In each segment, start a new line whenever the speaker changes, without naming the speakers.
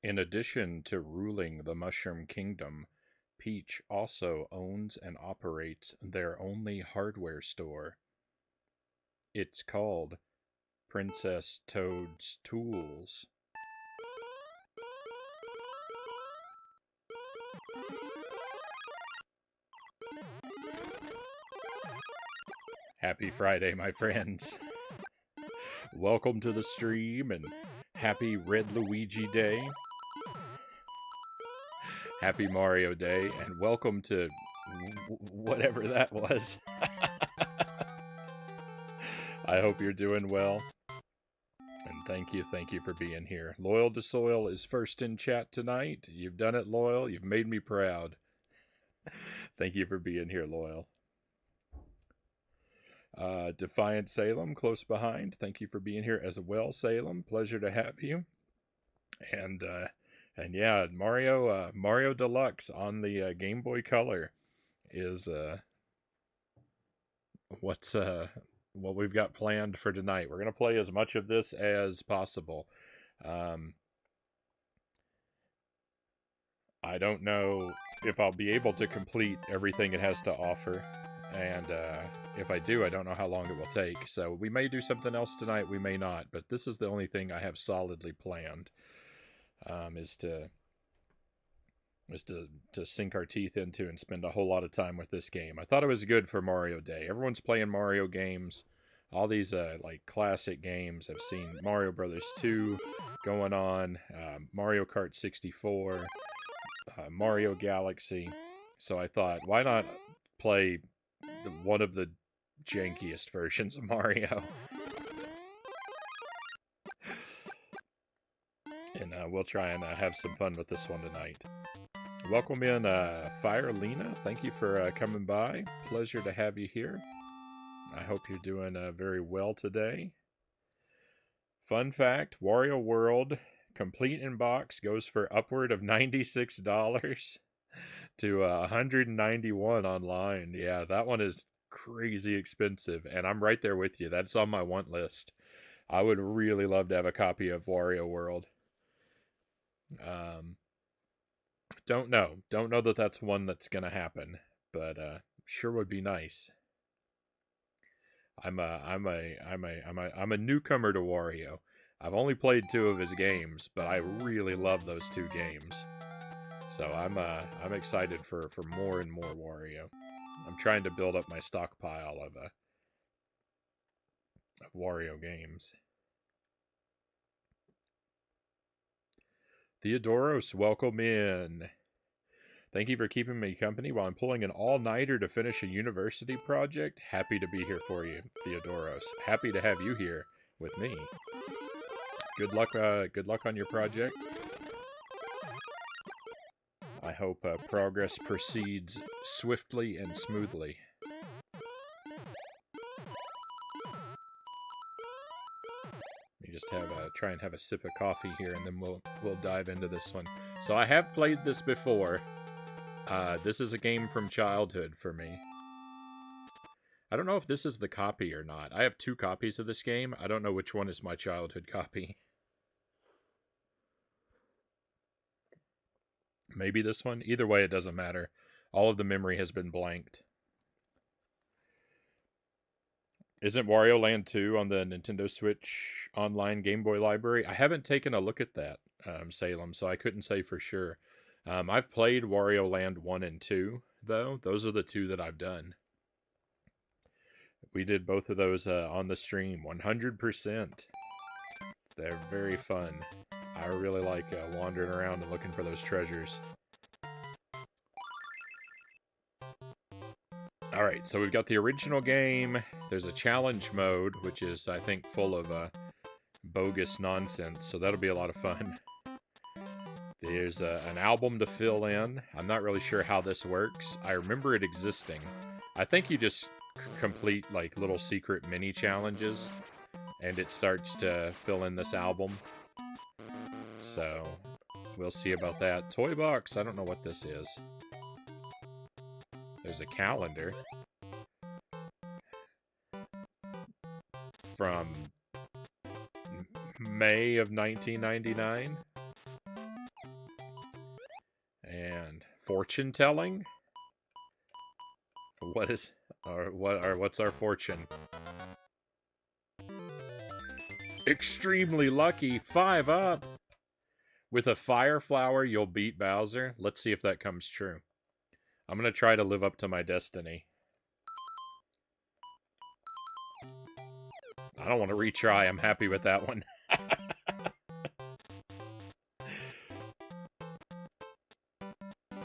In addition to ruling the Mushroom Kingdom, Peach also owns and operates their only hardware store. It's called Princess Toad's Tools. Happy Friday, my friends. Welcome to the stream and happy Red Luigi Day. Happy Mario Day, and welcome to whatever that was. I hope you're doing well. And thank you for being here. Loyal to Soil is first in chat tonight. You've done it, Loyal. You've made me proud. Thank you for being here, Loyal. Defiant Salem, close behind. Thank you for being here as well, Salem. Pleasure to have you. And yeah, Mario Deluxe on the Game Boy Color is what's what we've got planned for tonight. We're gonna play as much of this as possible. I don't know if I'll be able to complete everything it has to offer, and if I do, I don't know how long it will take. So we may do something else tonight, we may not, but this is the only thing I have solidly planned. Is to sink our teeth into and spend a whole lot of time with this game. I thought it was good for Mario Day. Everyone's playing Mario games. All these like classic games. I've seen Mario Brothers 2 going on, Mario Kart 64, Mario Galaxy. So I thought, why not play one of the jankiest versions of Mario? And we'll try and have some fun with this one tonight. Welcome in, Fire Lena. Thank you for coming by. Pleasure to have you here. I hope you're doing very well today. Fun fact, Wario World complete in box goes for upward of $96 to $191 online. Yeah, that one is crazy expensive, and I'm right there with you. That's on my want list. I would really love to have a copy of Wario World. Don't know that that's one that's gonna happen, but sure would be nice. I'm a newcomer to Wario. I've only played 2 of his games, but I really love those 2 games. So I'm excited for more and more Wario. I'm trying to build up my stockpile of Wario games. Theodoros, welcome in. Thank you for keeping me company while I'm pulling an all-nighter to finish a university project. Happy to be here for you, Theodoros. Happy to have you here with me. Good luck on your project. I hope progress proceeds swiftly and smoothly. Let me just try and have a sip of coffee here, and then we'll dive into this one. So I have played this before. This is a game from childhood for me. I don't know if this is the copy or not. I have 2 copies of this game. I don't know which one is my childhood copy. Maybe this one? Either way, it doesn't matter. All of the memory has been blanked. Isn't Wario Land 2 on the Nintendo Switch online Game Boy library? I haven't taken a look at that, Salem, so I couldn't say for sure. I've played Wario Land 1 and 2, though. Those are the 2 that I've done. We did both of those on the stream, 100%. They're very fun. I really like wandering around and looking for those treasures. Alright, so we've got the original game. There's a challenge mode, which is, I think, full of bogus nonsense, so that'll be a lot of fun. There's an album to fill in. I'm not really sure how this works. I remember it existing. I think you just complete like little secret mini challenges, and it starts to fill in this album. So we'll see about that. Toy box, I don't know what this is. There's a calendar from May of 1999. fortune telling? What is, what's our fortune? Extremely lucky, 5 up. With a fire flower, you'll beat Bowser. Let's see if that comes true. I'm gonna try to live up to my destiny. I don't want to retry. I'm happy with that one.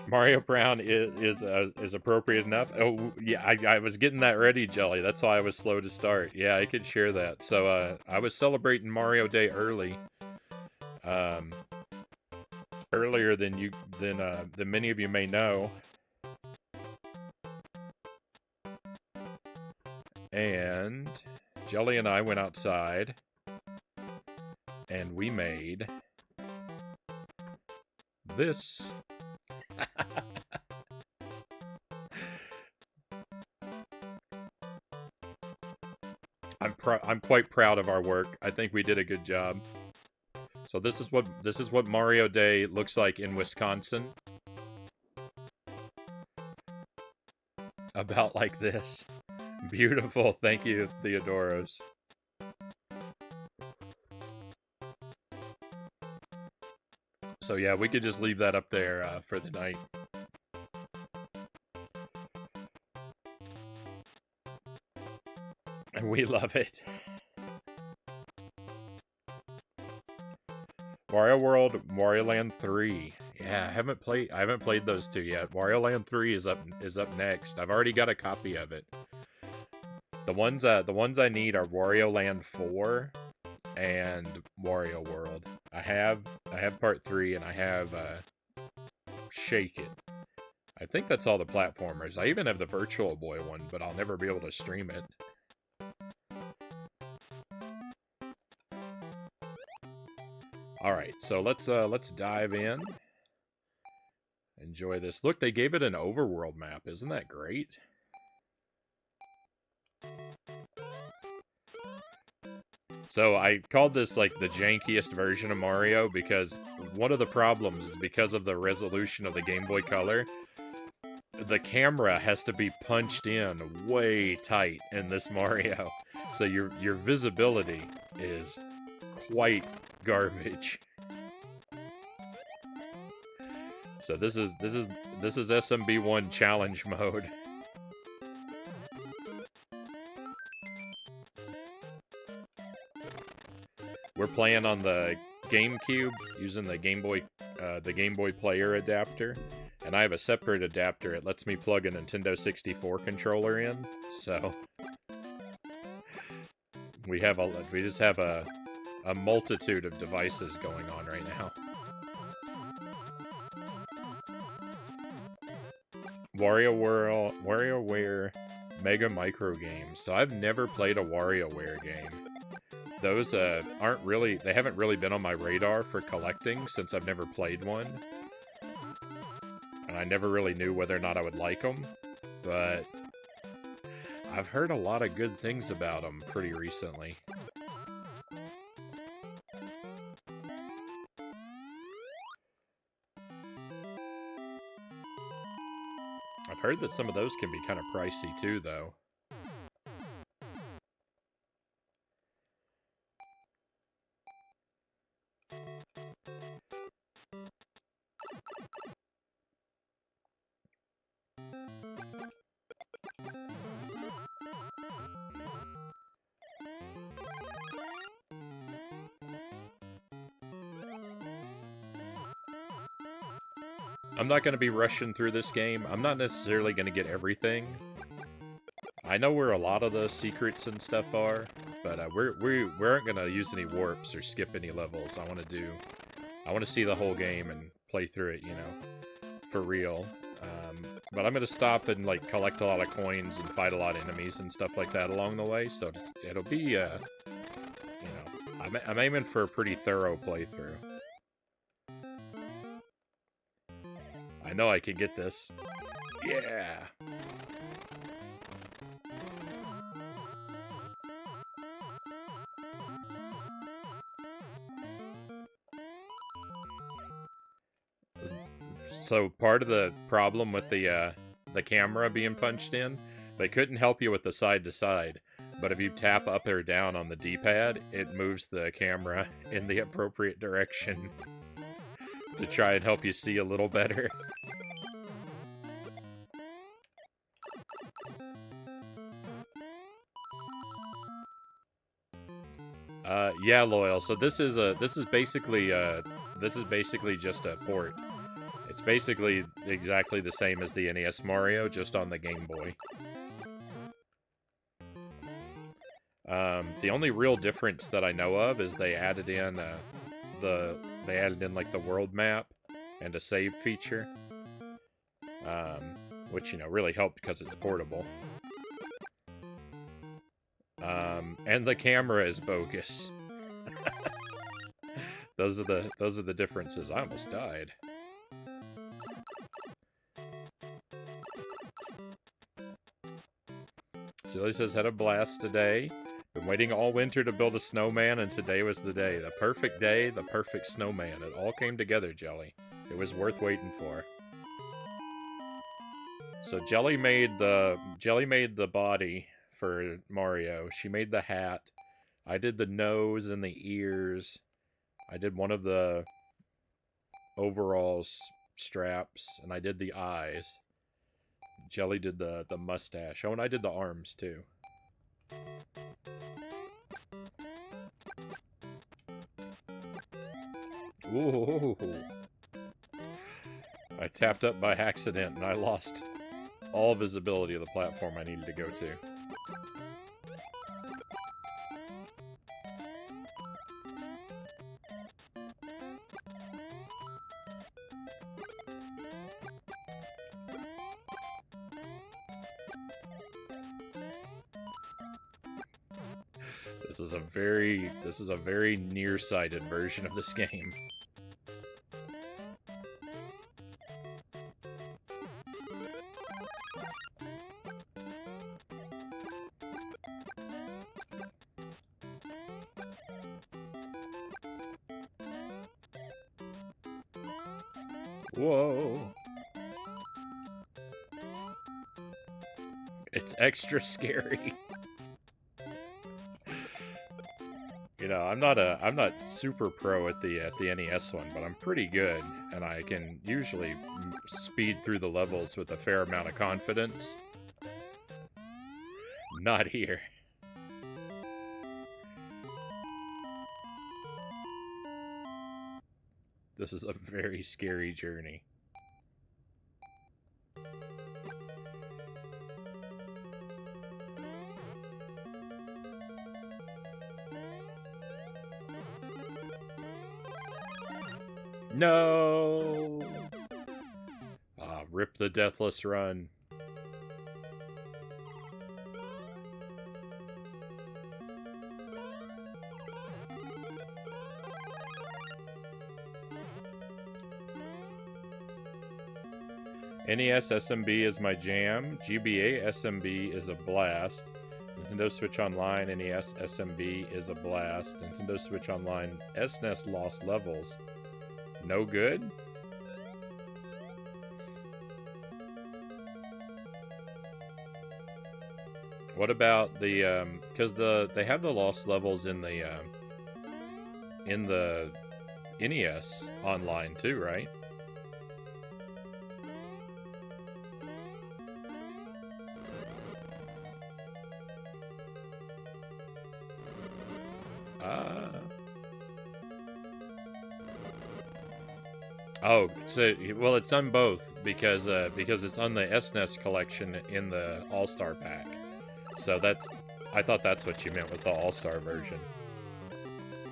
Mario Brown is appropriate enough. Oh yeah, I was getting that ready, Jelly. That's why I was slow to start. Yeah, I could share that. So I was celebrating Mario Day early, earlier than many of you may know, and Jelly and I went outside, and we made this. I'm quite proud of our work. I think we did a good job. So this is what Mario Day looks like in Wisconsin. About like this. Beautiful. Thank you, Theodoros. So yeah, we could just leave that up there for the night. And we love it. Wario World, Wario Land 3. Yeah, I haven't played those two yet. Wario Land 3 is up next. I've already got a copy of it. The ones I need are Wario Land 4 and Wario World. I have part 3 and I have Shake It. I think that's all the platformers. I even have the Virtual Boy one, but I'll never be able to stream it. Alright, so let's dive in. Enjoy this. Look, they gave it an overworld map. Isn't that great? So I called this like the jankiest version of Mario because one of the problems is because of the resolution of the Game Boy Color, the camera has to be punched in way tight in this Mario. So your visibility is quite garbage. So this is SMB1 challenge mode. We're playing on the GameCube using the Game Boy Player adapter, and I have a separate adapter. It lets me plug a Nintendo 64 controller in. So we just have a multitude of devices going on right now. WarioWare Mega Micro Games. So I've never played a WarioWare game. Those they haven't really been on my radar for collecting since I've never played one. And I never really knew whether or not I would like them. But I've heard a lot of good things about them pretty recently. I've heard that some of those can be kind of pricey too, though. I'm not going to be rushing through this game. I'm not necessarily going to get everything. I know where a lot of the secrets and stuff are, but we aren't going to use any warps or skip any levels. I want to see the whole game and play through it, you know, for real. But I'm going to stop and like collect a lot of coins and fight a lot of enemies and stuff like that along the way. So it'll be, you know, I'm aiming for a pretty thorough playthrough. I know I can get this. Yeah! So part of the problem with the camera being punched in, they couldn't help you with the side to side. But if you tap up or down on the D-pad, it moves the camera in the appropriate direction to try and help you see a little better. Yeah, Loyal. So this is basically just a port. It's basically exactly the same as the NES Mario, just on the Game Boy. The only real difference that I know of is they added in like the world map and a save feature, which really helped because it's portable. And the camera is bogus. Those are the differences. I almost died. Jilly says, had a blast today. Been waiting all winter to build a snowman, and today was the day. The perfect day, the perfect snowman. It all came together, Jelly. It was worth waiting for. So Jelly made the body for Mario. She made the hat. I did the nose and the ears. I did one of the overalls straps, and I did the eyes. Jelly did the mustache. Oh, and I did the arms, too. Ooh. I tapped up by accident, and I lost all visibility of the platform I needed to go to. This is a very nearsighted version of this game. Whoa. It's extra scary. I'm not super pro at the NES one, but I'm pretty good, and I can usually speed through the levels with a fair amount of confidence. Not here. This is a very scary journey. No! Rip the Deathless Run. NES SMB is my jam. GBA SMB is a blast. Nintendo Switch Online NES SMB is a blast. Nintendo Switch Online SNES Lost Levels. No good? What about the because they have the lost levels in the NES Online too, right? Oh, so well, it's on both because it's on the SNES collection in the All-Star pack. So I thought that's what you meant was the All-Star version.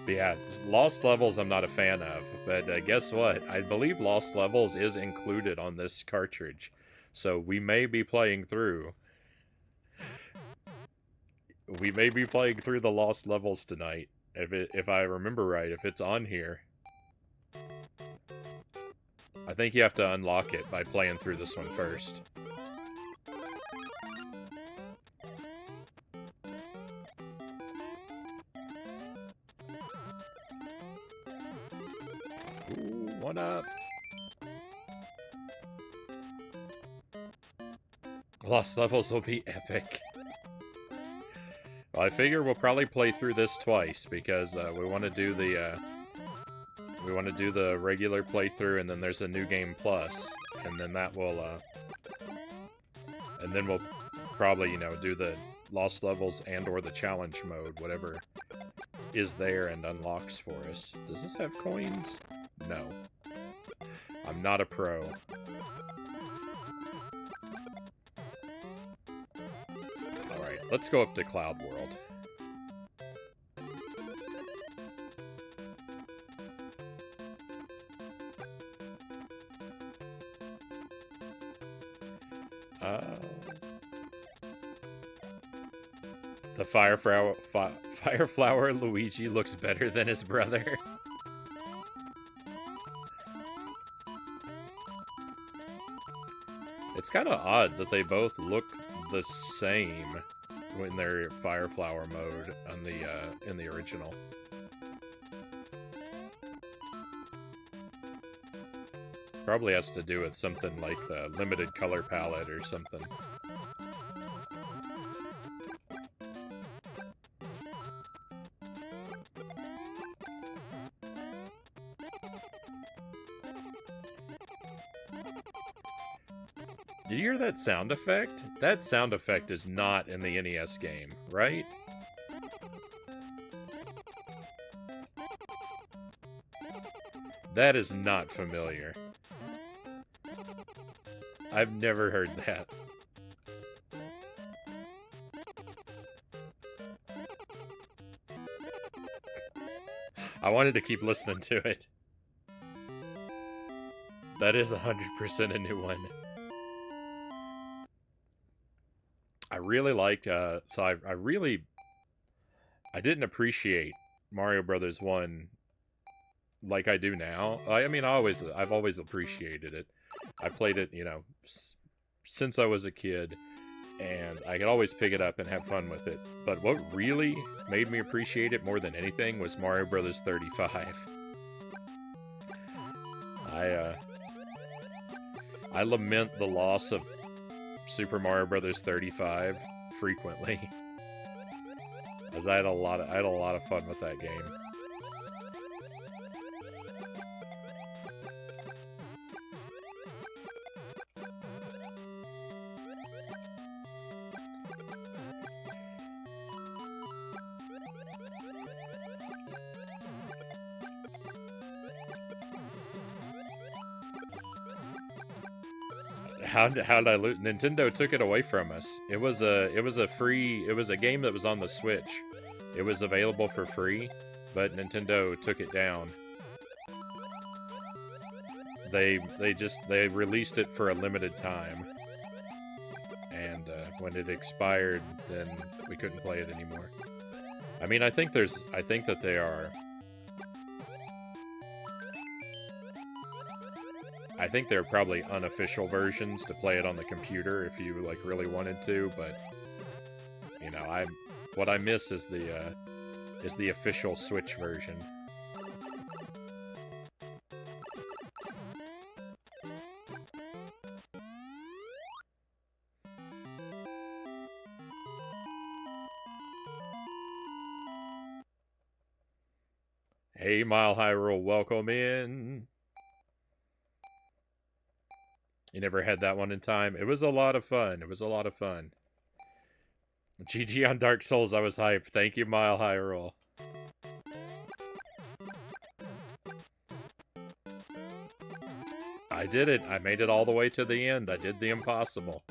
But yeah, Lost Levels I'm not a fan of, but guess what? I believe Lost Levels is included on this cartridge, so we may be playing through. We may be playing through the Lost Levels tonight, if I remember right, if it's on here. I think you have to unlock it by playing through this one first. Ooh, one up. Lost levels will be epic. Well, I figure we'll probably play through this twice because we want to do the regular playthrough, and then there's a new game plus, and then that will and then we'll probably, you know, do the lost levels and or the challenge mode, whatever is there and unlocks for us. Does this have coins? No. I'm not a pro. Alright, let's go up to Cloud World. The Fireflower Luigi looks better than his brother. It's kind of odd that they both look the same when they're Fireflower mode on the in the original. Probably has to do with something like the limited color palette or something. Did you hear that sound effect? That sound effect is not in the NES game, right? That is not familiar. I've never heard that. I wanted to keep listening to it. That is 100% a new one. I really liked, I didn't appreciate Mario Brothers 1 like I do now. I mean, I've always appreciated it. I played it, you know, since I was a kid, and I could always pick it up and have fun with it. But what really made me appreciate it more than anything was Mario Brothers 35. I lament the loss of Super Mario Brothers 35 frequently, as I had a lot of fun with that game. How did I lose? Nintendo took it away from us. It was a game that was on the Switch. It was available for free, but Nintendo took it down. They released it for a limited time, and when it expired, then we couldn't play it anymore. I mean, I think that they are. I think there are probably unofficial versions to play it on the computer if you like really wanted to, but you know, what I miss is the official Switch version. Hey, Mile High Rule, welcome in. You never had that one in time? It was a lot of fun. It was a lot of fun. GG on Dark Souls, I was hyped. Thank you, Mile High Roll. I did it. I made it all the way to the end. I did the impossible.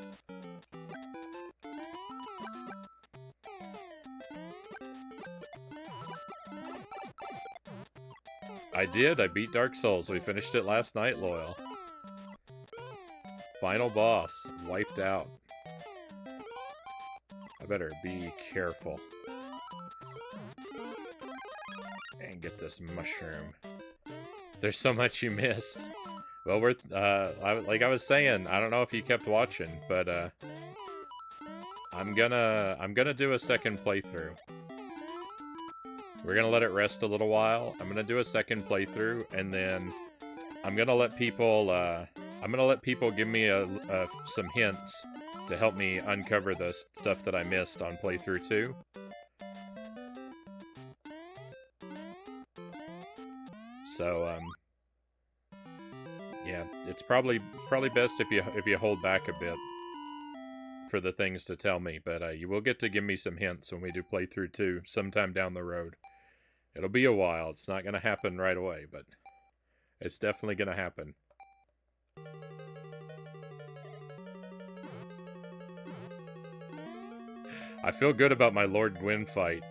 I did. I beat Dark Souls. We finished it last night, Loyal. Final boss. Wiped out. I better be careful. And get this mushroom. There's so much you missed. Well, we're, like I was saying, I don't know if you kept watching, but, I'm gonna do a second playthrough. We're gonna let it rest a little while. I'm gonna do a second playthrough, and then I'm gonna let people give me some hints to help me uncover the stuff that I missed on playthrough 2. So, yeah, it's probably best if you hold back a bit for the things to tell me, but you will get to give me some hints when we do playthrough 2 sometime down the road. It'll be a while. It's not going to happen right away, but it's definitely going to happen. I feel good about my Lord Gwyn fight.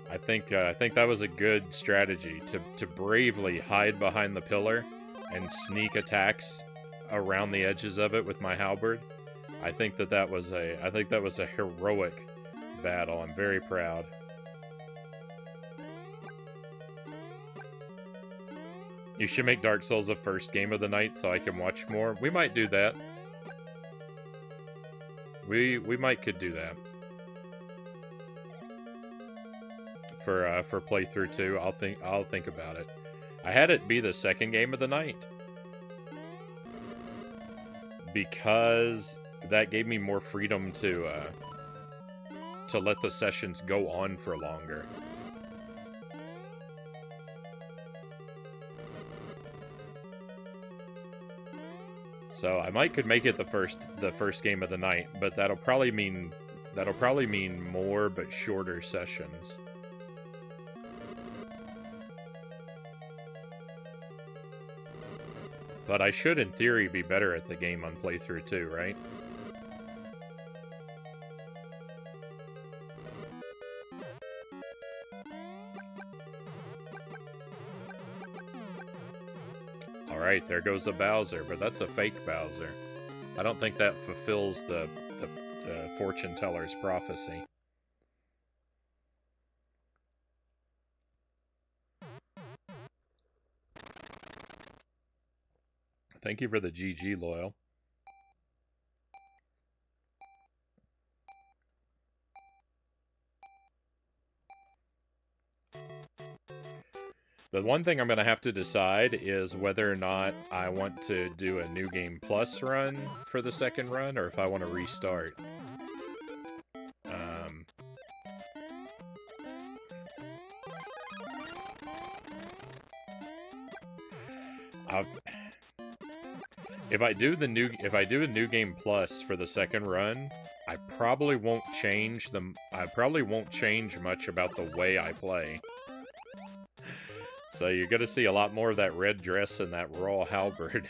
I think that was a good strategy to bravely hide behind the pillar and sneak attacks around the edges of it with my halberd. I think that was a heroic battle. I'm very proud. You should make Dark Souls the first game of the night so I can watch more. We might do that. We could do that. For playthrough 2, I'll think about it. I had it be the second game of the night because that gave me more freedom to let the sessions go on for longer. So I could make it the first game of the night, but that'll probably mean more but shorter sessions. But I should, in theory, be better at the game on playthrough 2, right? Alright, there goes a Bowser, but that's a fake Bowser. I don't think that fulfills the fortune teller's prophecy. Thank you for the GG, Loyal. The one thing I'm going to have to decide is whether or not I want to do a New Game Plus run for the second run, or if I want to restart. If I do a New Game Plus for the second run, I probably won't change much about the way I play. So you're gonna see a lot more of that red dress and that raw halberd.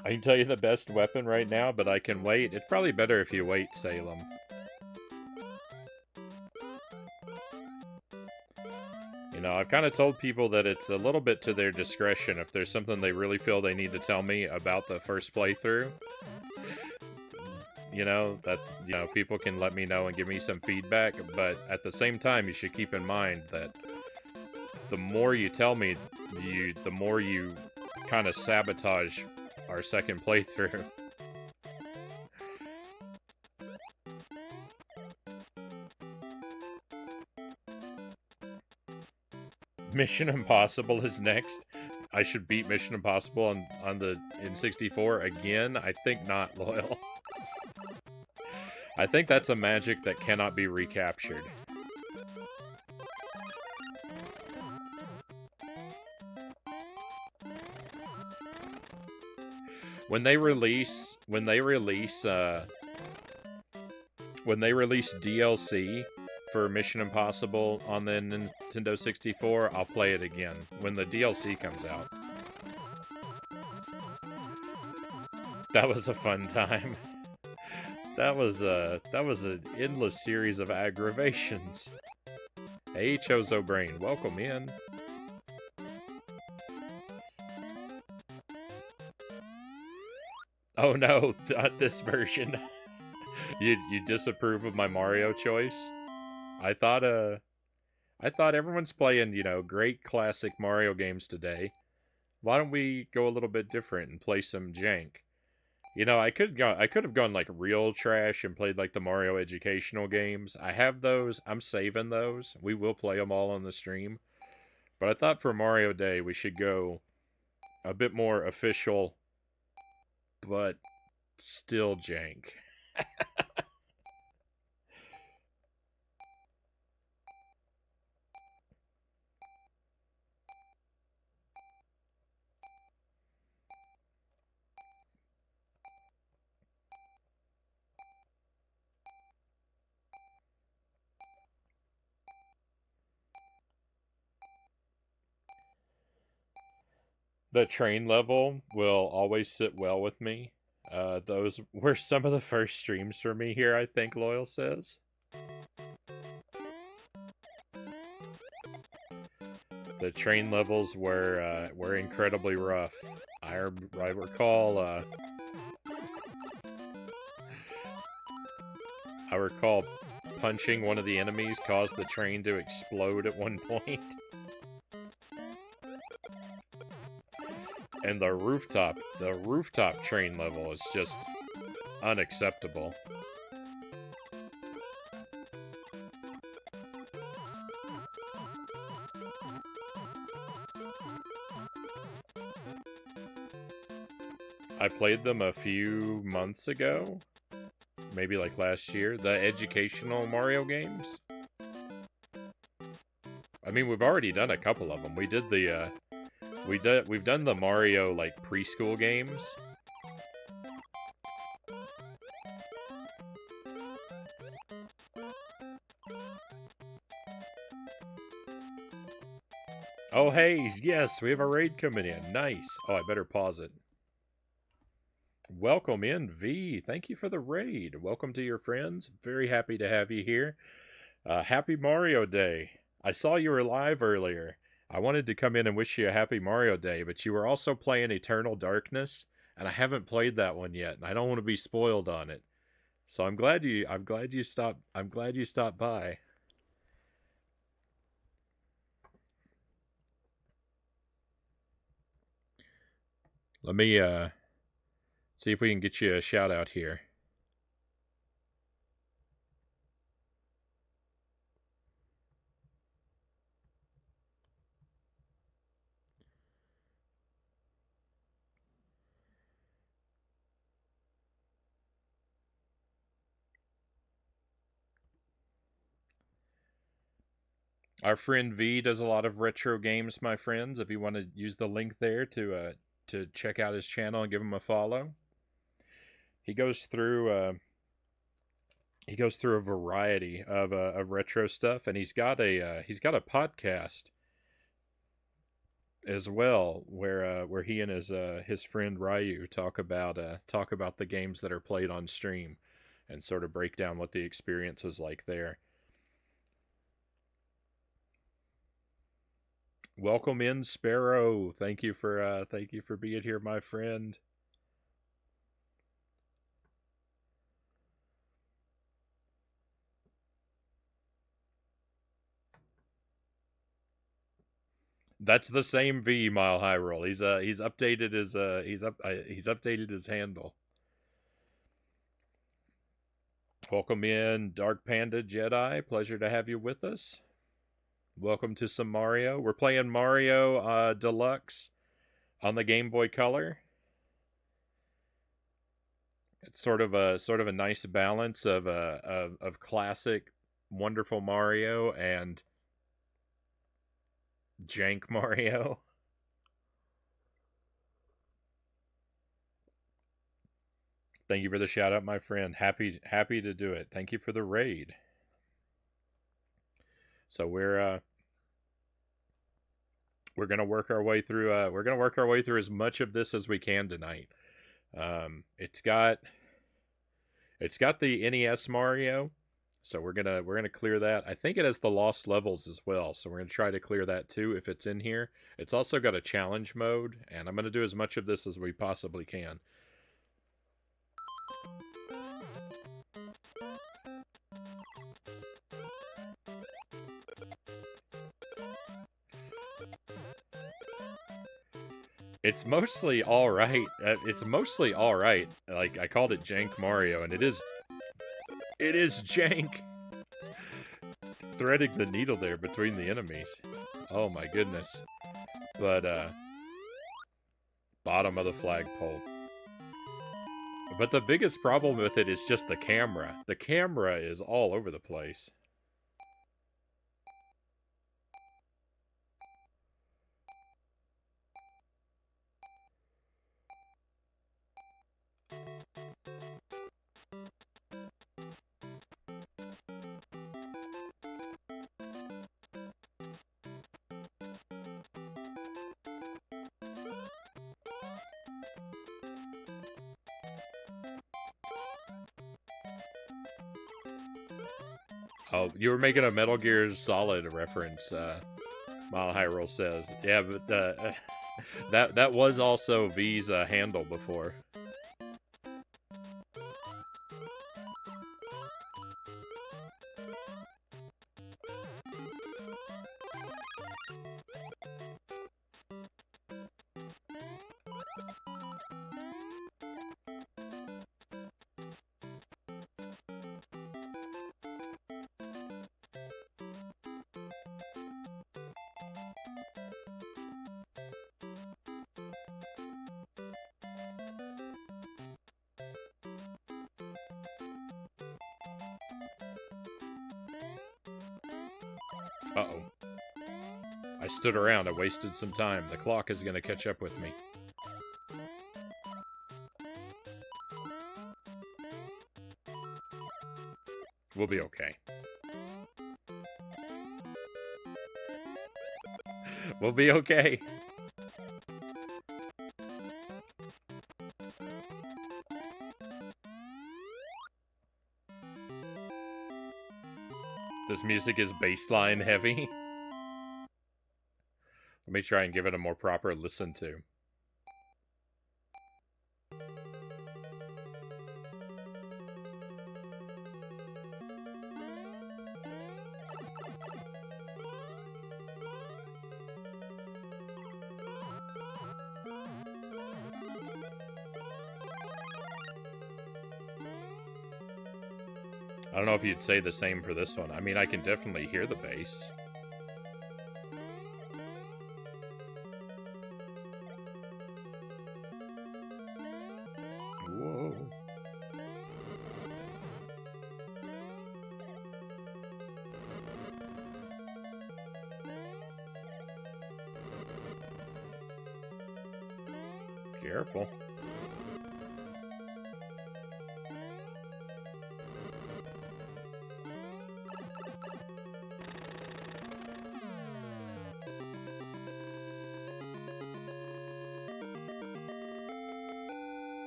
I can tell you the best weapon right now, but I can wait. It's probably better if you wait, Salem. You know, I've kind of told people that it's a little bit to their discretion if there's something they really feel they need to tell me about the first playthrough. You know, people can let me know and give me some feedback, but at the same time, you should keep in mind that the more you tell me, the more you kind of sabotage our second playthrough. Mission Impossible is next. I should beat Mission Impossible on the N64 again? I think not, Loyal. I think that's a magic that cannot be recaptured. When they release DLC for Mission Impossible on the Nintendo 64, I'll play it again when the DLC comes out. That was a fun time. That was an endless series of aggravations. Hey, Chozo Brain, welcome in. Oh no, not this version. You disapprove of my Mario choice? I thought I thought everyone's playing, great classic Mario games today. Why don't we go a little bit different and play some jank? I could have gone like real trash and played like the Mario educational games. I have those. I'm saving those. We will play them all on the stream. But I thought for Mario Day we should go a bit more official, but still jank. The train level will always sit well with me. Those were some of the first streams for me here, I think Loyal says. The train levels were incredibly rough. I recall I recall punching one of the enemies caused the train to explode at one point. And the rooftop train level is just unacceptable. I played them a few months ago, maybe like last year, the educational Mario games. I mean, we've already done a couple of them. We did the we've done the Mario like preschool games. Oh hey, yes, we have a raid coming in. Nice. Oh, I better pause it. Welcome in, V. Thank you for the raid. Welcome to your friends. Very happy to have you here. Happy Mario Day. I saw you were live earlier. I wanted to come in and wish you a happy Mario Day, but you were also playing Eternal Darkness, and I haven't played that one yet, and I don't want to be spoiled on it. So I'm glad you stopped by. Let me see if we can get you a shout out here. Our friend V does a lot of retro games, my friends. If you want to use the link there to check out his channel and give him a follow, he goes through a variety of retro stuff, and he's got a podcast as well where he and his friend Ryu talk about the games that are played on stream and sort of break down what the experience was like there. Welcome in, Sparrow. Thank you for being here, my friend. That's the same V, Mile High Roll. He's updated his handle. Welcome in, Dark Panda Jedi. Pleasure to have you with us. Welcome to some Mario. We're playing Mario Deluxe on the Game Boy Color. It's sort of a nice balance of classic, wonderful Mario and jank Mario. Thank you for the shout out, my friend. Happy to do it. Thank you for the raid. So we're gonna work our way through as much of this as we can tonight. It's got the NES Mario, so we're gonna clear that. I think it has the lost levels as well, so we're gonna try to clear that too if it's in here. It's also got a challenge mode, and I'm gonna do as much of this as we possibly can. It's mostly alright. It's mostly alright. Like, I called it Jank Mario, and it is jank. Threading the needle there between the enemies. Oh my goodness. But, bottom of the flagpole. But the biggest problem with it is just the camera. The camera is all over the place. Oh, you were making a Metal Gear Solid reference, Mile High Roll says. Yeah, but that was also V's handle before. Uh-oh. I stood around. I wasted some time. The clock is going to catch up with me. We'll be okay. We'll be okay. This music is bassline heavy. Let me try and give it a more proper listen to. I don't know if you'd say the same for this one. I mean, I can definitely hear the bass. Whoa. Careful.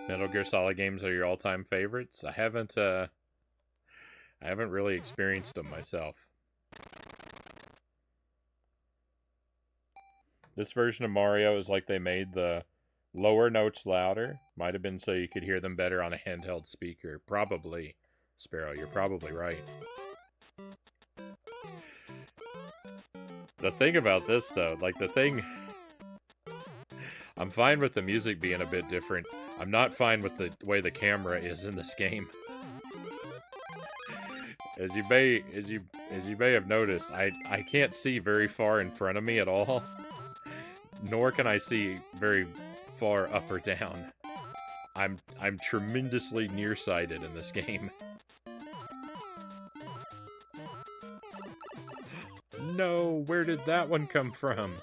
Metal Gear Solid games are your all-time favorites? I haven't really experienced them myself. This version of Mario is like they made the lower notes louder. Might have been so you could hear them better on a handheld speaker. Probably. Sparrow, you're probably right. The thing about this, though, I'm fine with the music being a bit different. I'm not fine with the way the camera is in this game. As you may have noticed, I can't see very far in front of me at all. Nor can I see very far up or down. I'm tremendously nearsighted in this game. No, where did that one come from?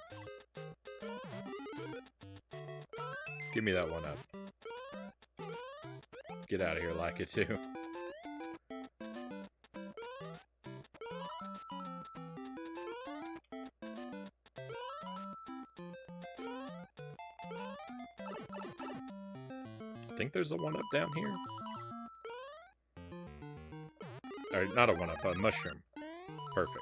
Give me that one up. Get out of here, Lakitu. I think there's a one-up down here. Or, not a one-up, a mushroom. Perfect.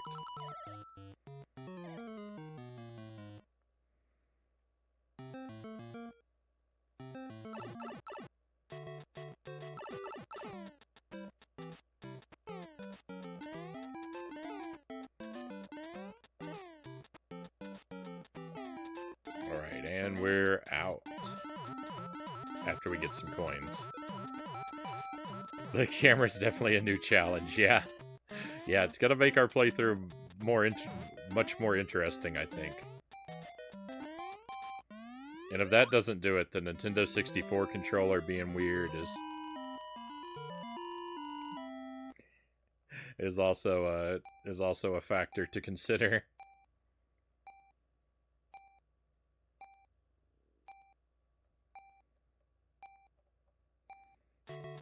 Alright, and we're out. after we get some coins. The camera's definitely a new challenge, yeah. Yeah, it's gonna make our playthrough much more interesting, I think. And if that doesn't do it, the Nintendo 64 controller being weird is also a factor to consider.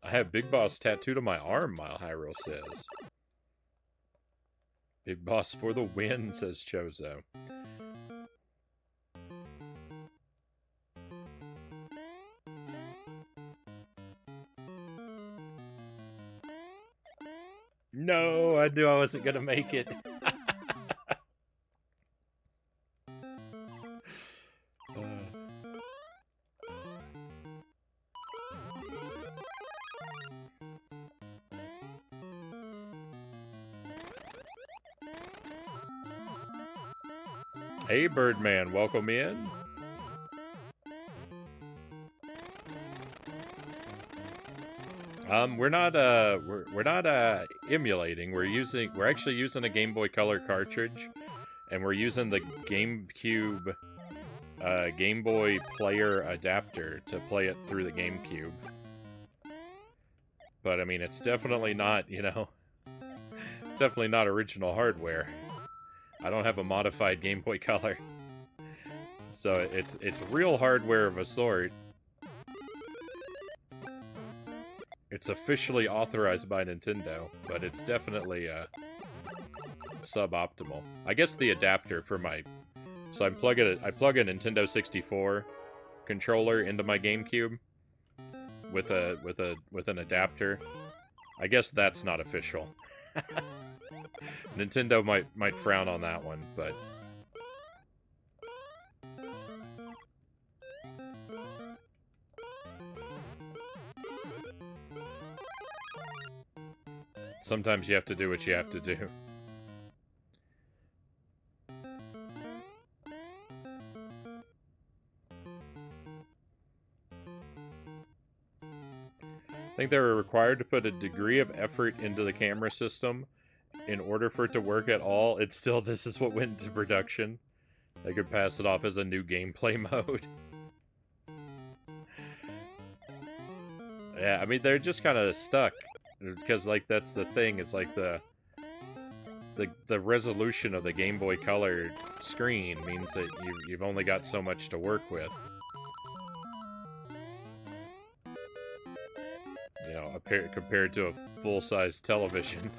I have Big Boss tattooed on my arm, Mile Hyrule says. Big Boss for the win, says Chozo. No, I knew I wasn't gonna make it. Hey, Birdman, welcome in. We're not emulating. We're actually using a Game Boy Color cartridge, and we're using the GameCube Game Boy Player adapter to play it through the GameCube. But I mean, it's definitely not, you know, it's definitely not original hardware. I don't have a modified Game Boy Color, so it's real hardware of a sort. It's officially authorized by Nintendo, but it's definitely suboptimal. I guess the adapter for my... So I plug a Nintendo 64 controller into my GameCube with an adapter. I guess that's not official. Nintendo might frown on that one, but... Sometimes you have to do what you have to do. I think they were required to put a degree of effort into the camera system in order for it to work at all. It's still, this is what went into production. They could pass it off as a new gameplay mode. Yeah, I mean, they're just kind of stuck. Because, like, that's the thing. It's like the resolution of the Game Boy Color screen means that you've only got so much to work with. You know, compared to a full-size television.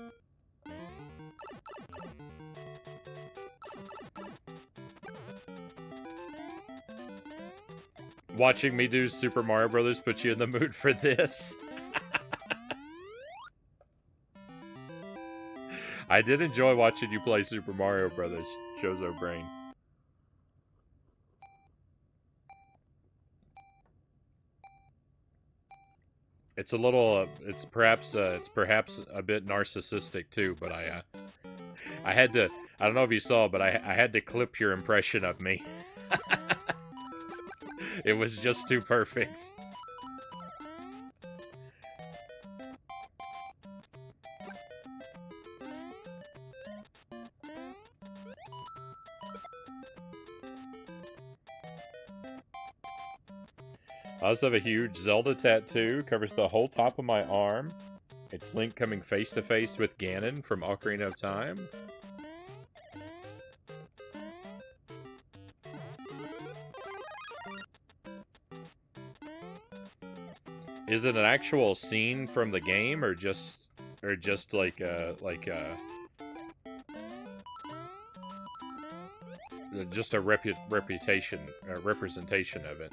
Watching me do Super Mario Brothers put you in the mood for this. I did enjoy watching you play Super Mario Brothers, Chozo Brain. It's a little, it's perhaps a bit narcissistic too, but I had to, I don't know if you saw, but I had to clip your impression of me. It was just too perfect. I also have a huge Zelda tattoo, covers the whole top of my arm. It's Link coming face to face with Ganon from Ocarina of Time. Is it an actual scene from the game, or just like just a representation of it?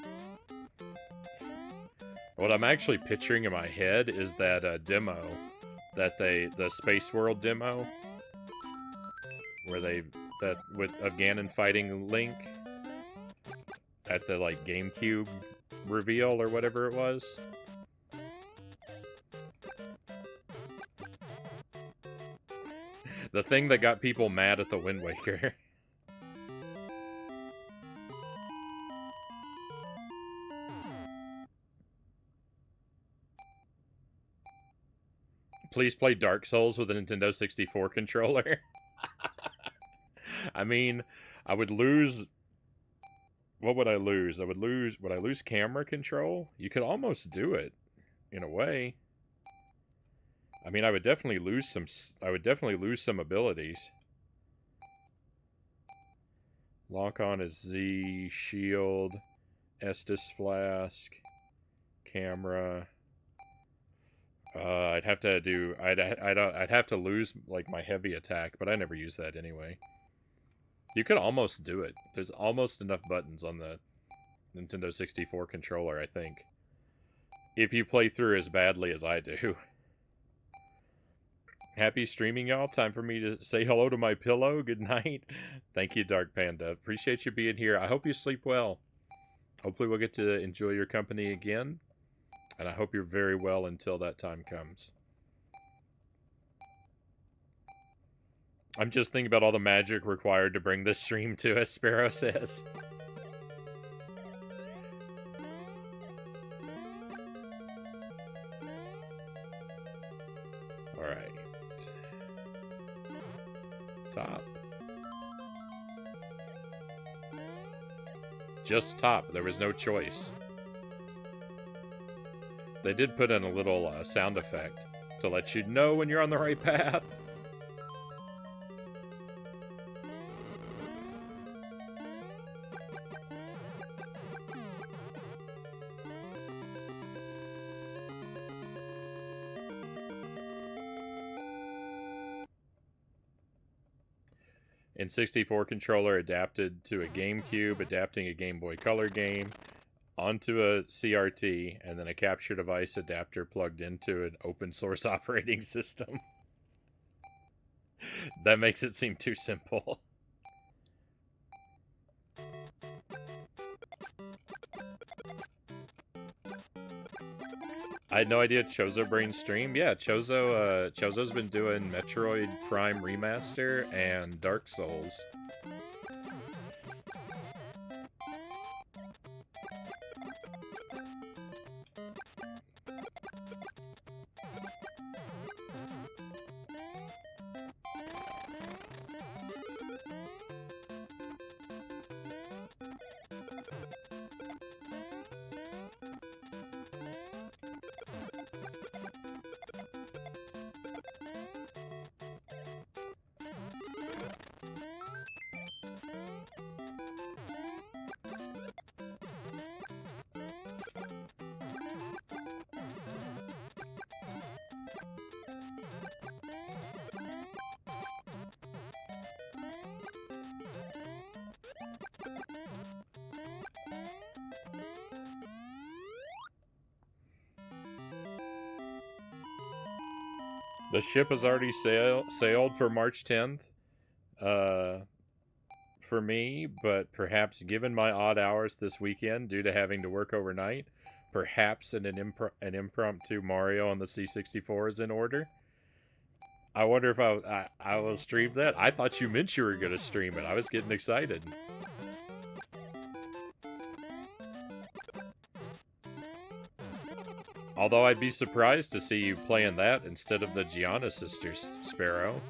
What I'm actually picturing in my head is that demo, the Space World demo, where of Ganon fighting Link at the like GameCube reveal or whatever it was. The thing that got people mad at the Wind Waker. please play Dark Souls with a Nintendo 64 controller. I mean, I would lose... What would I lose? Would I lose camera control? You could almost do it, in a way. I mean, I would definitely lose some abilities. Lock on is Z, shield, Estus flask, camera. I'd have to lose like my heavy attack, but I never use that anyway. You could almost do it. There's almost enough buttons on the Nintendo 64 controller, I think. If you play through as badly as I do. Happy streaming, y'all. Time for me to say hello to my pillow. Good night. Thank you, Dark Panda. Appreciate you being here. I hope you sleep well. Hopefully we'll get to enjoy your company again. And I hope you're very well until that time comes. I'm just thinking about all the magic required to bring this stream to us, Sparrow says. Alright. Top. Just top. There was no choice. They did put in a little sound effect to let you know when you're on the right path. N64 controller adapted to a GameCube, adapting a Game Boy Color game onto a CRT, and then a capture device adapter plugged into an open source operating system. That makes it seem too simple. I had no idea Chozo Brain streamed. Yeah, Chozo's been doing Metroid Prime Remaster and Dark Souls. The ship has already sailed for March 10th for me, but perhaps given my odd hours this weekend due to having to work overnight, perhaps an impromptu Mario on the C64 is in order. I wonder if I will stream that. I thought you meant you were going to stream it. I was getting excited. Although I'd be surprised to see you playing that instead of the Gianna Sisters, Sparrow.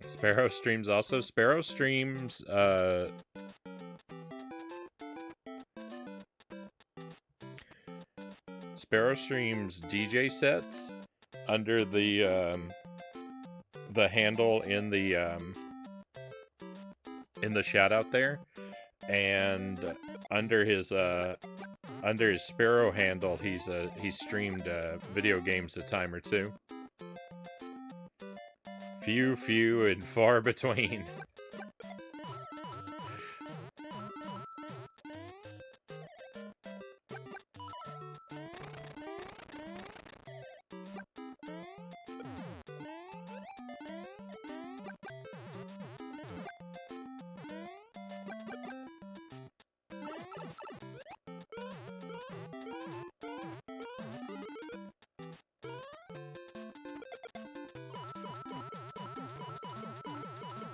Sparrow streams also. Sparrow streams DJ sets under the handle in the shout out there, and under his Sparrow handle he's streamed video games a time or two. Few and far between.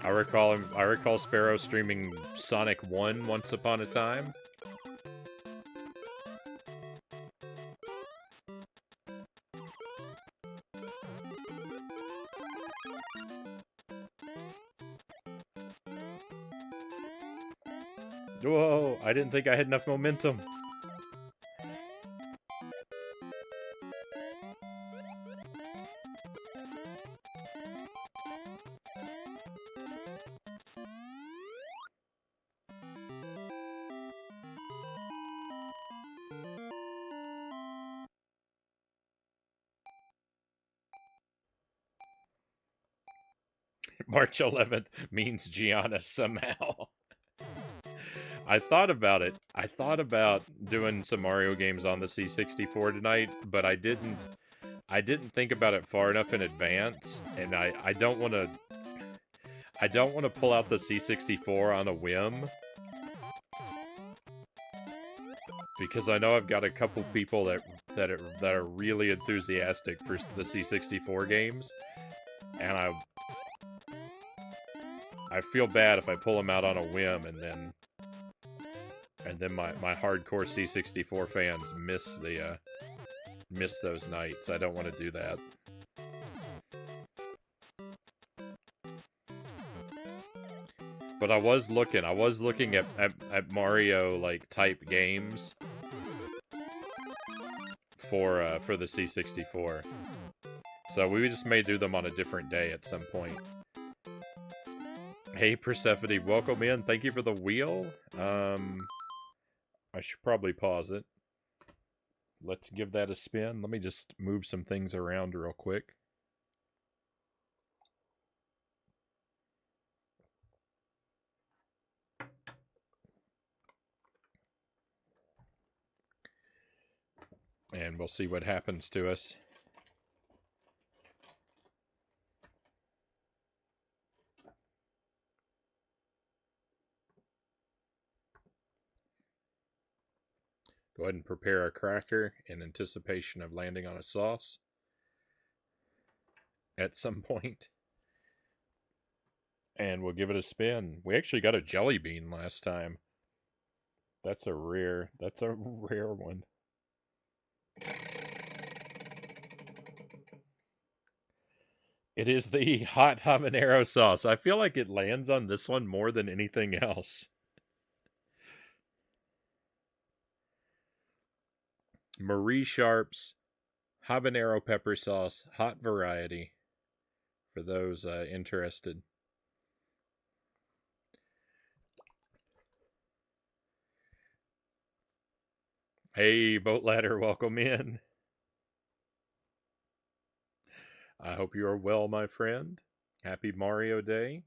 I recall Sparrow streaming Sonic 1 once upon a time. Whoa, I didn't think I had enough momentum. March 11th means Gianna somehow. I thought about it. I thought about doing some Mario games on the C64 tonight, but I didn't think about it far enough in advance, and I don't want to pull out the C64 on a whim, because I know I've got a couple people that are really enthusiastic for the C64 games, and I feel bad if I pull them out on a whim and then my hardcore C64 fans miss those nights. I don't want to do that. But I was looking at Mario like type games for the C64. So we just may do them on a different day at some point. Hey Persephone, welcome in. Thank you for the wheel. I should probably pause it. Let's give that a spin. Let me just move some things around real quick. And we'll see what happens to us. Go ahead and prepare a cracker in anticipation of landing on a sauce at some point. And we'll give it a spin. We actually got a jelly bean last time. That's a rare one. It is the hot habanero sauce. I feel like it lands on this one more than anything else. Marie Sharp's habanero pepper sauce, hot variety, for those interested. Hey, Boat Ladder, welcome in. I hope you are well, my friend. Happy Mario Day.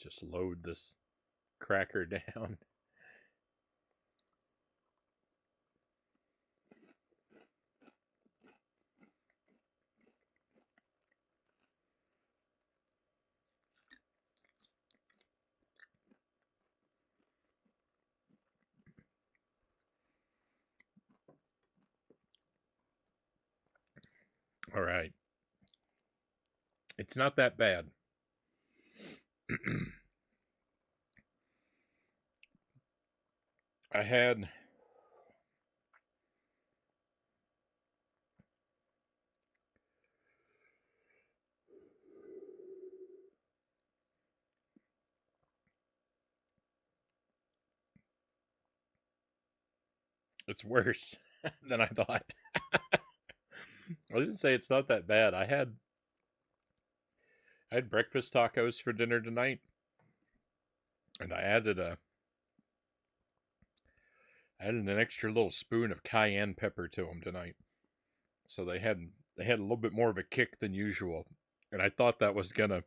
Just load this cracker down. All right. It's not that bad. I had it's worse than I thought. I didn't say it's not that bad. I had breakfast tacos for dinner tonight, and I added an extra little spoon of cayenne pepper to them tonight. So they had a little bit more of a kick than usual, and I thought that was gonna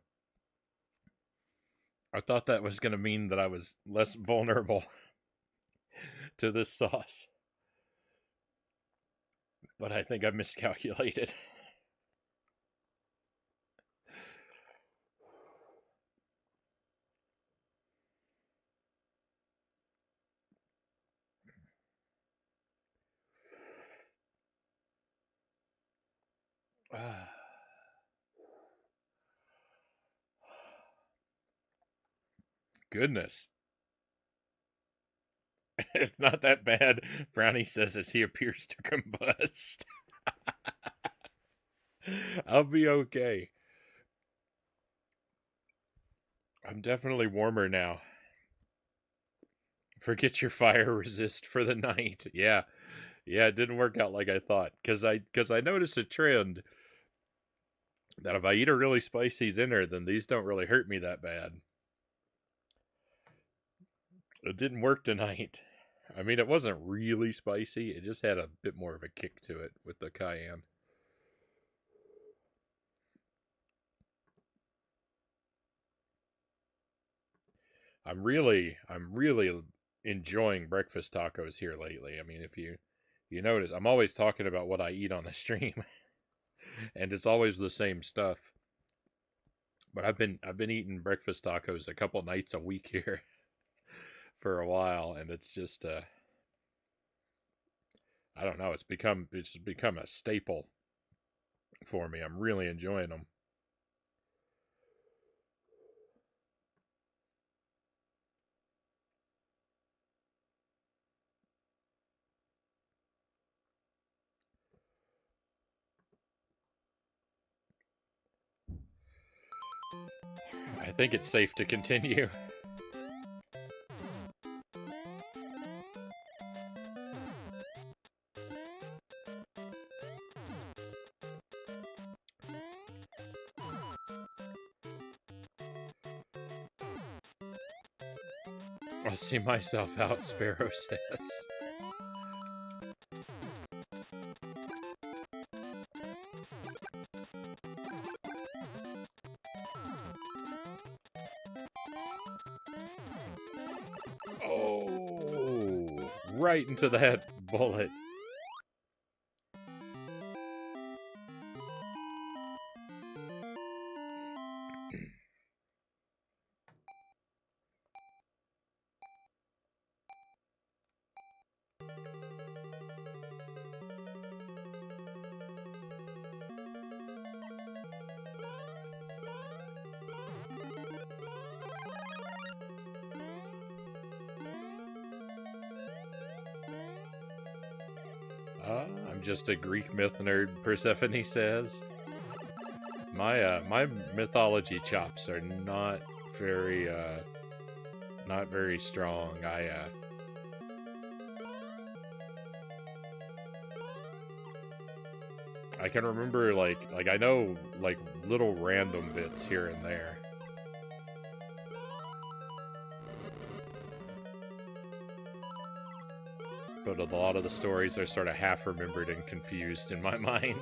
mean that I was less vulnerable to this sauce. But I think I miscalculated. Goodness. It's not that bad, Frownie says as he appears to combust. I'll be okay. I'm definitely warmer now. Forget your fire resist for the night. Yeah. Yeah, it didn't work out like I thought. Cause I noticed a trend that if I eat a really spicy dinner, then these don't really hurt me that bad. It didn't work tonight. I mean, it wasn't really spicy. It just had a bit more of a kick to it with the cayenne. I'm really enjoying breakfast tacos here lately. I mean, if you notice, I'm always talking about what I eat on the stream, and it's always the same stuff. But I've been eating breakfast tacos a couple nights a week here for a while, and it's just I don't know. It's just become a staple for me. I'm really enjoying them. I think it's safe to continue. I'll see myself out, Sparrow says. Oh, right into that bullet. I'm just a Greek myth nerd, Persephone says. My mythology chops are very not very strong. I can remember like I know like little random bits here and there. But a lot of the stories are sort of half remembered and confused in my mind.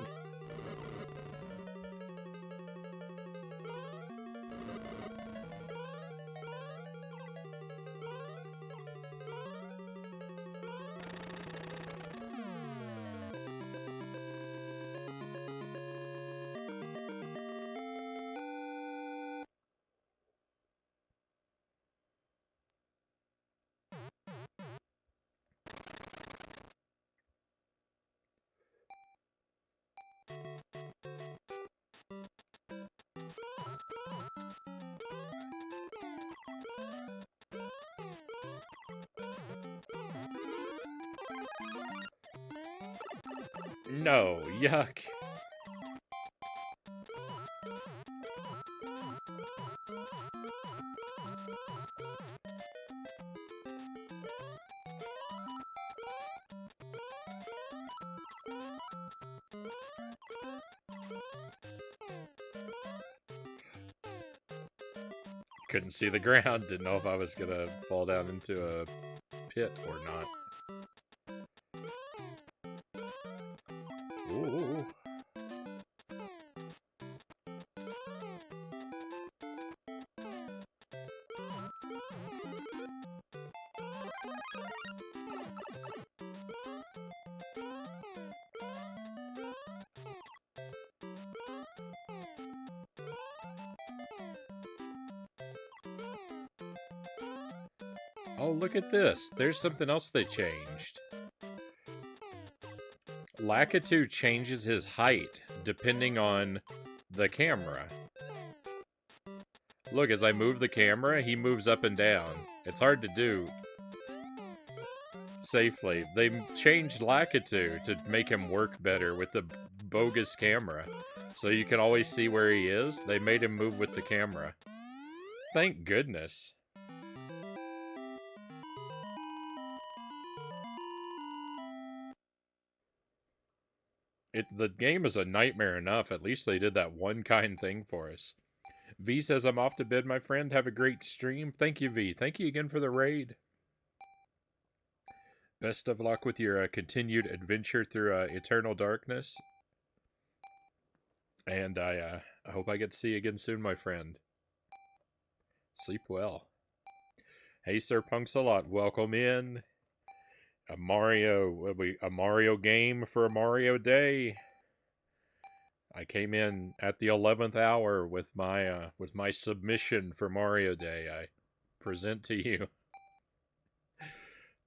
No, yuck. Couldn't see the ground, didn't know if I was gonna fall down into a pit or not. Ooh. Oh, look at this. There's something else they changed. Lakitu changes his height depending on the camera. Look, as I move the camera, he moves up and down. It's hard to do safely. They changed Lakitu to make him work better with the bogus camera. So you can always see where he is. They made him move with the camera. Thank goodness. The game is a nightmare enough. At least they did that one kind thing for us. V says, I'm off to bed, my friend. Have a great stream. Thank you, V. Thank you again for the raid. Best of luck with your continued adventure through Eternal Darkness. And I hope I get to see you again soon, my friend. Sleep well. Hey, Sir Punksalot, welcome in. A Mario game for a Mario day. I came in at the 11th hour with my submission for Mario Day. I present to you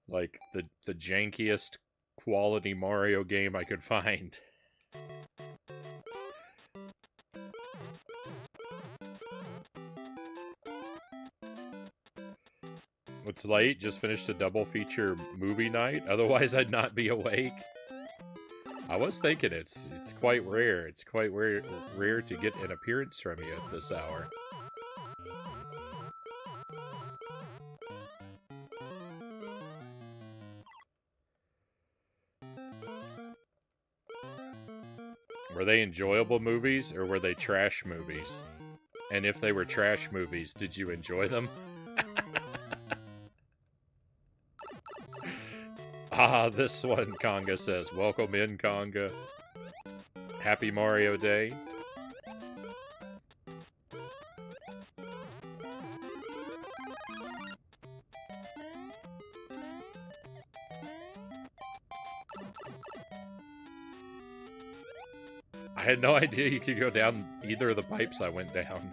like the jankiest quality Mario game I could find. It's late, just finished a double feature movie night, otherwise I'd not be awake. I was thinking it's quite rare. It's quite rare to get an appearance from you at this hour. Were they enjoyable movies or were they trash movies? And if they were trash movies, did you enjoy them? Ah, this one, Conga says. Welcome in, Conga. Happy Mario Day. I had no idea you could go down either of the pipes I went down.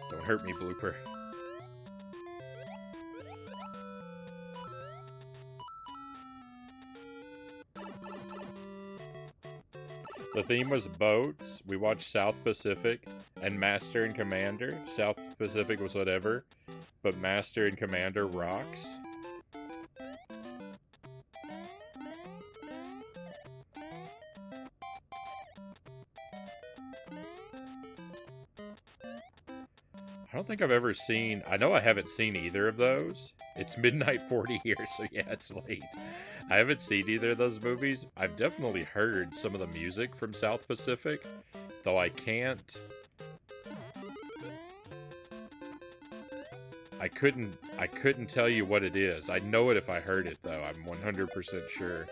Don't hurt me, Blooper. The theme was boats. We watched South Pacific and Master and Commander. South Pacific was whatever, but Master and Commander rocks. I don't think I've ever seen... I know I haven't seen either of those. It's midnight 40 here, so yeah, it's late. I haven't seen either of those movies. I've definitely heard some of the music from South Pacific, though I can't... I couldn't tell you what it is. I'd know it if I heard it, though. I'm 100% sure.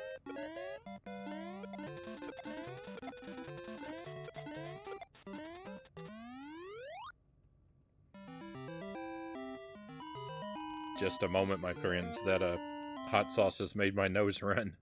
Just a moment, my friends. That hot sauce has made my nose run.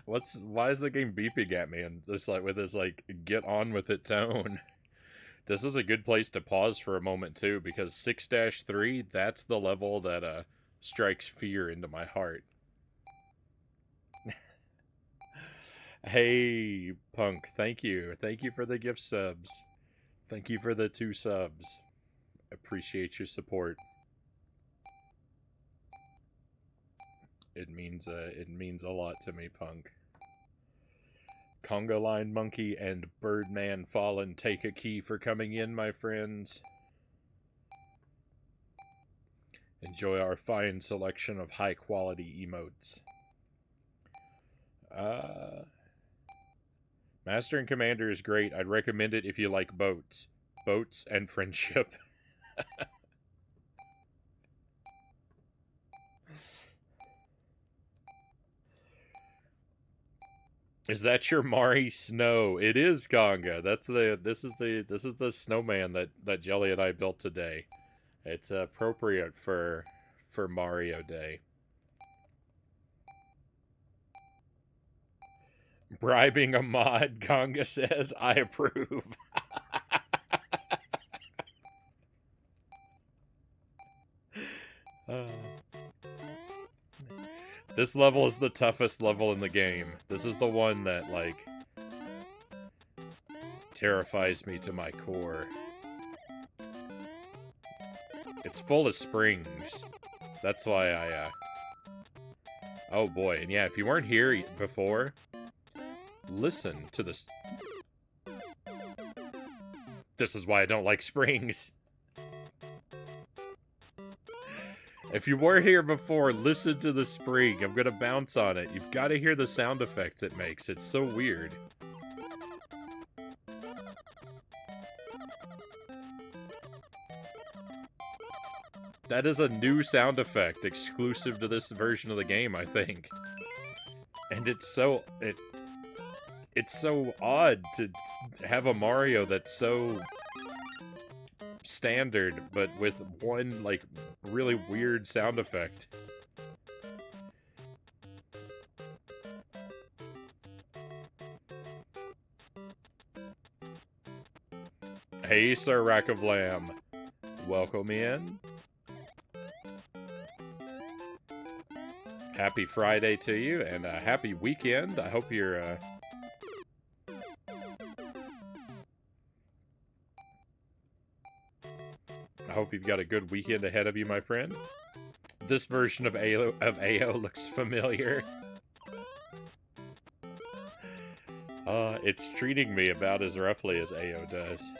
Why is the game beeping at me and just like with this like get on with it tone? This is a good place to pause for a moment too, because 6-3, that's the level that strikes fear into my heart. Hey Punk, thank you. Thank you for the gift subs. Thank you for the 2 subs. Appreciate your support. It means a lot to me, Punk. Conga Line Monkey and Birdman Fallen take a key for coming in, my friends. Enjoy our fine selection of high quality emotes. Master and Commander is great. I'd recommend it if you like boats. Boats and friendship. Is that your Mari Snow? It is, Conga. This is the snowman that Jelly and I built today. It's appropriate for Mario Day. Bribing a mod, Conga says. I approve. This level is the toughest level in the game. This is the one that, like, terrifies me to my core. It's full of springs. That's why I, Oh boy, and yeah, if you weren't here before, listen to this. This is why I don't like springs. If you weren't here before, listen to the spring. I'm gonna bounce on it. You've got to hear the sound effects it makes. It's so weird. That is a new sound effect exclusive to this version of the game, I think. And it's so odd to have a Mario that's so standard, but with one, like, really weird sound effect. Hey, Sir Rack of Lamb. Welcome in. Happy Friday to you, and a happy weekend. I hope you're, I hope you've got a good weekend ahead of you, my friend. This version of AO looks familiar. It's treating me about as roughly as AO does.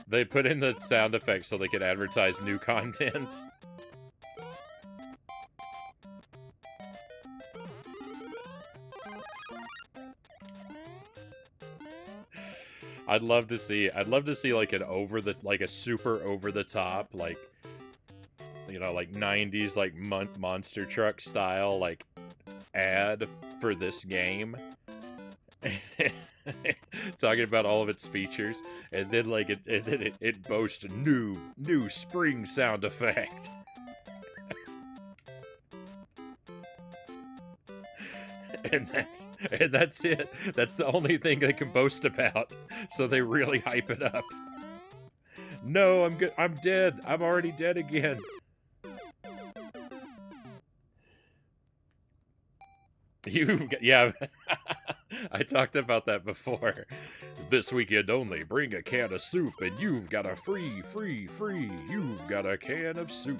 They put in the sound effects so they could advertise new content. I'd love to see like a super over the top, like, you know, like 90s like monster truck style like ad for this game. Talking about all of its features, and then like it boasts a new spring sound effect. and that's it. That's the only thing they can boast about. So they really hype it up. No, I'm good. I'm dead. I'm already dead again. Yeah. I talked about that before. This weekend only, bring a can of soup and you've got a free. You've got a can of soup.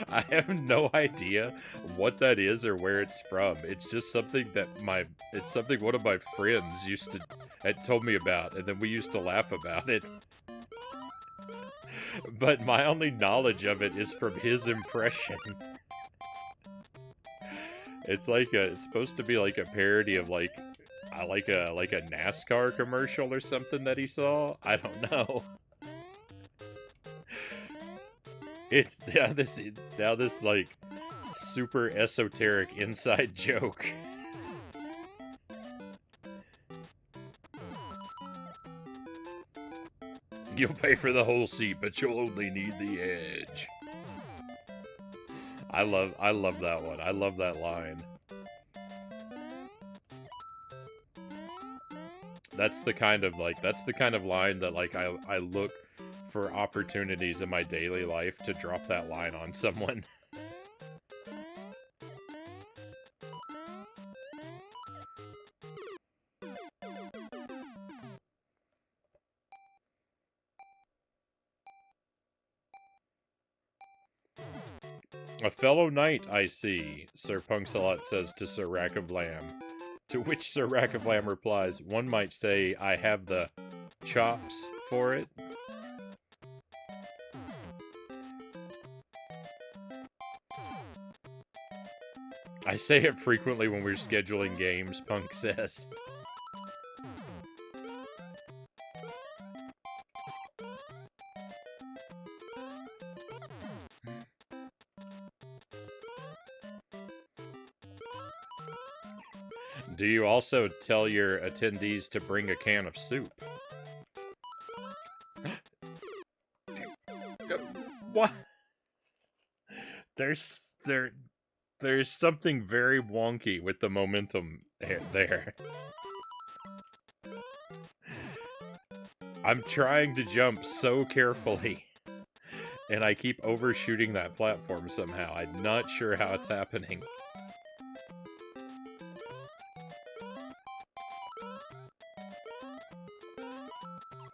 I have no idea what that is or where it's from. It's just something that one of my friends had told me about, and then we used to laugh about it. But my only knowledge of it is from his impression. It's supposed to be like a parody of like a NASCAR commercial or something that he saw. I don't know. It's now this like super esoteric inside joke. You'll pay for the whole seat, but you'll only need the edge. I love that one. I love that line. That's the kind of line that like I look for opportunities in my daily life to drop that line on someone. A fellow knight, I see, Sir Punksalot says to Sir Rack of Lamb. To which Sir Rack of Lamb replies, one might say I have the chops for it. I say it frequently when we're scheduling games, Punk says. Do you also tell your attendees to bring a can of soup? What? There's something very wonky with the momentum there. I'm trying to jump so carefully, and I keep overshooting that platform somehow. I'm not sure how it's happening.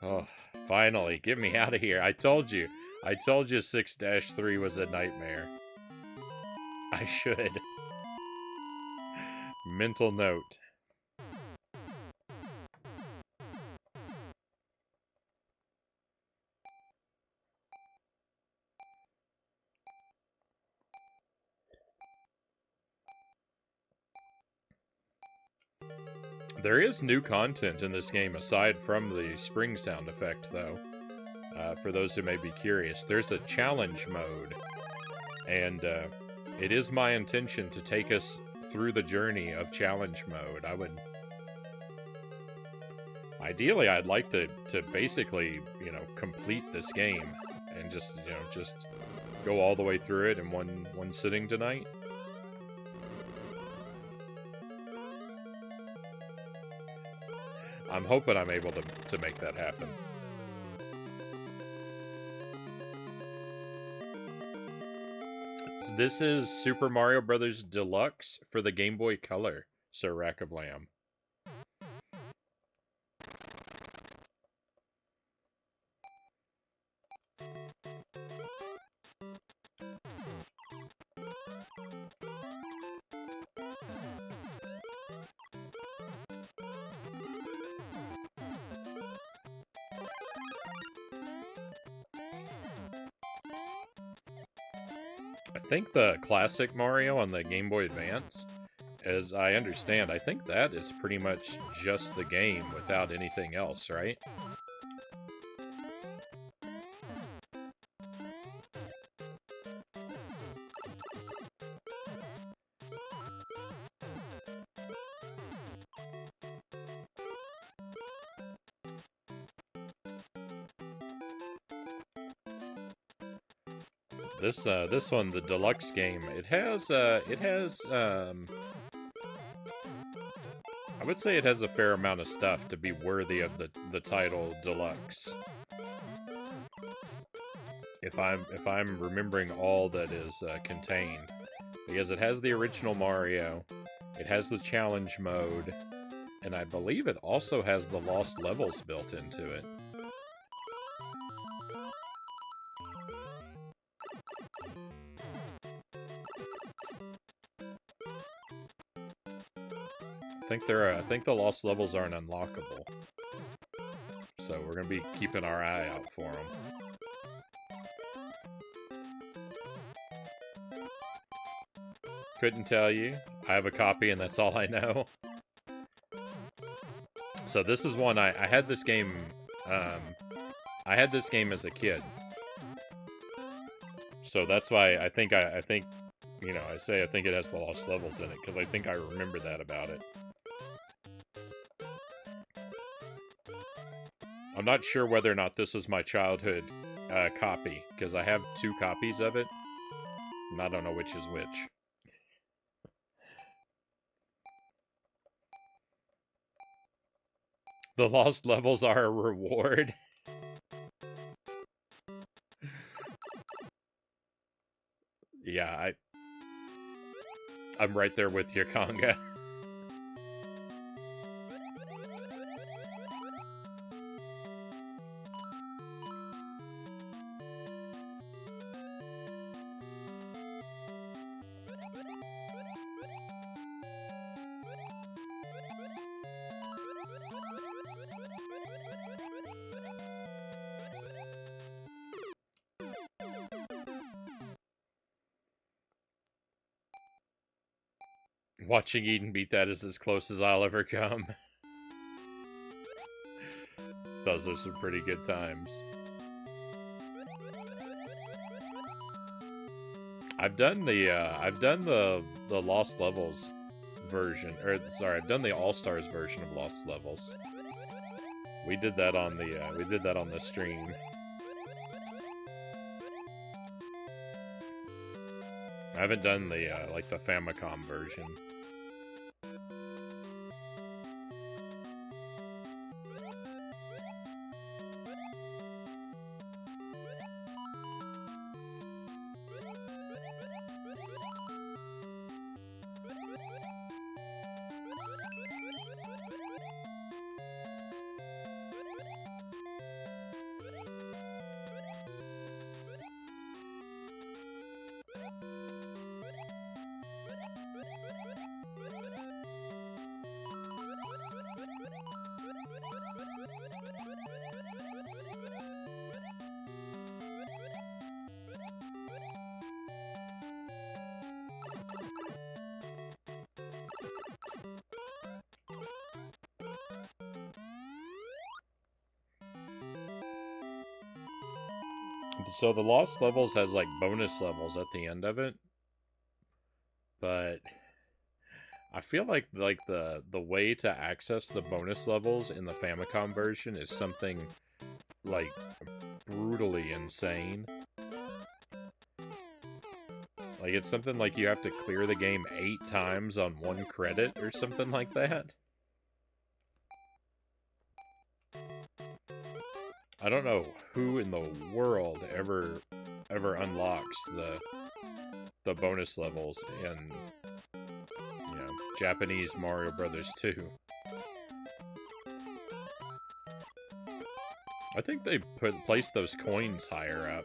Oh, finally, get me out of here. I told you 6-3 was a nightmare. I should. Mental note. There is new content in this game aside from the spring sound effect, though. For those who may be curious, there's a challenge mode, and it is my intention to take us through the journey of challenge mode. Ideally, I'd like to basically, complete this game and just go all the way through it in one sitting tonight. I'm hoping I'm able to make that happen. This is Super Mario Bros. Deluxe for the Game Boy Color, Sir Rack of Lamb. I think the classic Mario on the Game Boy Advance, as I understand, I think that is pretty much just the game without anything else, right? This one, the Deluxe game, it has I would say it has a fair amount of stuff to be worthy of the title Deluxe. If I'm remembering all that is contained, because it has the original Mario, it has the challenge mode, and I believe it also has the lost levels built into it. I think the lost levels aren't unlockable, so we're gonna be keeping our eye out for them. Couldn't tell you. I have a copy, and that's all I know. So this is one I had this game. I had this game as a kid, so that's why I think I think I think it has the lost levels in it because I think I remember that about it. I'm not sure whether or not this is my childhood copy, because I have 2 copies of it, and I don't know which is which. The lost levels are a reward. Yeah, I'm right there with you, Conga. Watching Eden beat that is as close as I'll ever come. Those are some pretty good times. I've done the Lost Levels version, or sorry, I've done the All Stars version of Lost Levels. We did that on the stream. I haven't done the like the Famicom version. So the Lost Levels has like bonus levels at the end of it, but I feel like the way to access the bonus levels in the Famicom version is something like brutally insane. Like it's something like you have to clear the game 8 times on 1 credit or something like that. I don't know who in the world ever unlocks the bonus levels in, you know, Japanese Mario Brothers 2. I think they placed those coins higher up.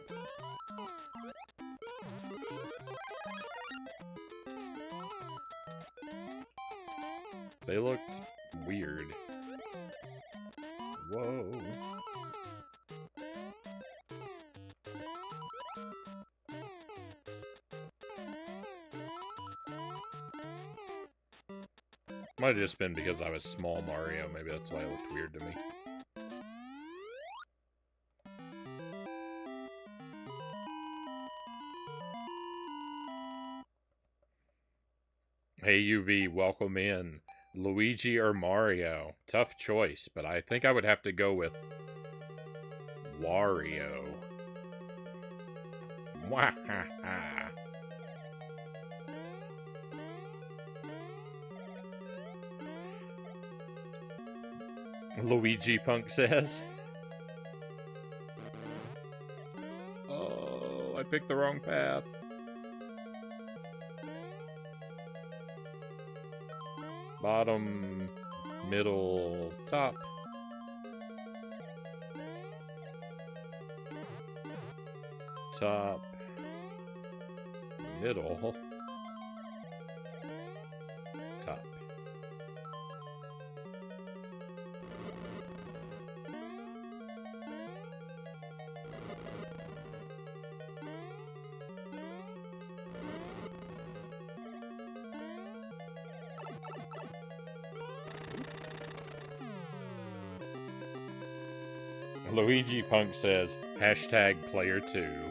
They looked weird. Whoa. Might have just been because I was small Mario. Maybe that's why it looked weird to me. Hey UV, welcome in. Luigi or Mario? Tough choice, but I think I would have to go with Wario. Mwahaha. Luigi Punk says. Oh, I picked the wrong path. Bottom, middle, top. Top, middle, top. Luigi Punk says, #player2.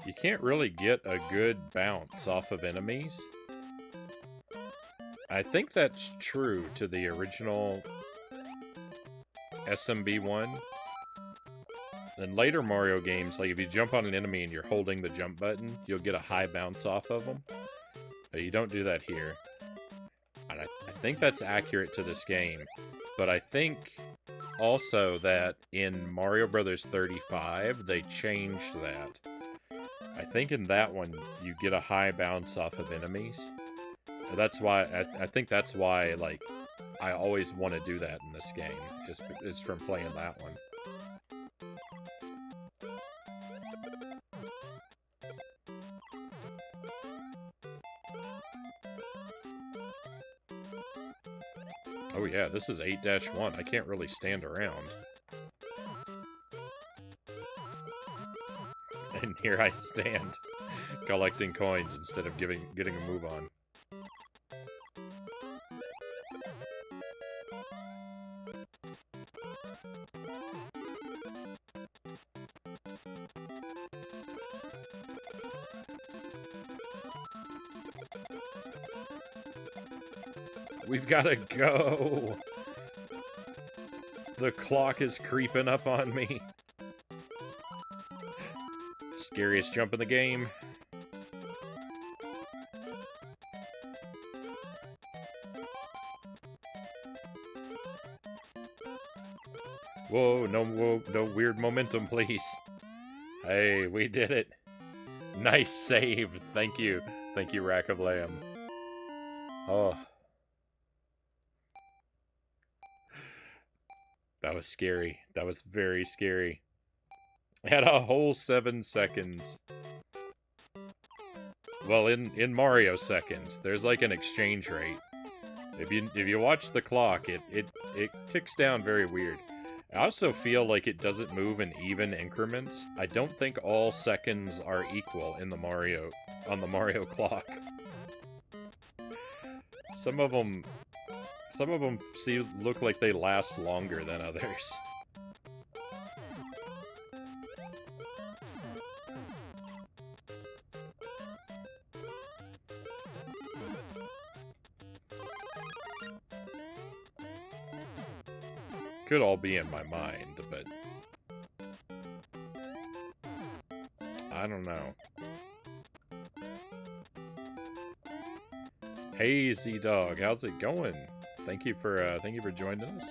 You can't really get a good bounce off of enemies. I think that's true to the original SMB1. In later Mario games, like if you jump on an enemy and you're holding the jump button, you'll get a high bounce off of them. But you don't do that here. And I think that's accurate to this game. But I think also that in Mario Brothers 35, they changed that. I think in that one, you get a high bounce off of enemies. That's why I think that's why like I always want to do that in this game. Is from playing that one. Oh yeah, this is 8-1. I can't really stand around. And here I stand, collecting coins instead of getting a move on. We've gotta go! The clock is creeping up on me. Scariest jump in the game. Whoa, no weird momentum, please. Hey, we did it. Nice save. Thank you. Thank you, Rack of Lamb. Oh. That was scary. That was very scary. I had a whole 7 seconds. Well, in Mario seconds, there's like an exchange rate. If you watch the clock, it ticks down very weird. I also feel like it doesn't move in even increments. I don't think all seconds are equal in the Mario clock. Some of them look like they last longer than others. Could all be in my mind, but I don't know. Hey, Z-Dog, how's it going? Thank you for joining us.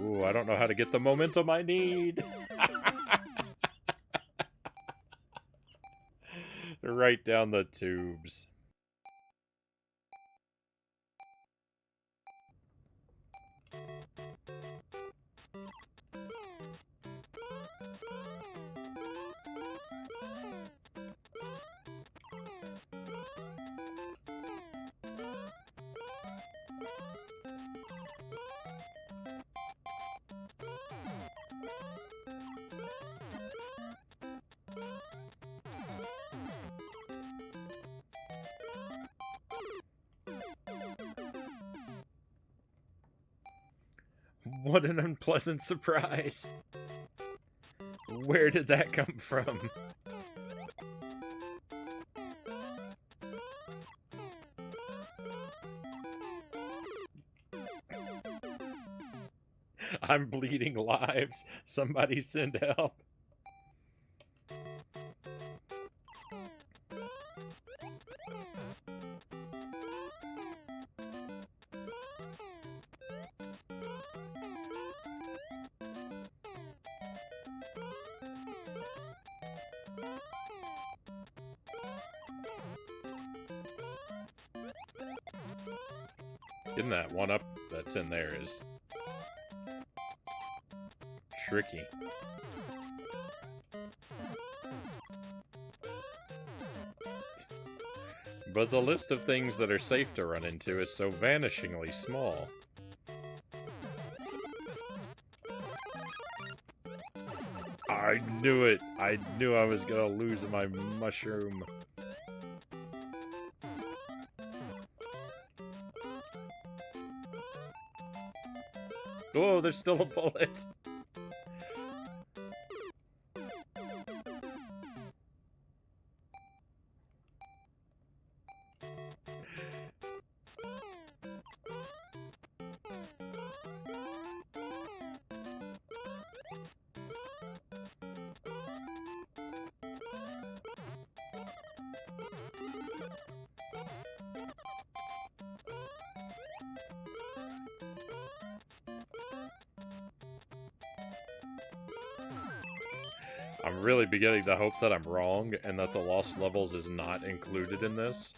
Ooh, I don't know how to get the momentum I need. Right down the tubes. What an unpleasant surprise. Where did that come from? I'm bleeding lives. Somebody send help. Getting that one up that's in there is tricky. But the list of things that are safe to run into is so vanishingly small. I knew it! I knew I was gonna lose my mushroom. Oh, there's still a bullet. I'm really beginning to hope that I'm wrong and that the Lost Levels is not included in this.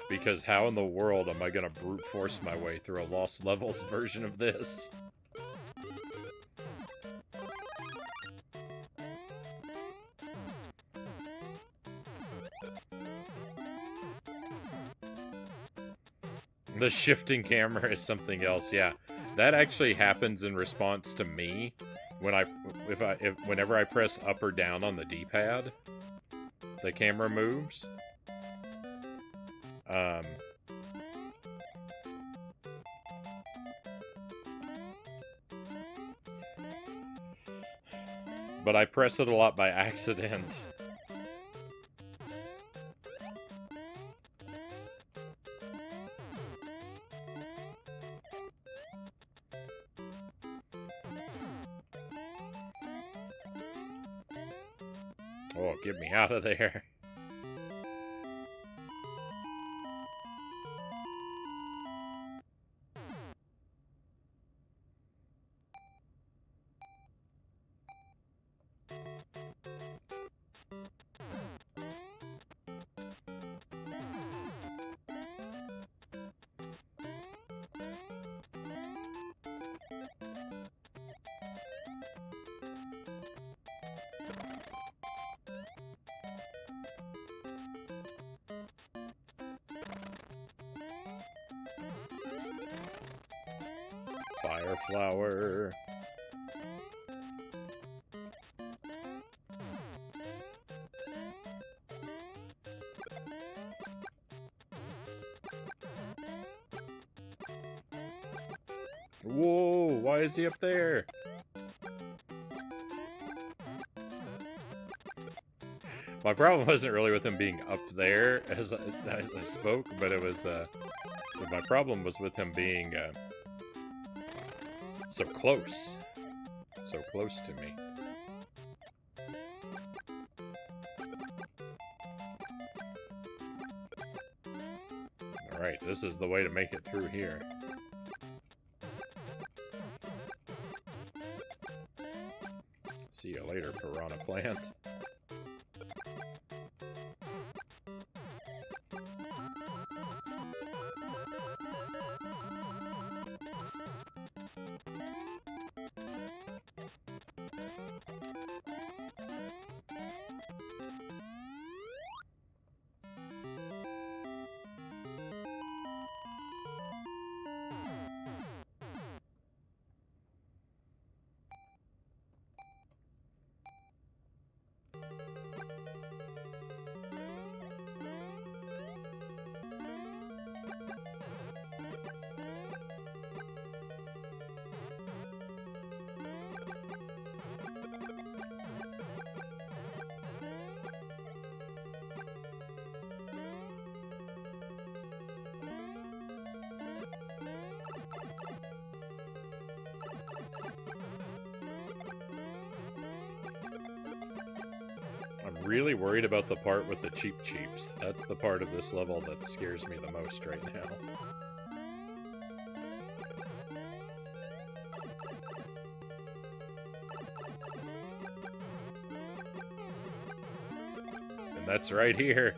Because how in the world am I gonna brute force my way through a Lost Levels version of this? The shifting camera is something else, yeah. That actually happens in response to me when whenever I press up or down on the D-pad, the camera moves. But I press it a lot by accident. Oh, get me out of there. Fire flower. Whoa, why is he up there? My problem wasn't really with him being up there as I spoke, but it was, my problem was with him being, so close. So close to me. Alright, this is the way to make it through here. See you later, piranha plant. I'm really worried about the part with the Cheep Cheeps. That's the part of this level that scares me the most right now. And that's right here.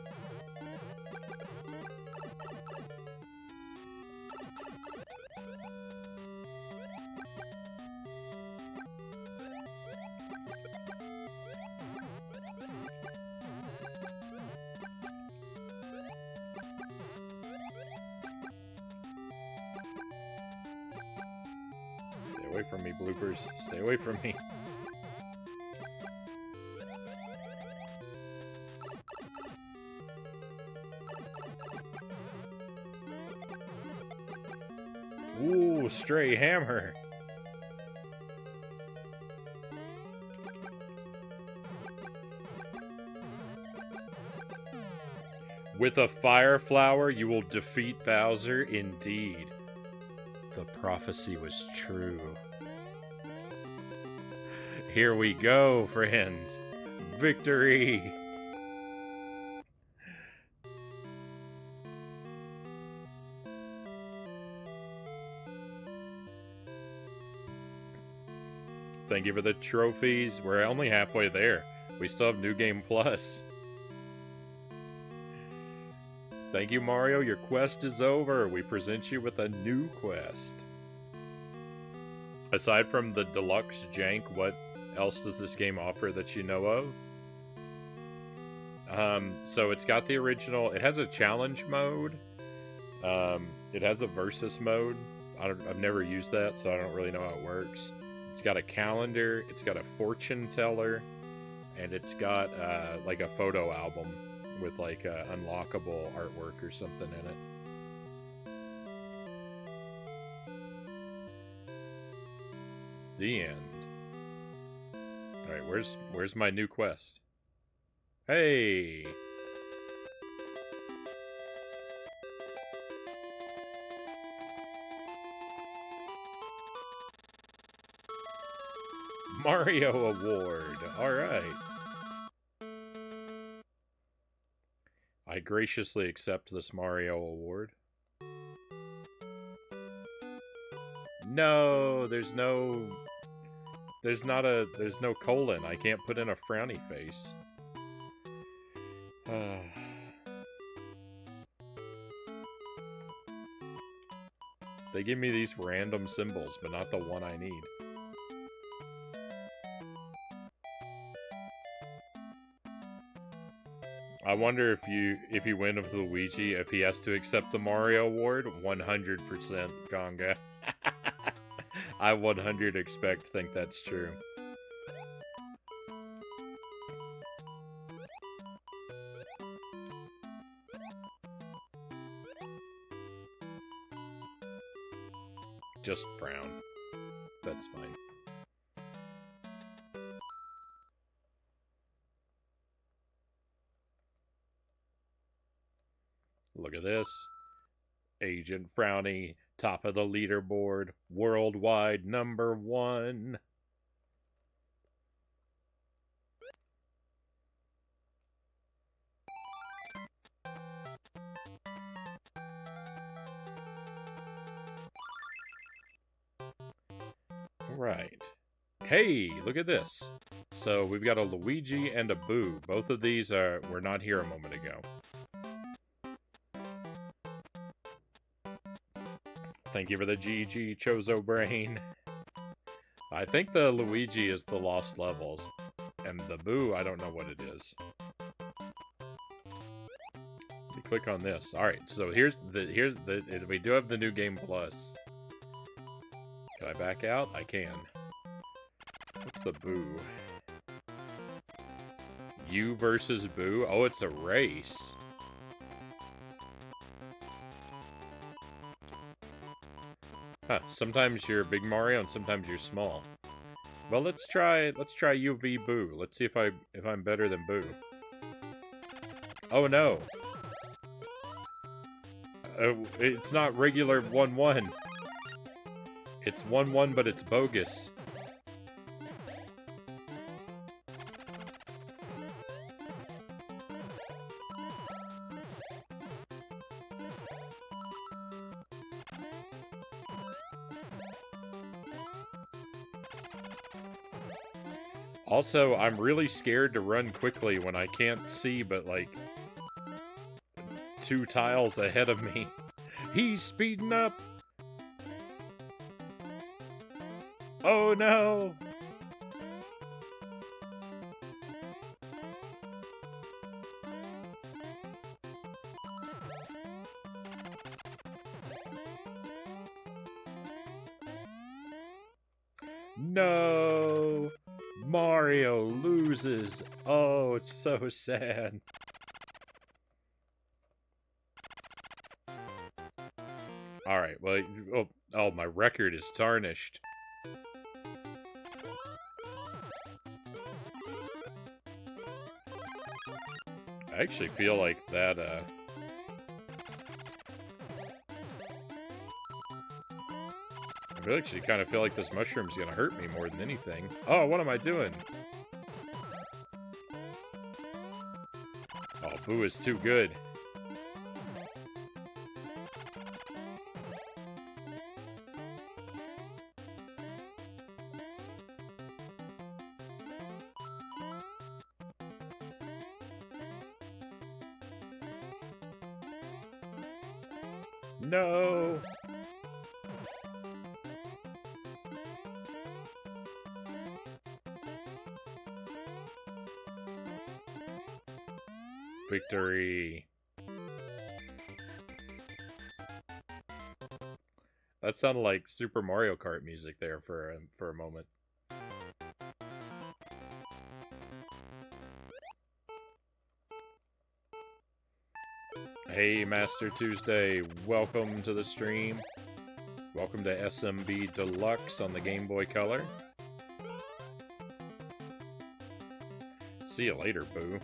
Stay away from me, bloopers. Stay away from me. Ooh, stray hammer. With a fire flower, you will defeat Bowser indeed. The prophecy was true. Here we go, friends. Victory! Thank you for the trophies. We're only halfway there. We still have New Game Plus. Thank you, Mario. Your quest is over. We present you with a new quest. Aside from the Deluxe jank, what else does this game offer that you know of? So it's got the original. It has a challenge mode. It has a versus mode. I've never used that, so I don't really know how it works. It's got a calendar. It's got a fortune teller, and it's got like a photo album with like unlockable artwork or something in it. The end. All right, where's my new quest? Hey! Mario Award. All right. I graciously accept this Mario Award. No, there's no colon. I can't put in a frowny face. They give me these random symbols, but not the one I need. I wonder if you win with Luigi, if he has to accept the Mario Award. 100% Conga. I 100% think that's true. Just frown. That's fine. Look at this. Agent Frownie, top of the leaderboard, worldwide #1. Right. Hey, look at this. So we've got a Luigi and a Boo. Both of these were not here a moment ago. Thank you for the GG, Chozo Brain. I think the Luigi is the lost levels. And the Boo, I don't know what it is. Let me click on this. Alright, so we do have the New Game Plus. Can I back out? I can. What's the Boo? You versus Boo? Oh, it's a race. Huh, sometimes you're Big Mario and sometimes you're small. Well, let's try UV Boo. Let's see if I'm better than Boo. Oh no. It's not regular 1-1. It's 1-1, but it's bogus. Also, I'm really scared to run quickly when I can't see but like 2 tiles ahead of me. He's speeding up! Oh no! No! Mario loses. Oh, it's so sad. Alright, well, oh, my record is tarnished. I actually feel like that, I actually kind of feel like this mushroom's gonna hurt me more than anything. Oh, what am I doing? Oh, Boo is too good. No! Victory! That sounded like Super Mario Kart music there for a moment. Hey, Master Tuesday, welcome to the stream. Welcome to SMB Deluxe on the Game Boy Color. See you later, boo.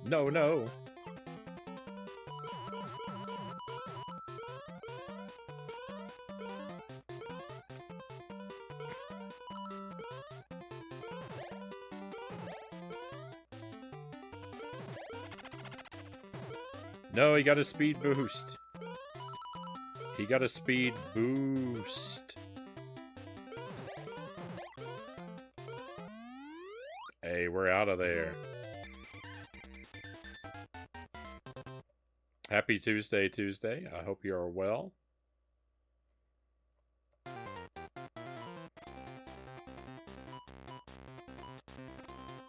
No, no. No, he got a speed boost. He got a speed boost. Hey, we're out of there. Happy Tuesday. I hope you are well.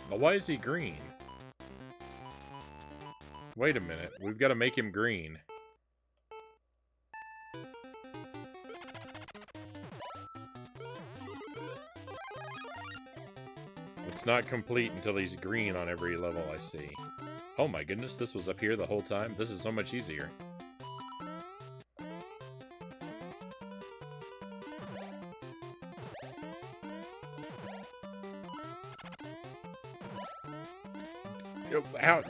Now, why is he green? Wait a minute. We've got to make him green. It's not complete until he's green on every level I see. Oh my goodness, this was up here the whole time? This is so much easier. How?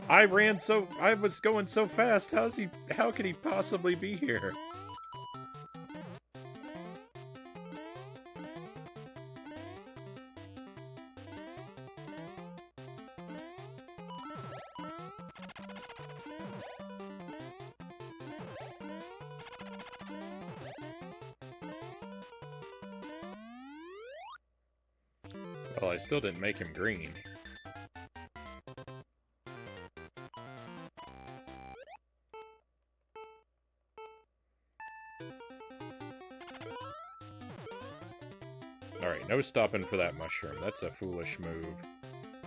I was going so fast. How could he possibly be here? Well, I still didn't make him green. Alright, no stopping for that mushroom. That's a foolish move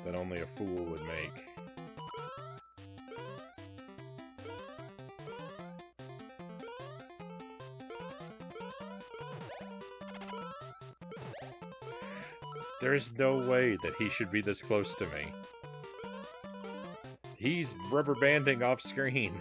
that only a fool would make. There is no way that he should be this close to me. He's rubber banding off screen.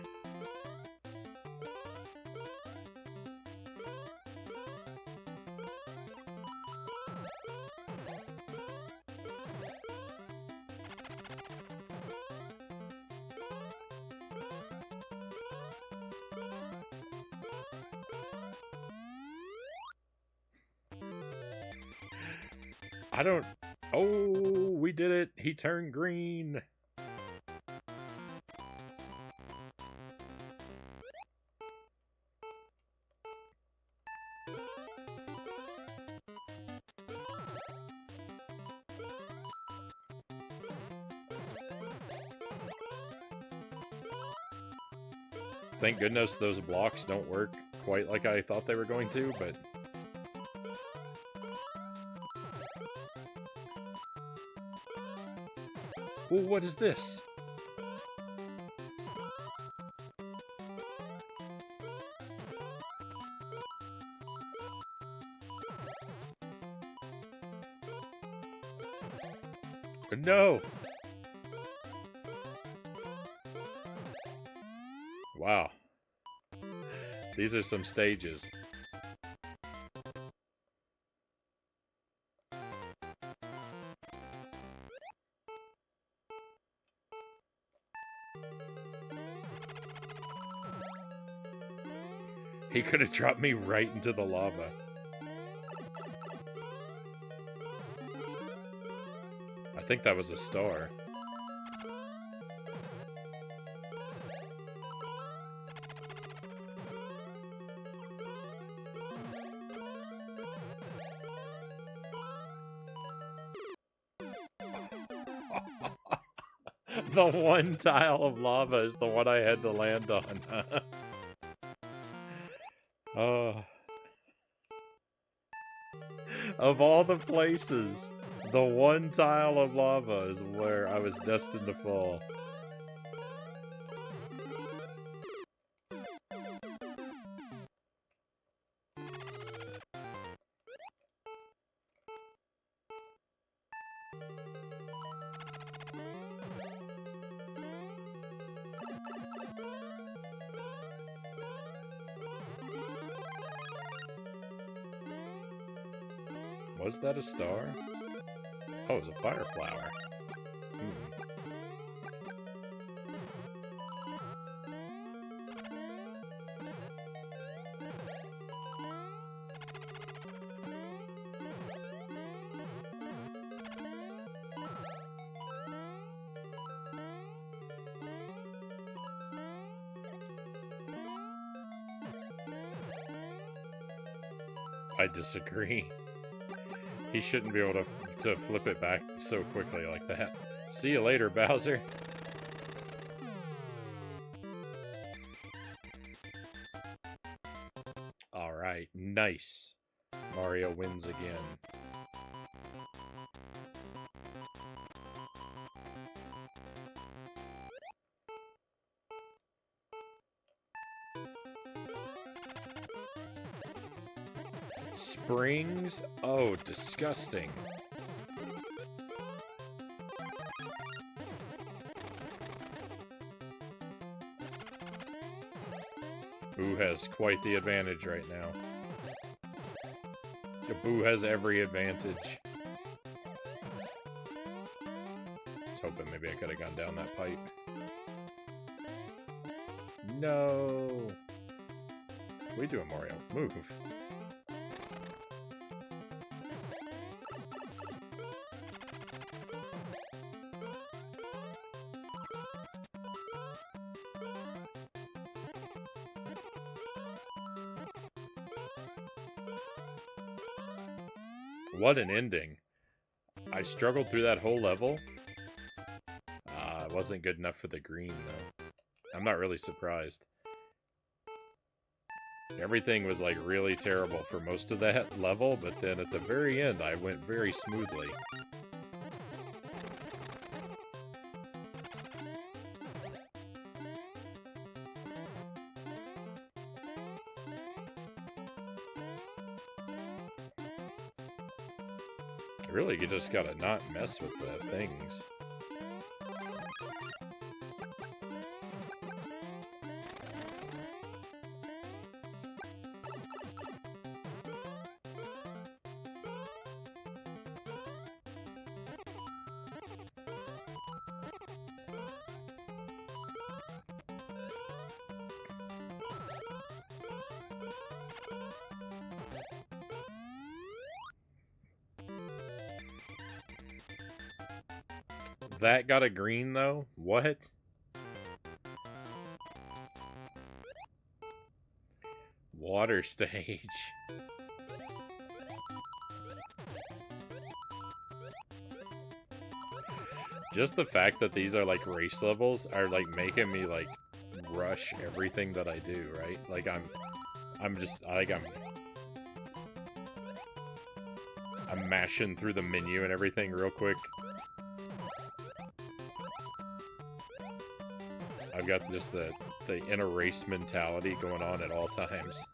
I don't... Oh, we did it. He turned green. Thank goodness those blocks don't work quite like I thought they were going to, but... Well, what is this? No! Wow. These are some stages. He could have dropped me right into the lava. I think that was a star. The one tile of lava is the one I had to land on. Oh. Of all the places, the one tile of lava is where I was destined to fall. Was that a star? Oh, it was a fire flower. I disagree. He shouldn't be able to flip it back so quickly like that. See you later, Bowser. Alright, nice. Mario wins again. Springs? Oh, disgusting. Boo has quite the advantage right now. Boo has every advantage. I was hoping maybe I could have gone down that pipe. No. What are you doing, Mario? Move. What an ending. I struggled through that whole level. It wasn't good enough for the green, though. I'm not really surprised. Everything was, like, really terrible for most of that level, but then at the very end, I went very smoothly. Really, you just gotta not mess with the things. That got a green, though? What? Water stage. Just the fact that these are, like, race levels are, like, making me, like, rush everything that I do, right? Like, I'm mashing through the menu and everything real quick. I've got just the in a race mentality going on at all times.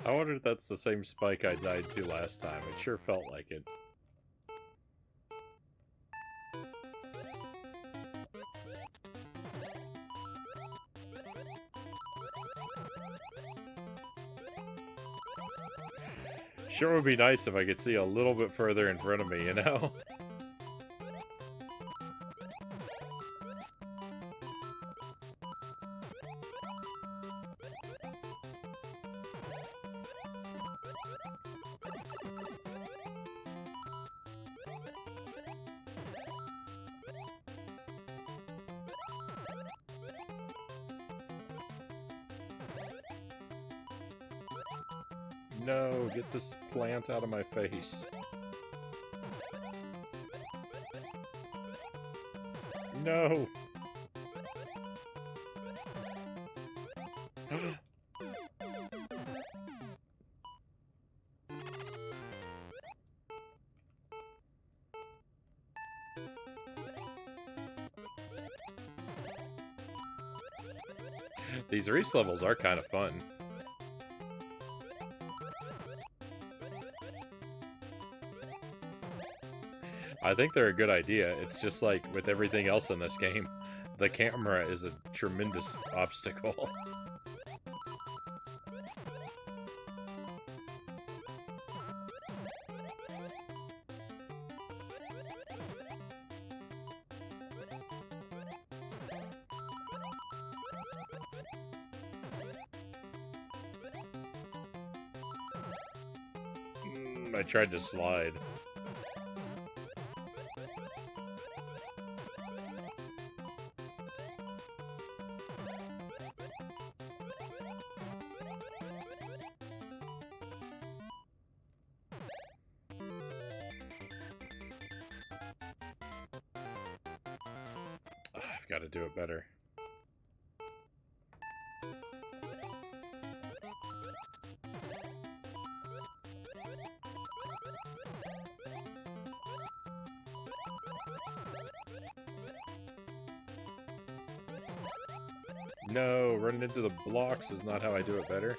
I wonder if that's the same spike I died to last time. It sure felt like it. Sure would be nice if I could see a little bit further in front of me, you know? No, get this plant out of my face. No! These race levels are kind of fun. I think they're a good idea. It's just like with everything else in this game, the camera is a tremendous obstacle. I tried to slide. I've got to do it better. No, running into the blocks is not how I do it better.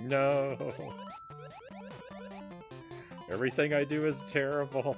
No. Everything I do is terrible.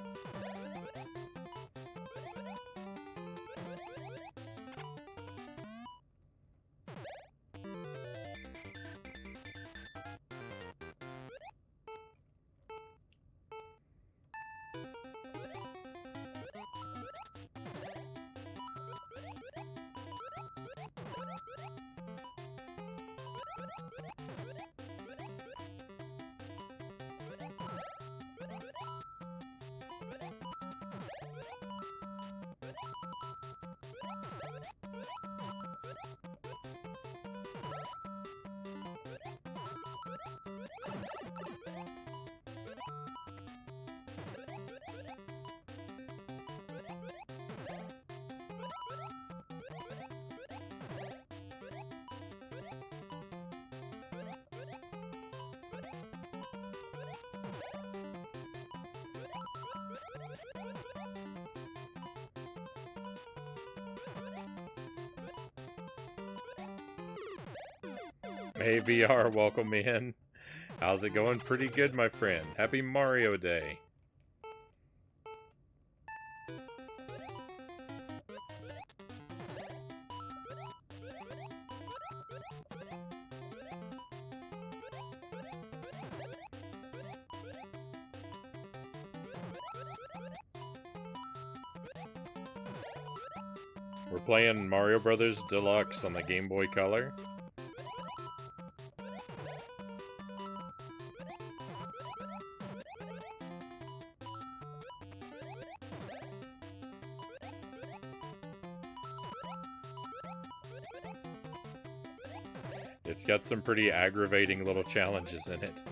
Hey VR, welcome in. How's it going? Pretty good, my friend. Happy Mario Day. We're playing Mario Brothers Deluxe on the Game Boy Color. It's got some pretty aggravating little challenges in it.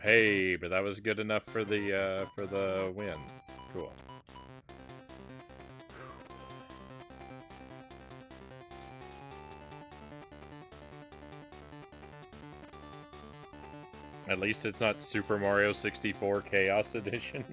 Hey, but that was good enough for the win. Cool. At least it's not Super Mario 64 Chaos Edition.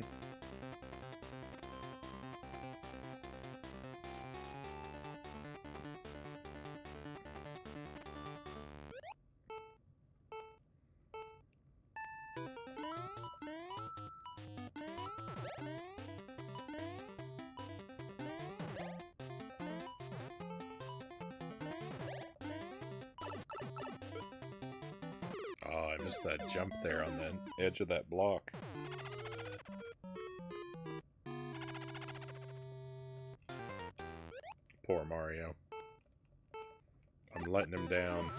Oh, I missed that jump there on the edge of that block. Poor Mario. I'm letting him down.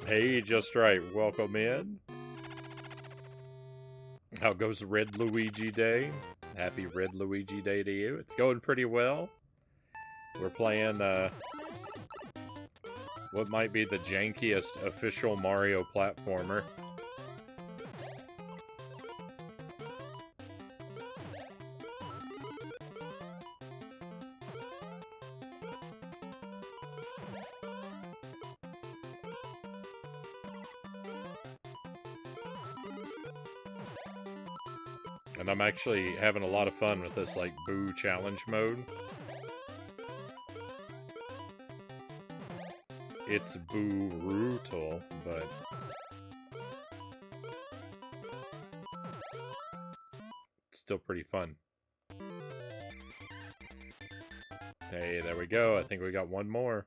Hey, just right. Welcome in. How goes Red Luigi Day? Happy Red Luigi Day to you. It's going pretty well. We're playing what might be the jankiest official Mario platformer. And I'm actually having a lot of fun with this, like, Boo challenge mode. It's brutal, but it's still pretty fun. Hey, there we go. I think we got one more.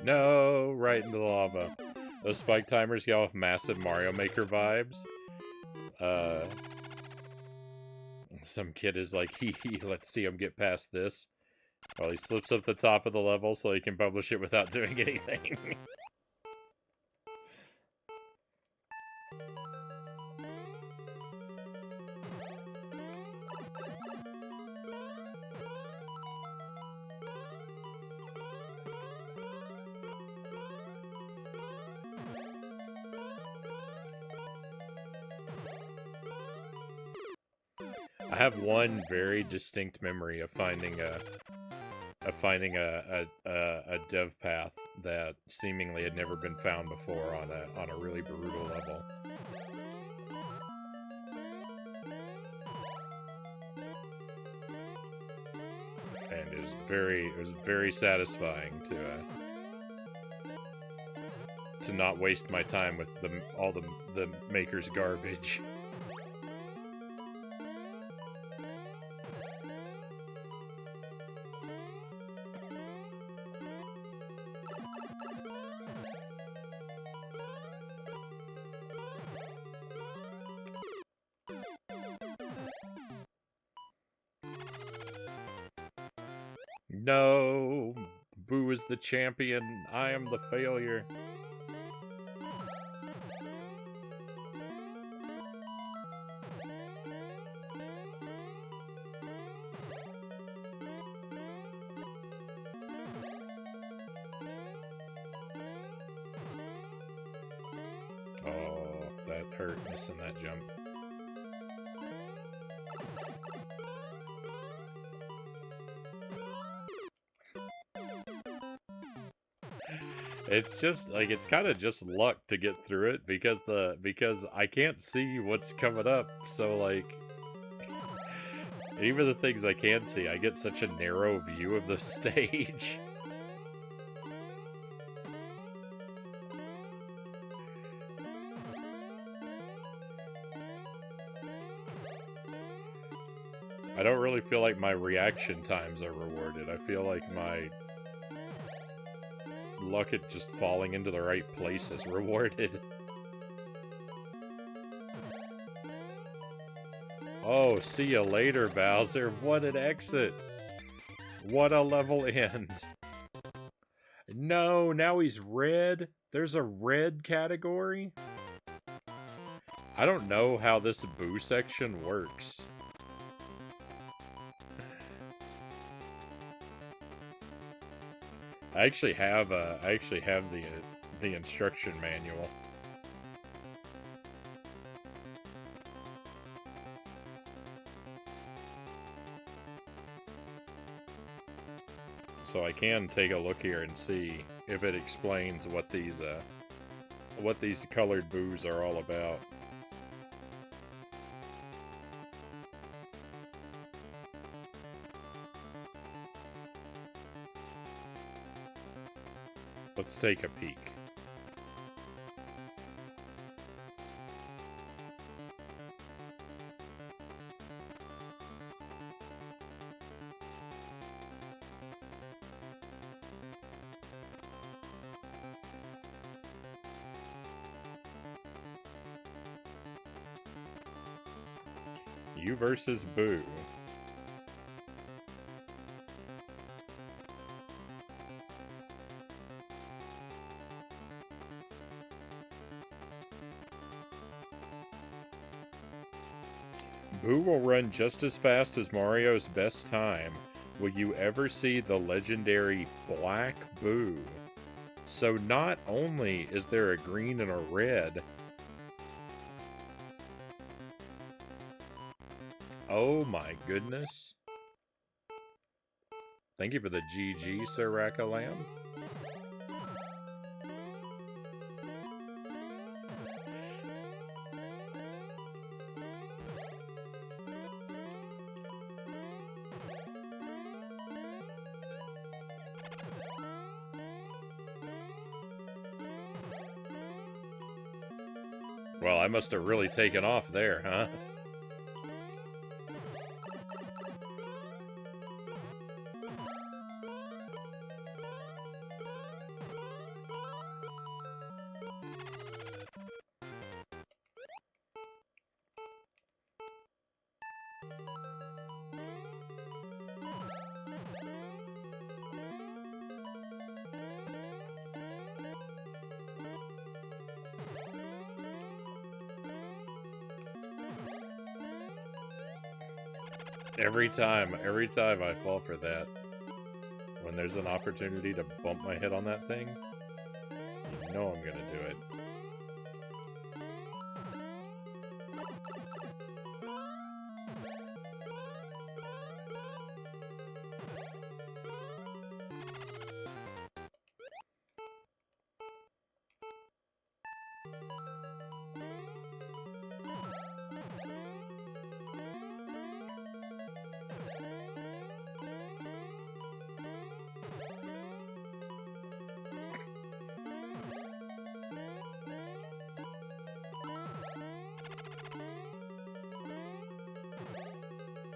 No, right into the lava. Those spike timers get off massive Mario Maker vibes. Some kid is like, hee hee, let's see him get past this. While he slips up the top of the level so he can publish it without doing anything. I have one very distinct memory of finding a dev path that seemingly had never been found before on a really brutal level. And it was very satisfying to not waste my time with all the maker's garbage. No, Boo is the champion. I am the failure. hurt missing that jump. It's just like it's kind of just luck to get through it because I can't see what's coming up. So like even the things I can see, I get such a narrow view of the stage. I don't really feel like my reaction times are rewarded. I feel like my luck at just falling into the right place is rewarded. Oh, see you later, Bowser. What an exit. What a level end. No, now he's red. There's a red category? I don't know how this boo section works. I actually have the instruction manual. So I can take a look here and see if it explains what these colored boos are all about. Let's take a peek. You versus Boo. Boo will run just as fast as Mario's best time. Will you ever see the legendary Black Boo? So not only is there a green and a red. Oh my goodness. Thank you for the GG, Sir Rackalam. Well, I must have really taken off there, huh? Every time I fall for that, when there's an opportunity to bump my head on that thing, you know I'm gonna do it.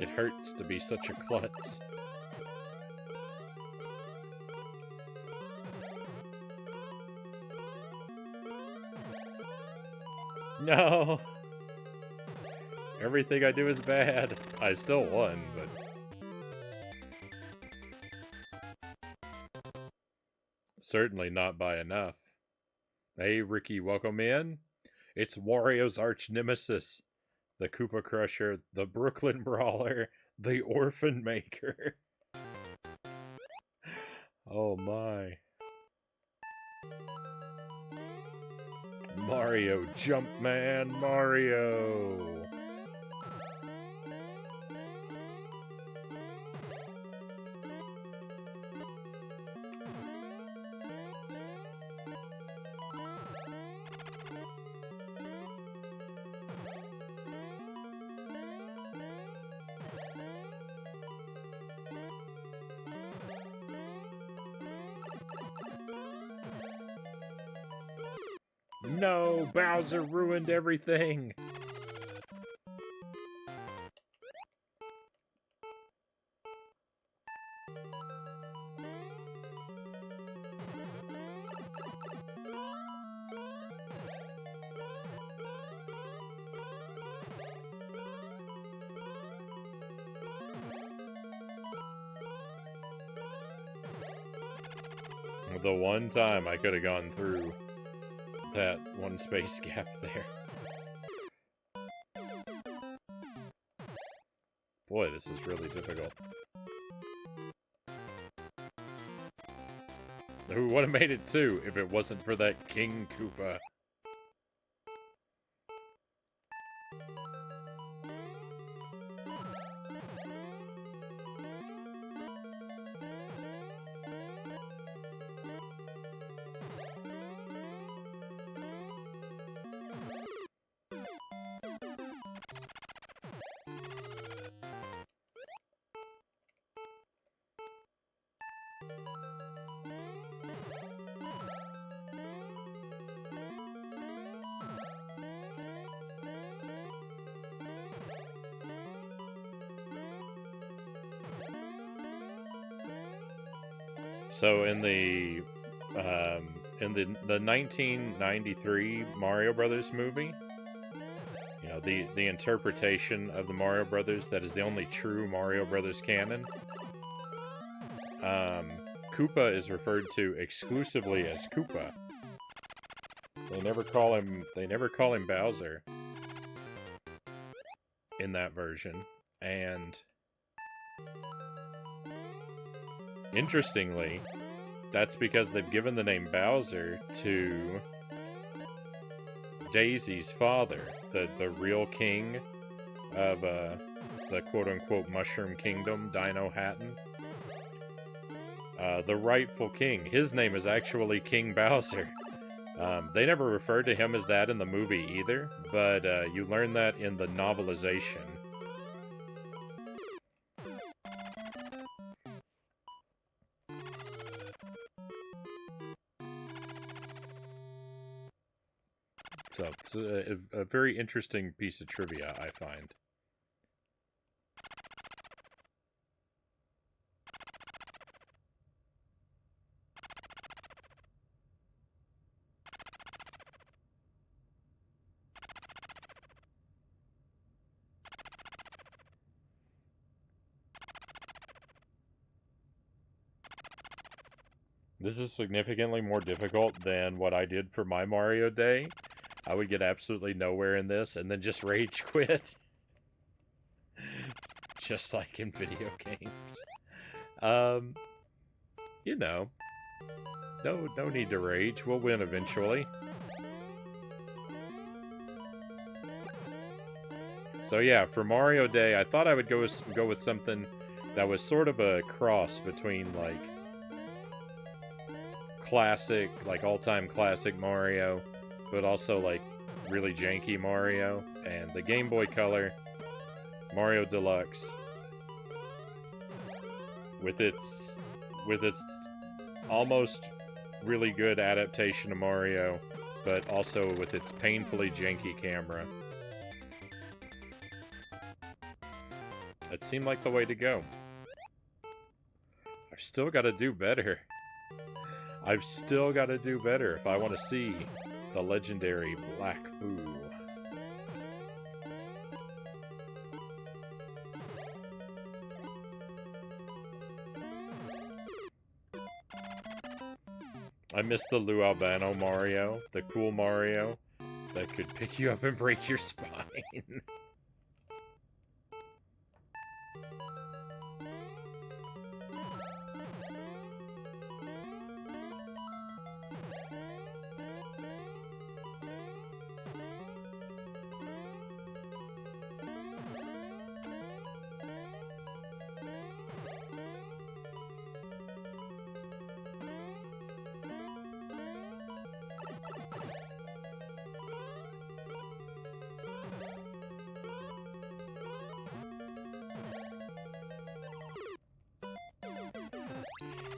It hurts to be such a klutz. No! Everything I do is bad. I still won, but... certainly not by enough. Hey, Ricky, welcome in. It's Wario's arch nemesis. The Koopa Crusher, the Brooklyn Brawler, the Orphan Maker. Oh my. Mario, Jumpman Mario! No, Bowser ruined everything. The one time I could have gone through that one space gap there. Boy, this is really difficult. Who would have made it 2 if it wasn't for that King Koopa? So in the 1993 Mario Brothers movie, you know, the interpretation of the Mario Brothers that is the only true Mario Brothers canon, Koopa is referred to exclusively as Koopa. They never call him Bowser in that version. And interestingly, that's because they've given the name Bowser to Daisy's father, the real king of the quote-unquote Mushroom Kingdom, Dino Hatton. The rightful king. His name is actually King Bowser. They never referred to him as that in the movie either, but you learn that in the novelization. So it's a very interesting piece of trivia, I find. This is significantly more difficult than what I did for my Mario Day. I would get absolutely nowhere in this and then just rage quit. Just like in video games. You know. No need to rage. We'll win eventually. So yeah, for Mario Day, I thought I would go with something that was sort of a cross between, like, classic, like all-time classic Mario, but also like really janky Mario, and the Game Boy Color Mario Deluxe with its almost really good adaptation of Mario, but also with its painfully janky camera. It seemed like the way to go. I've still got to do better. I've still got to do better if I want to see the legendary Black Boo. I miss the Lou Albano Mario, the cool Mario that could pick you up and break your spine.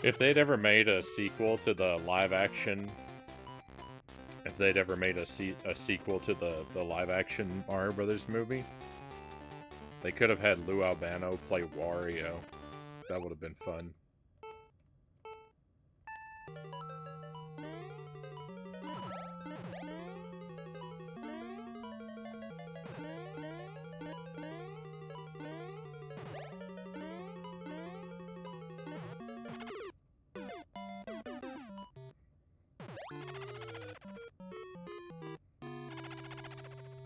If they'd ever made a sequel to the live-action... If they'd ever made a sequel to the live-action Mario Brothers movie, they could have had Lou Albano play Wario. That would have been fun.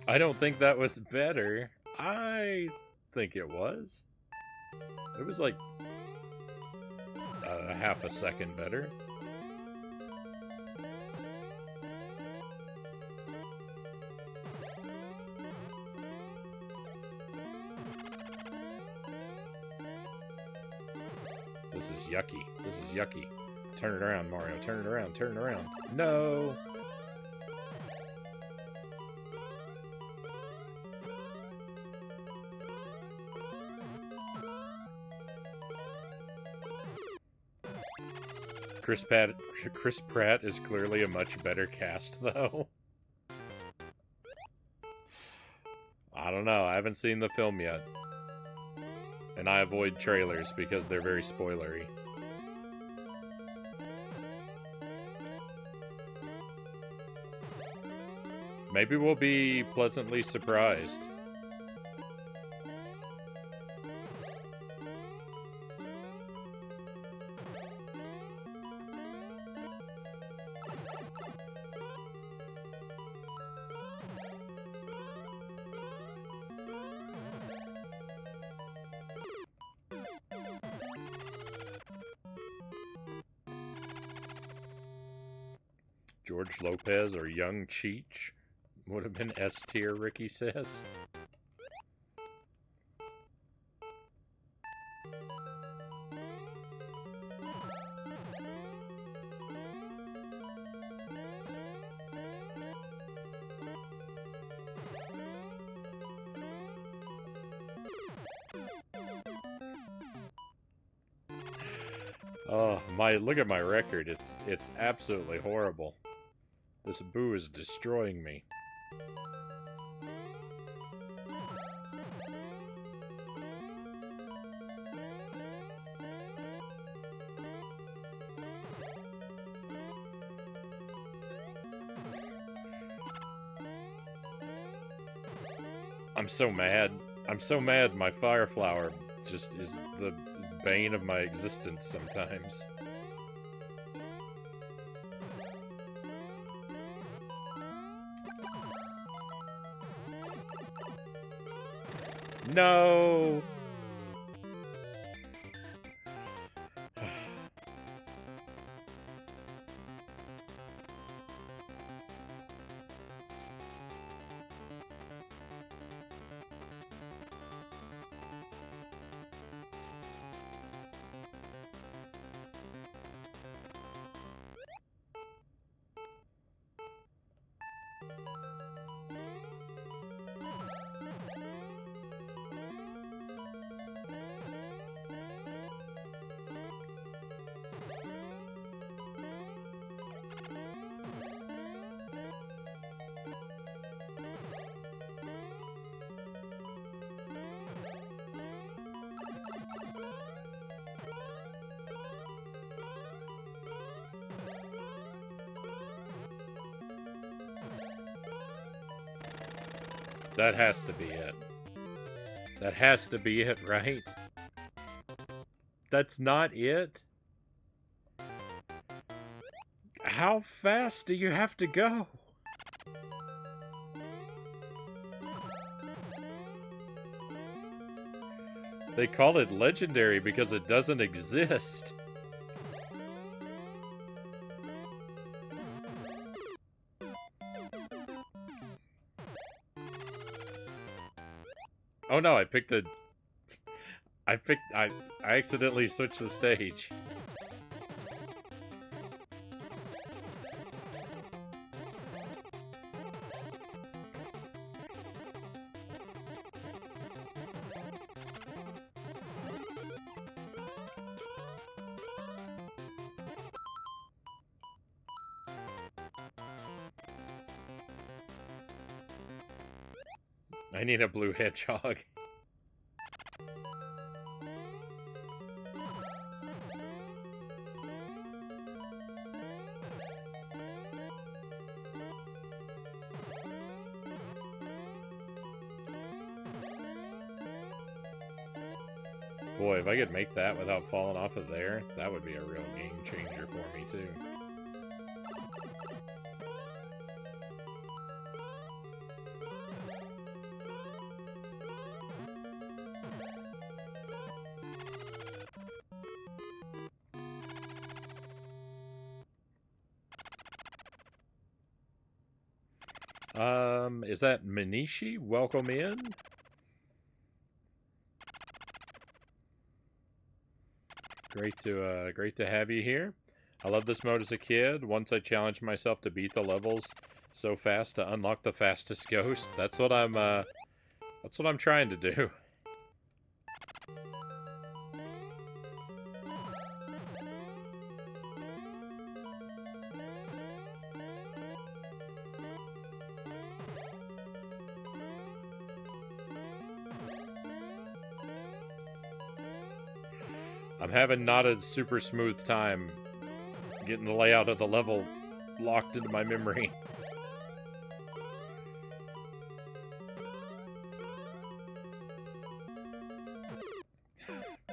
I don't think that was better. I think it was. It was like a half a second better. This is yucky. This is yucky. Turn it around, Mario. Turn it around. Turn it around. No! Chris Pratt is clearly a much better cast, though. I don't know. I haven't seen the film yet. And I avoid trailers because they're very spoilery. Maybe we'll be pleasantly surprised. George Lopez or Young Cheech would have been S tier, Ricky says. Oh, look at my record. It's absolutely horrible. This boo is destroying me. I'm so mad. I'm so mad my fire flower just is the bane of my existence sometimes. No! That has to be it. That has to be it, right? That's not it? How fast do you have to go? They call it legendary because it doesn't exist. Oh no, I accidentally switched the stage. I need a blue hedgehog. Boy, if I could make that without falling off of there, that would be a real game changer for me, too. Is that Manishi? Welcome in. Great to have you here. I loved this mode as a kid. Once I challenged myself to beat the levels so fast to unlock the fastest ghost. That's what I'm trying to do. I'm having not a super smooth time getting the layout of the level locked into my memory.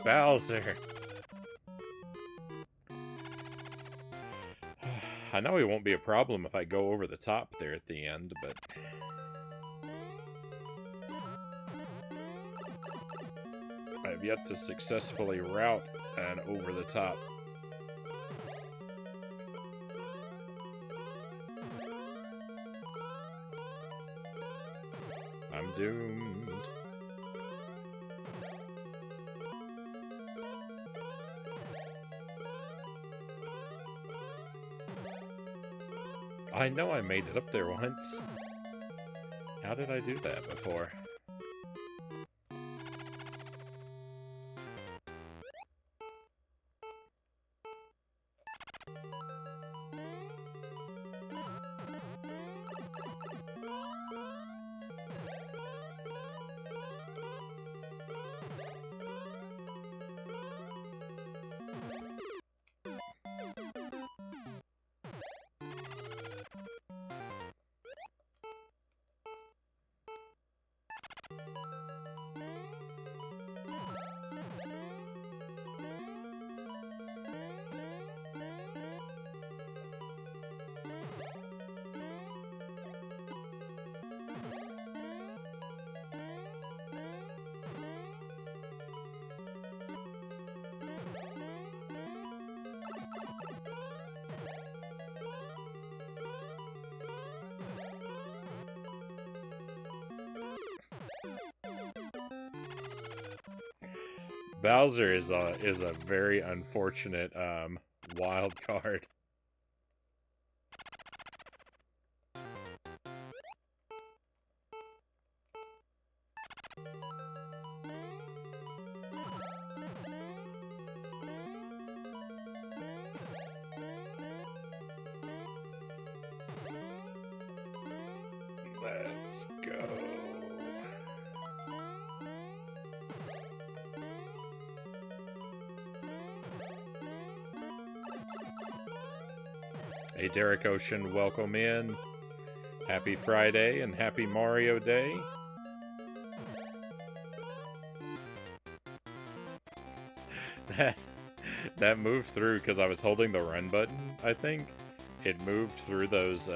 Bowser. I know it won't be a problem if I go over the top there at the end, but... I've yet to successfully route an over the top. I'm doomed. I know I made it up there once. How did I do that before? Bowser is a very unfortunate wild card. Let's go. Hey, Derek Ocean, welcome in. Happy Friday and happy Mario Day. That moved through because I was holding the run button, I think. It moved through those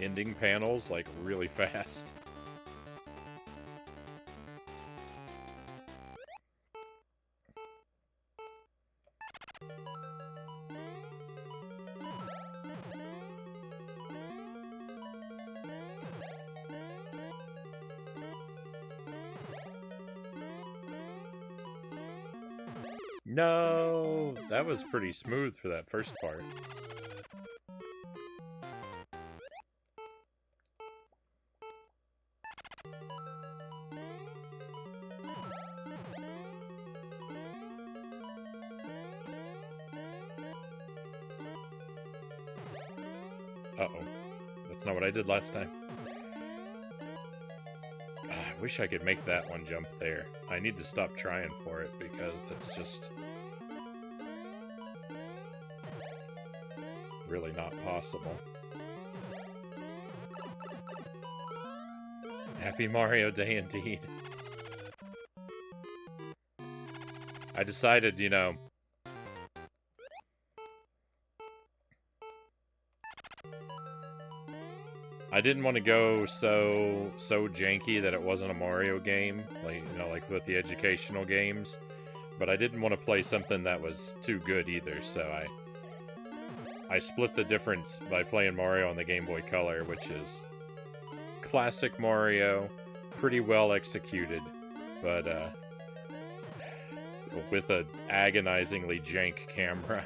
ending panels like really fast. No, that was pretty smooth for that first part. Uh-oh. That's not what I did last time. I wish I could make that one jump there. I need to stop trying for it because that's just really not possible. Happy Mario Day indeed. I decided, you know, I didn't want to go so janky that it wasn't a Mario game, like, you know, like with the educational games, but I didn't want to play something that was too good either, so I split the difference by playing Mario on the Game Boy Color, which is classic Mario, pretty well executed, but with a agonizingly jank camera.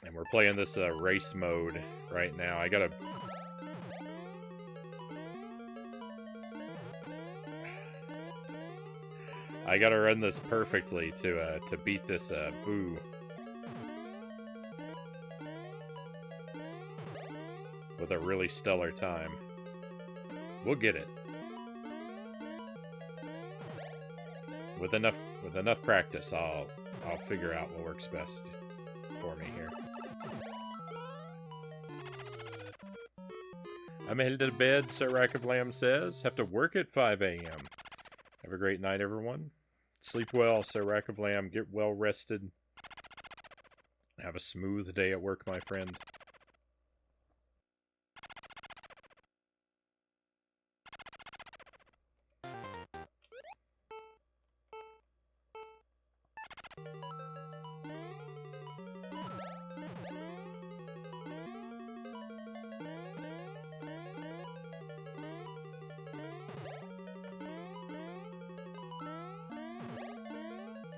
And we're playing this race mode right now. I gotta run this perfectly to beat this boo. With a really stellar time. We'll get it. With enough practice, I'll figure out what works best for me here. I'm headed to bed, Sir Rack of Lamb says. Have to work at 5 a.m. Have a great night, everyone. Sleep well, Sir Rack of Lamb. Get well rested. Have a smooth day at work, my friend.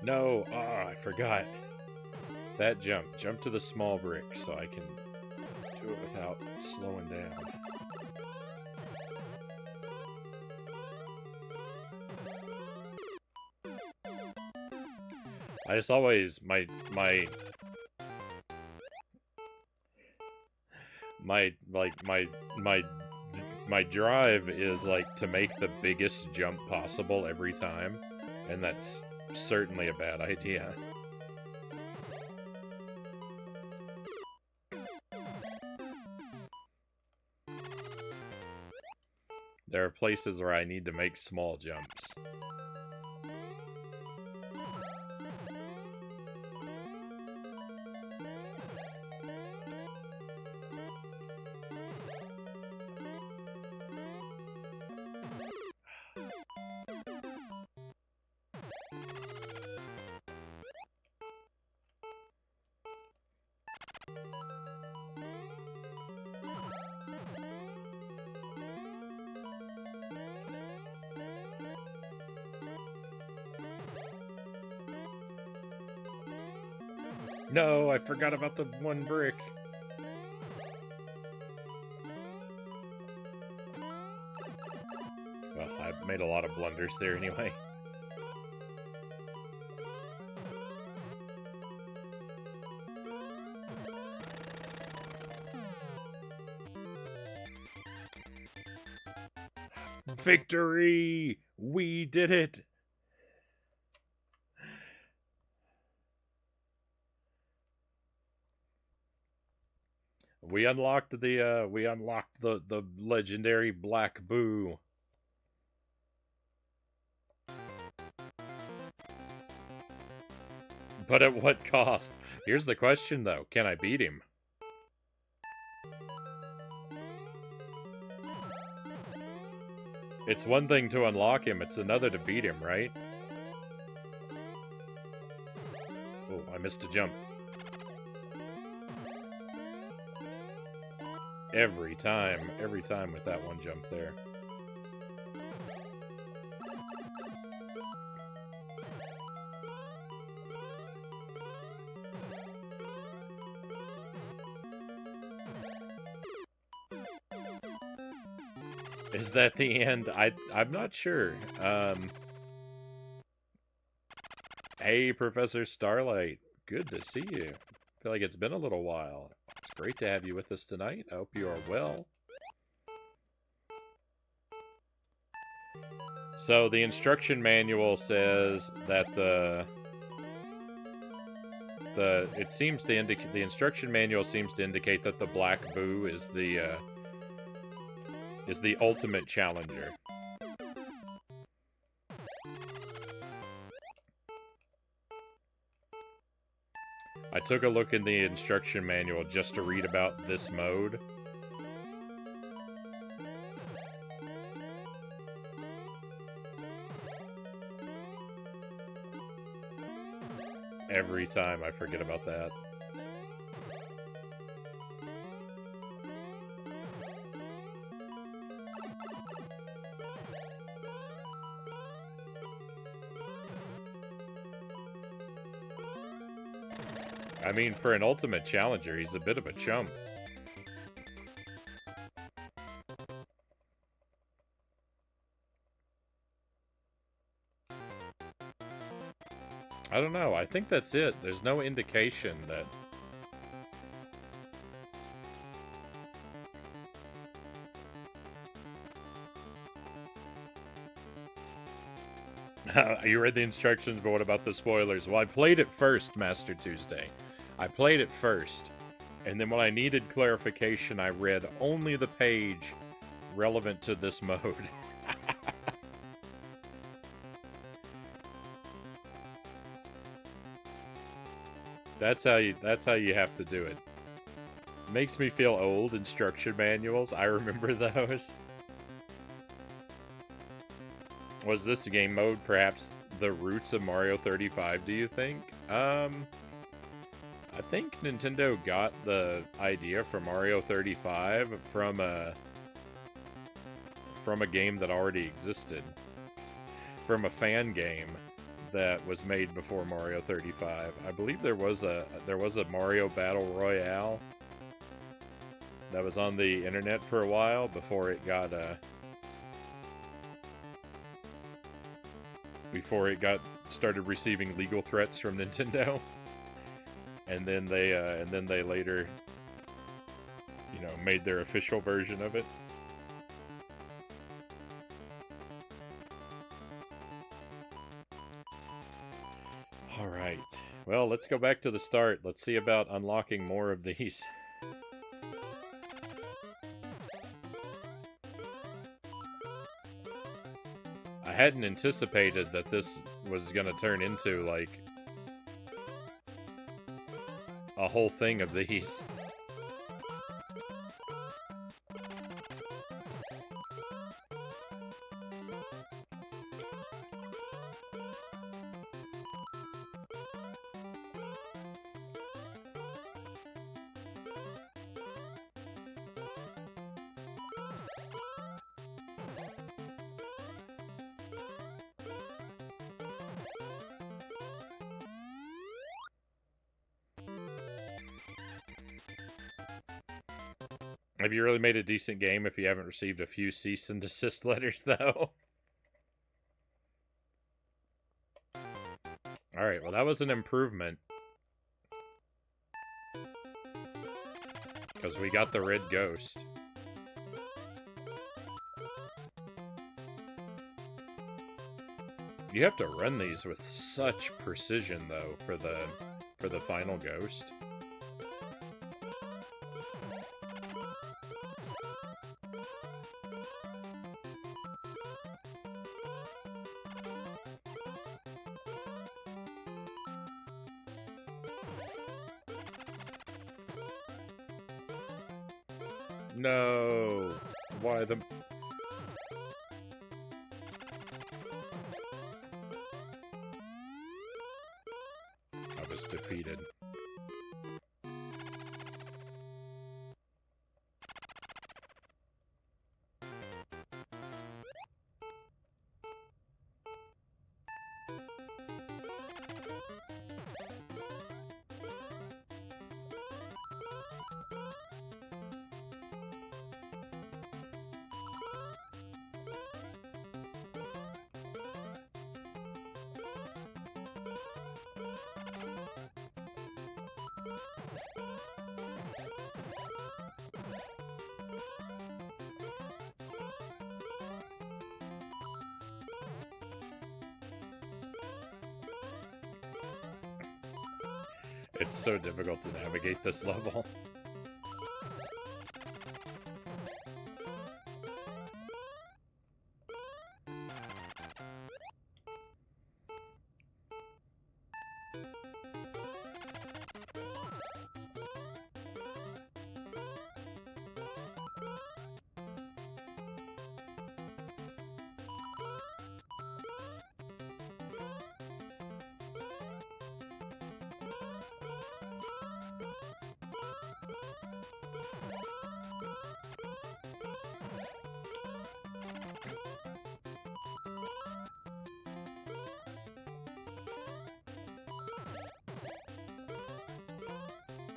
No, I forgot. That jump. Jump to the small brick so I can do it without slowing down. I just always, my drive is like to make the biggest jump possible every time, and that's certainly a bad idea. There are places where I need to make small jumps. No, I forgot about the one brick. Well, I've made a lot of blunders there anyway. Victory! We did it! We unlocked the legendary Black Boo. But at what cost? Here's the question though, can I beat him? It's one thing to unlock him, it's another to beat him, right? Oh, I missed a jump. Every time with that one jump there. Is that the end? I'm not sure. Hey, Professor Starlight. Good to see you. I feel like it's been a little while. It's great to have you with us tonight. I hope you are well. So the instruction manual says that the instruction manual seems to indicate that the black boo is the ultimate challenger. I took a look in the instruction manual just to read about this mode. Every time I forget about that. I mean, for an ultimate challenger, he's a bit of a chump. I don't know. I think that's it. There's no indication that... You read the instructions, but what about the spoilers? Well, I played it first, Master Tuesday. I played it first, and then when I needed clarification, I read only the page relevant to this mode. That's how you have to do it. Makes me feel old, instruction manuals. I remember those. Was this game mode perhaps the roots of Mario 35, do you think? I think Nintendo got the idea for Mario 35 from a game that already existed. From a fan game that was made before Mario 35. I believe there was a Mario Battle Royale that was on the internet for a while before it got started receiving legal threats from Nintendo. And then they later, made their official version of it. All right. Well, let's go back to the start. Let's see about unlocking more of these. I hadn't anticipated that this was going to turn into, like, a whole thing of these. Have you really made a decent game if you haven't received a few cease and desist letters, though? Alright, well that was an improvement. Because we got the red ghost. You have to run these with such precision, though, for the final ghost. No! Why the... I was defeated. It's so difficult to navigate this level.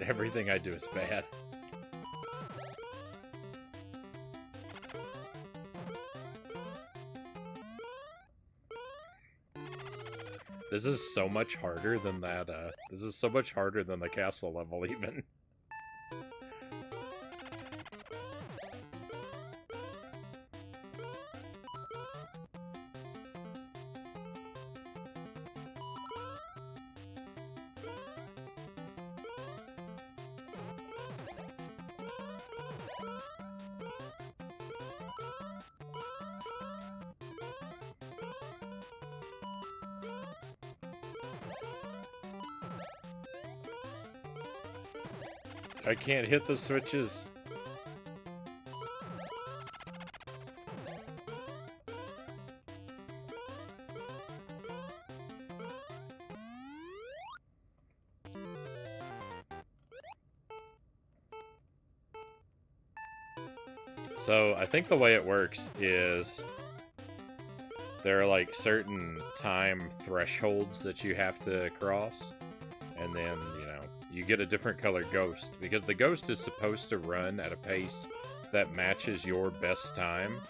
Everything I do is bad. This is so much harder than that, this is so much harder than the castle level, even. I can't hit the switches. So, I think the way it works is there are like certain time thresholds that you have to cross, and then, you know, you get a different color ghost, because the ghost is supposed to run at a pace that matches your best time.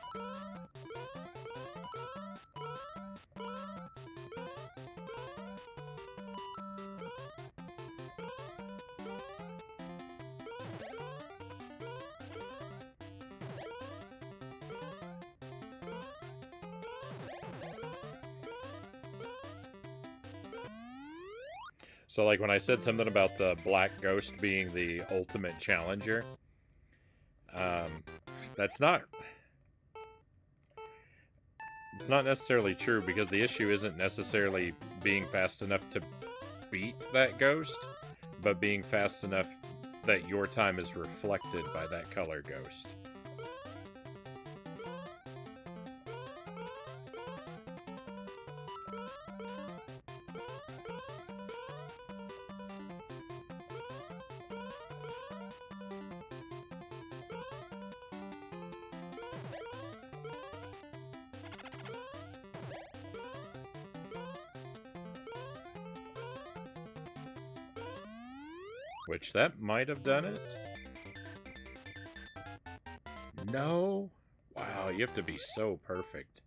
So, like, when I said something about the black ghost being the ultimate challenger, that's not... It's not necessarily true, because the issue isn't necessarily being fast enough to beat that ghost, but being fast enough that your time is reflected by that color ghost. Which, that might have done it. No? Wow, you have to be so perfect.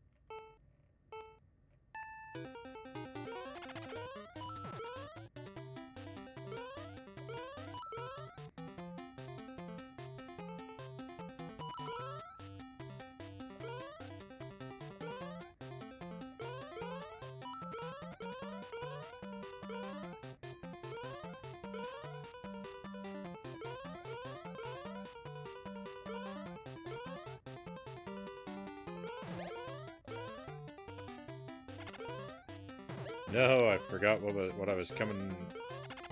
No, I forgot what I was coming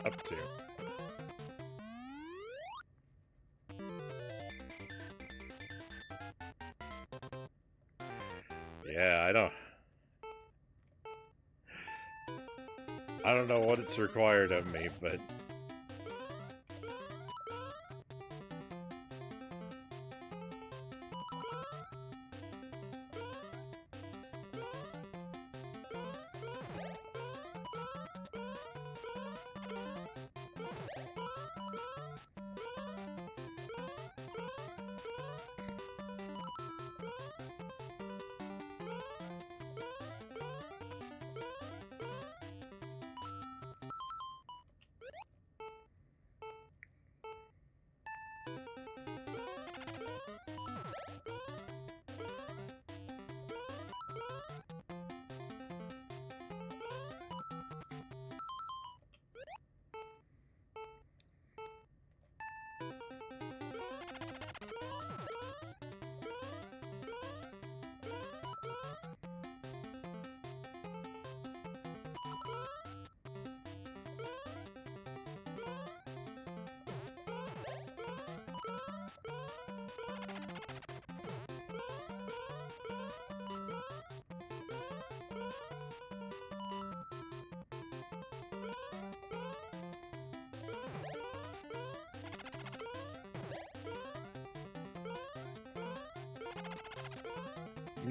up to. Yeah, I don't know what it's required of me, but...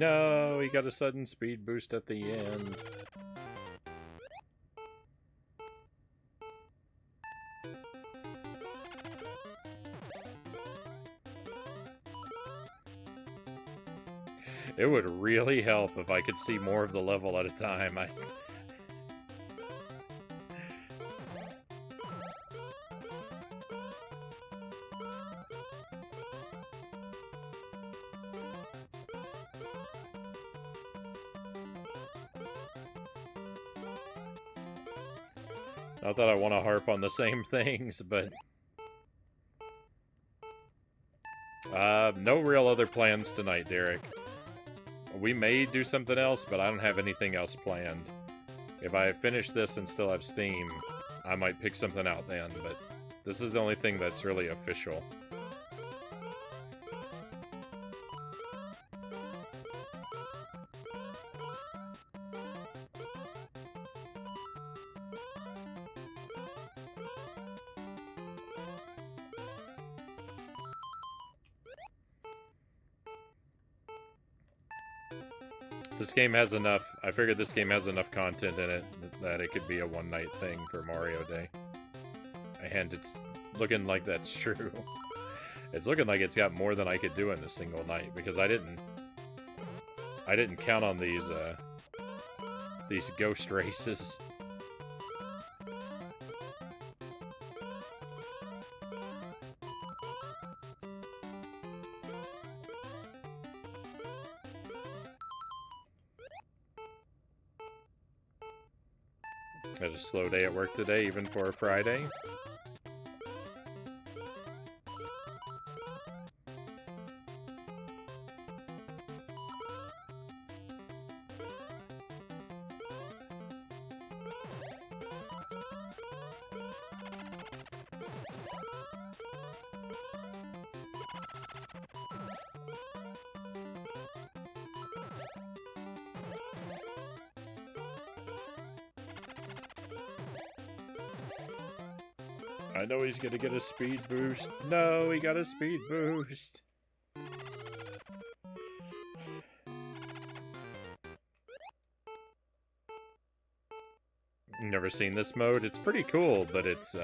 No, he got a sudden speed boost at the end. It would really help if I could see more of the level at a time. I Not that I want to harp on the same things, but... no real other plans tonight, Derek. We may do something else, but I don't have anything else planned. If I finish this and still have Steam, I might pick something out then, but this is the only thing that's really official. This game has enough, I figured this game has enough content in it that it could be a one-night thing for Mario Day. And it's looking like that's true. It's looking like it's got more than I could do in a single night, because I didn't count on these ghost races. Had a slow day at work today, even for a Friday. I know he's gonna get a speed boost. No, he got a speed boost. Never seen this mode. It's pretty cool, but it's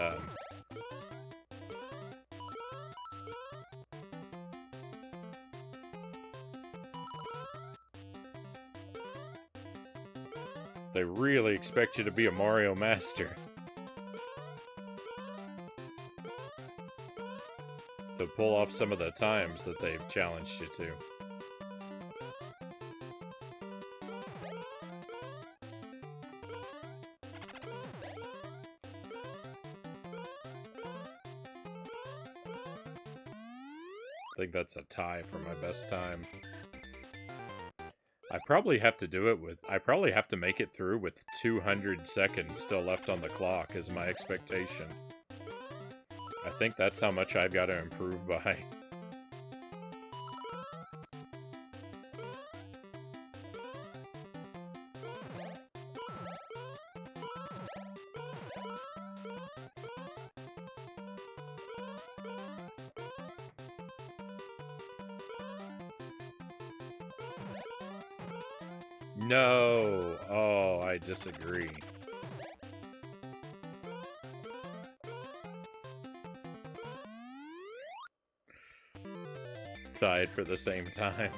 they really expect you to be a Mario master. To pull off some of the times that they've challenged you to. I think that's a tie for my best time. I probably have to do it with... I probably have to make it through with 200 seconds still left on the clock is my expectation. I think that's how much I've got to improve by. No! Oh, I disagree. Tied for the same time.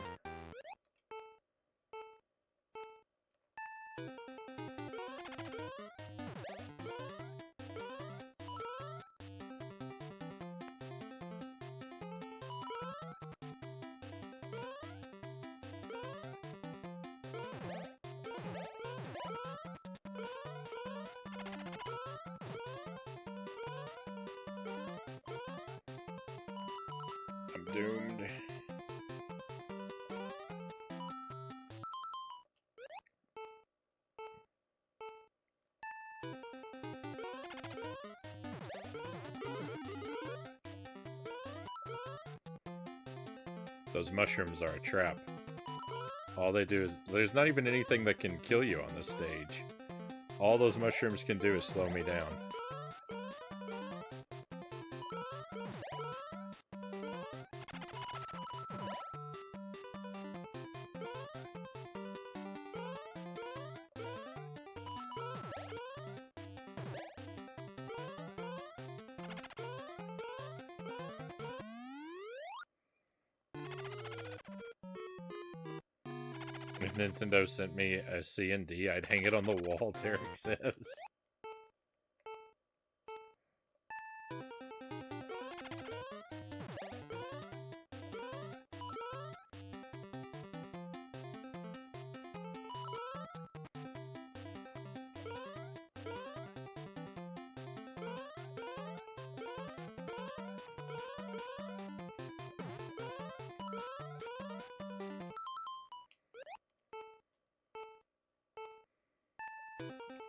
I'm doomed. Those mushrooms are a trap. All they do is... There's not even anything that can kill you on this stage. All those mushrooms can do is slow me down. If Nintendo sent me a C and D, I'd hang it on the wall, Derek says.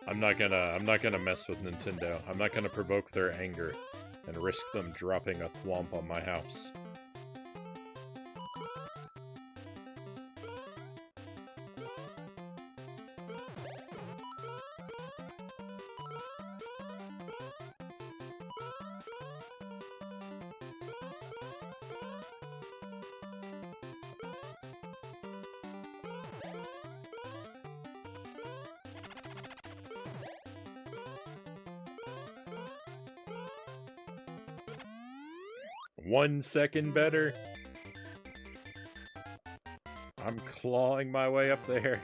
I'm not gonna mess with Nintendo. I'm not gonna provoke their anger and risk them dropping a thwomp on my house. One second better. I'm clawing my way up there.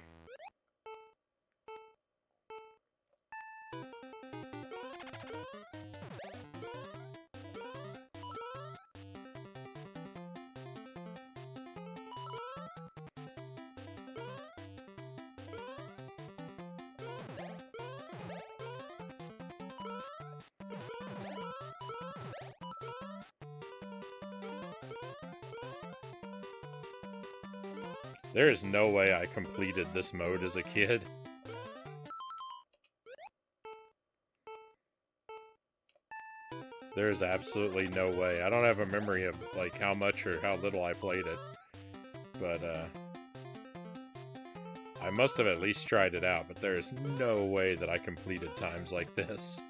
There is no way I completed this mode as a kid. There's absolutely no way. I don't have a memory of like how much or how little I played it. But I must have at least tried it out, but there is no way that I completed times like this.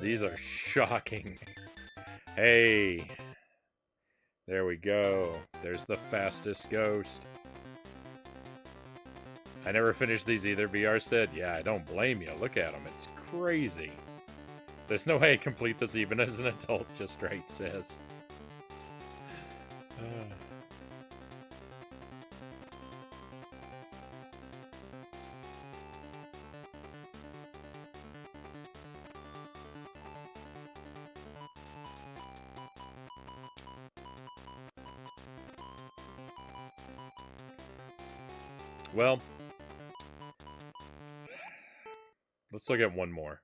These are shocking. Hey. There we go. There's the fastest ghost. I never finished these either, VR said. Yeah, I don't blame you. Look at them. It's crazy. There's no way I complete this even as an adult, Just Right says. Well, let's look at one more.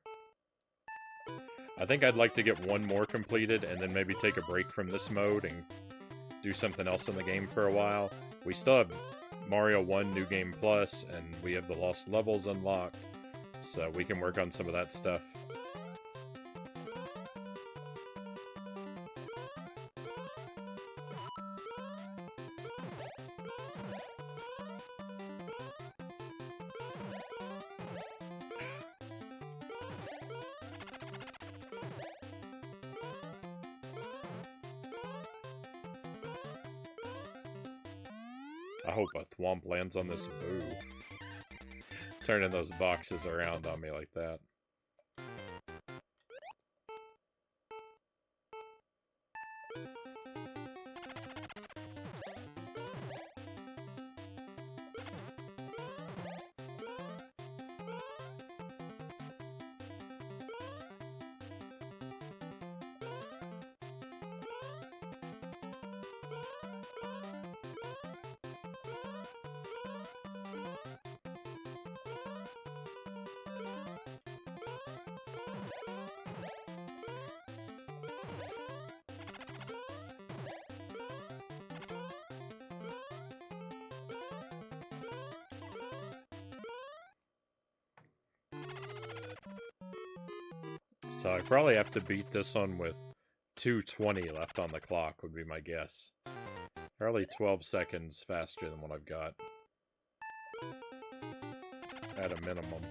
I think I'd like to get one more completed and then maybe take a break from this mode and do something else in the game for a while. We still have Mario 1 New Game Plus, and we have the Lost Levels unlocked, so we can work on some of that stuff. I hope a thwomp lands on this boo. Turning those boxes around on me like that. So I probably have to beat this one with 2:20 left on the clock, would be my guess. Probably 12 seconds faster than what I've got. At a minimum.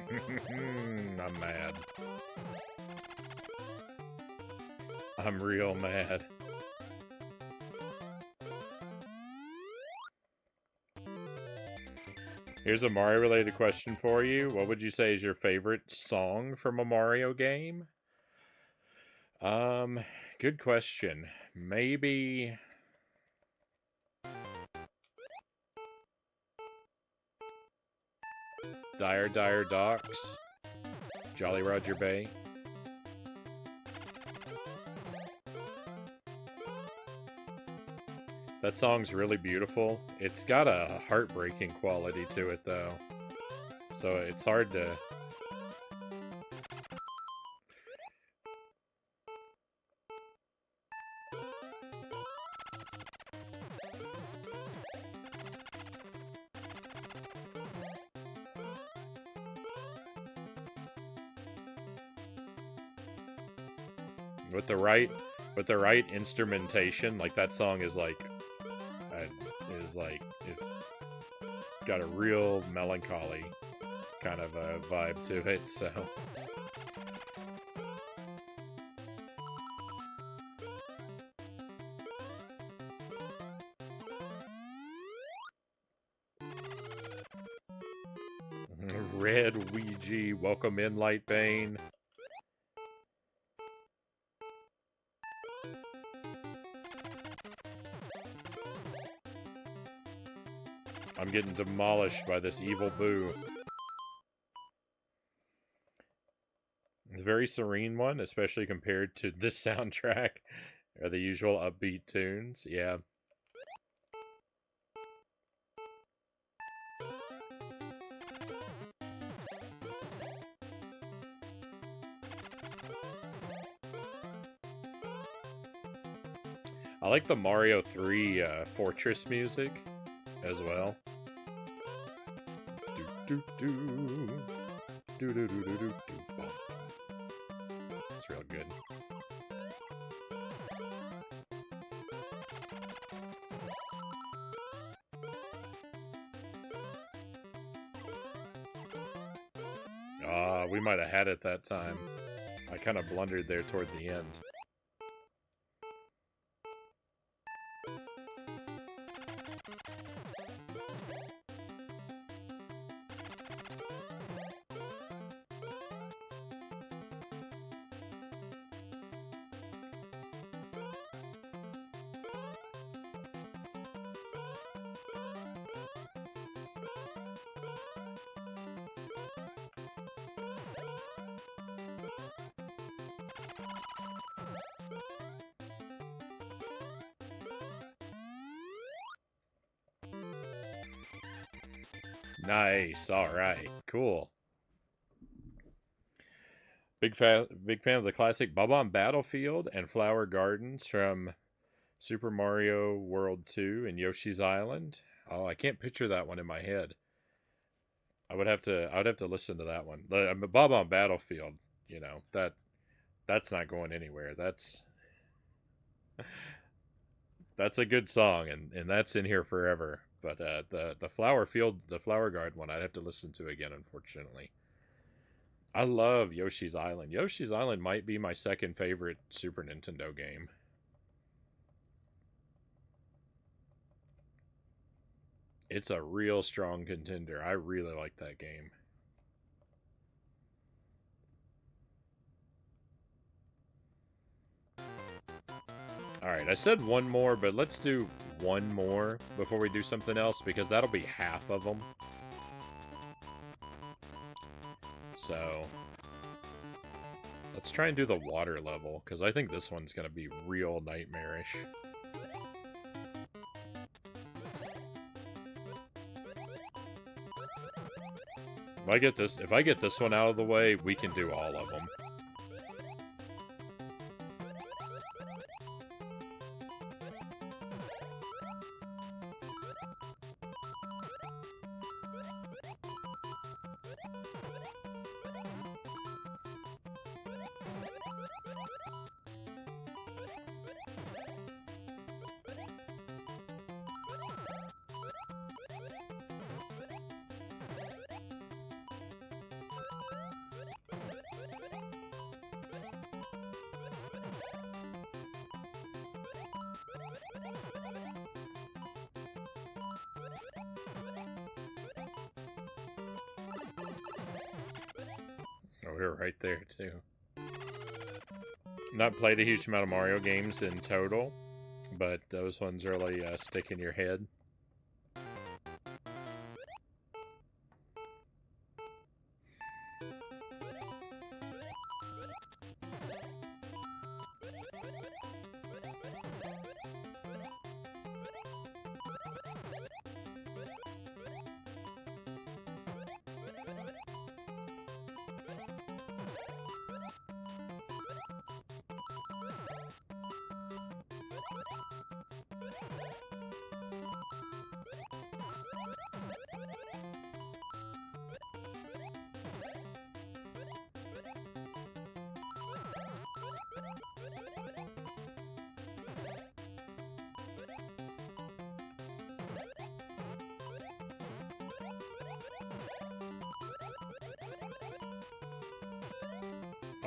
I'm mad. I'm real mad. Here's a Mario-related question for you. What would you say is your favorite song from a Mario game? Good question. Maybe... Dire Dire Docks, Jolly Roger Bay. That song's really beautiful. It's got a heartbreaking quality to it, though. So it's hard to... With the right instrumentation, like that song is like it's got a real melancholy kind of a vibe to it, so Red Luigi, welcome in, Lightbane. I'm getting demolished by this evil boo. It's a very serene one, especially compared to this soundtrack, or the usual upbeat tunes. Yeah. I like the Mario 3 Fortress music as well. It's real good. We might have had it that time. I kind of blundered there toward the end. Nice. All right. Cool. Big fan of the classic Bob-omb Battlefield and Flower Gardens from Super Mario World 2 and Yoshi's Island. Oh, I can't picture that one in my head. I would have to listen to that one. The Bob-omb Battlefield, you know, that's not going anywhere. That's a good song, and that's in here forever. But the Flower Garden one, I'd have to listen to again, unfortunately. I love Yoshi's Island. Yoshi's Island might be my second favorite Super Nintendo game. It's a real strong contender. I really like that game. Alright, I said one more, but let's do one more before we do something else, because that'll be half of them. So, let's try and do the water level, because I think this one's going to be real nightmarish. If I get this one out of the way, we can do all of them. we were right there, too. Not played a huge amount of Mario games in total, but those ones really stick in your head.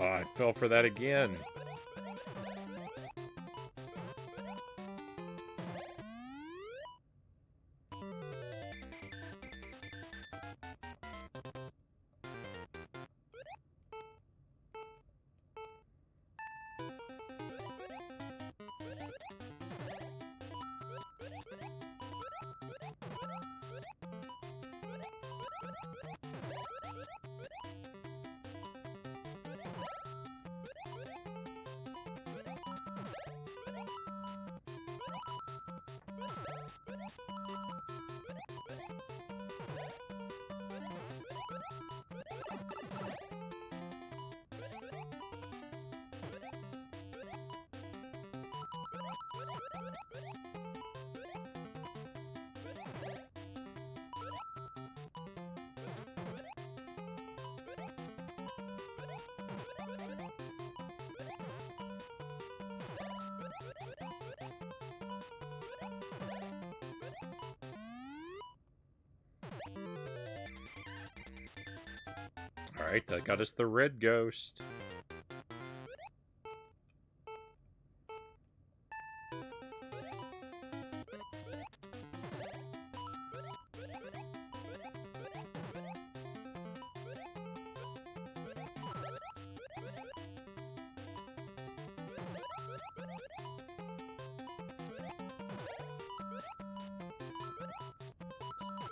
Oh, I fell for that again. Alright, that got us the red ghost.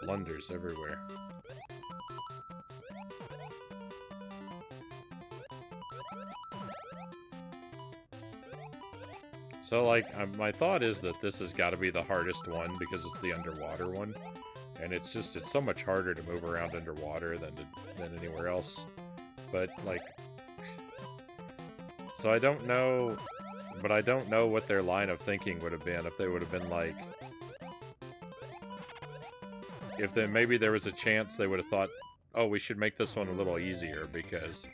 Blunders everywhere. So, like, my thought is that this has got to be the hardest one because it's the underwater one. And it's so much harder to move around underwater than anywhere else. But, like... So I don't know... But I don't know what their line of thinking would have been. If they would have been, like... If then maybe there was a chance they would have thought, oh, we should make this one a little easier because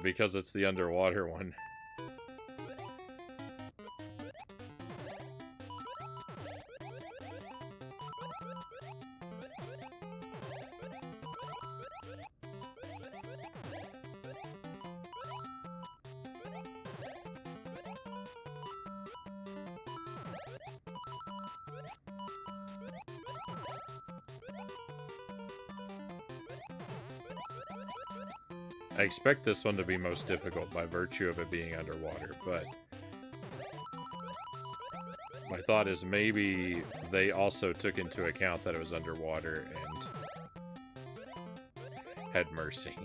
it's the underwater one. I expect this one to be most difficult by virtue of it being underwater, but my thought is maybe they also took into account that it was underwater and had mercy.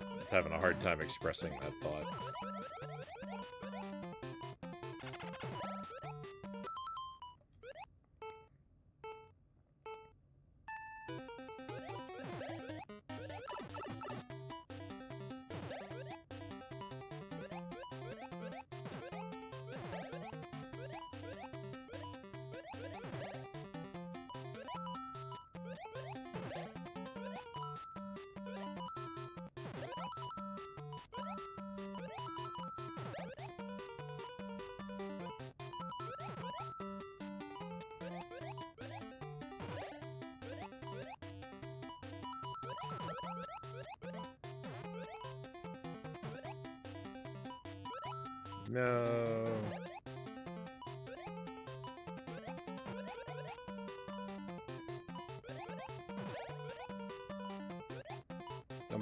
I'm having a hard time expressing that thought. No.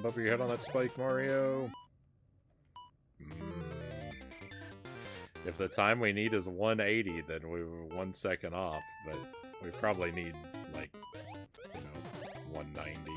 bump your head on that spike, Mario. If the time we need is 180, then we were 1 second off, but we probably need, like, 190.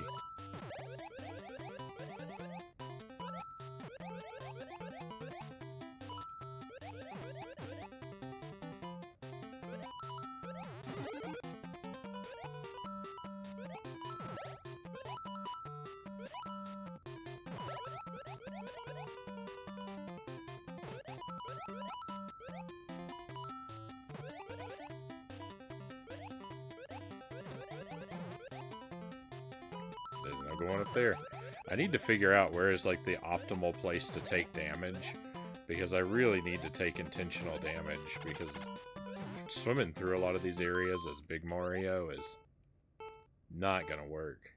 There's no going up there. I need to figure out where is like the optimal place to take damage, because I really need to take intentional damage, because swimming through a lot of these areas as Big Mario is not gonna work.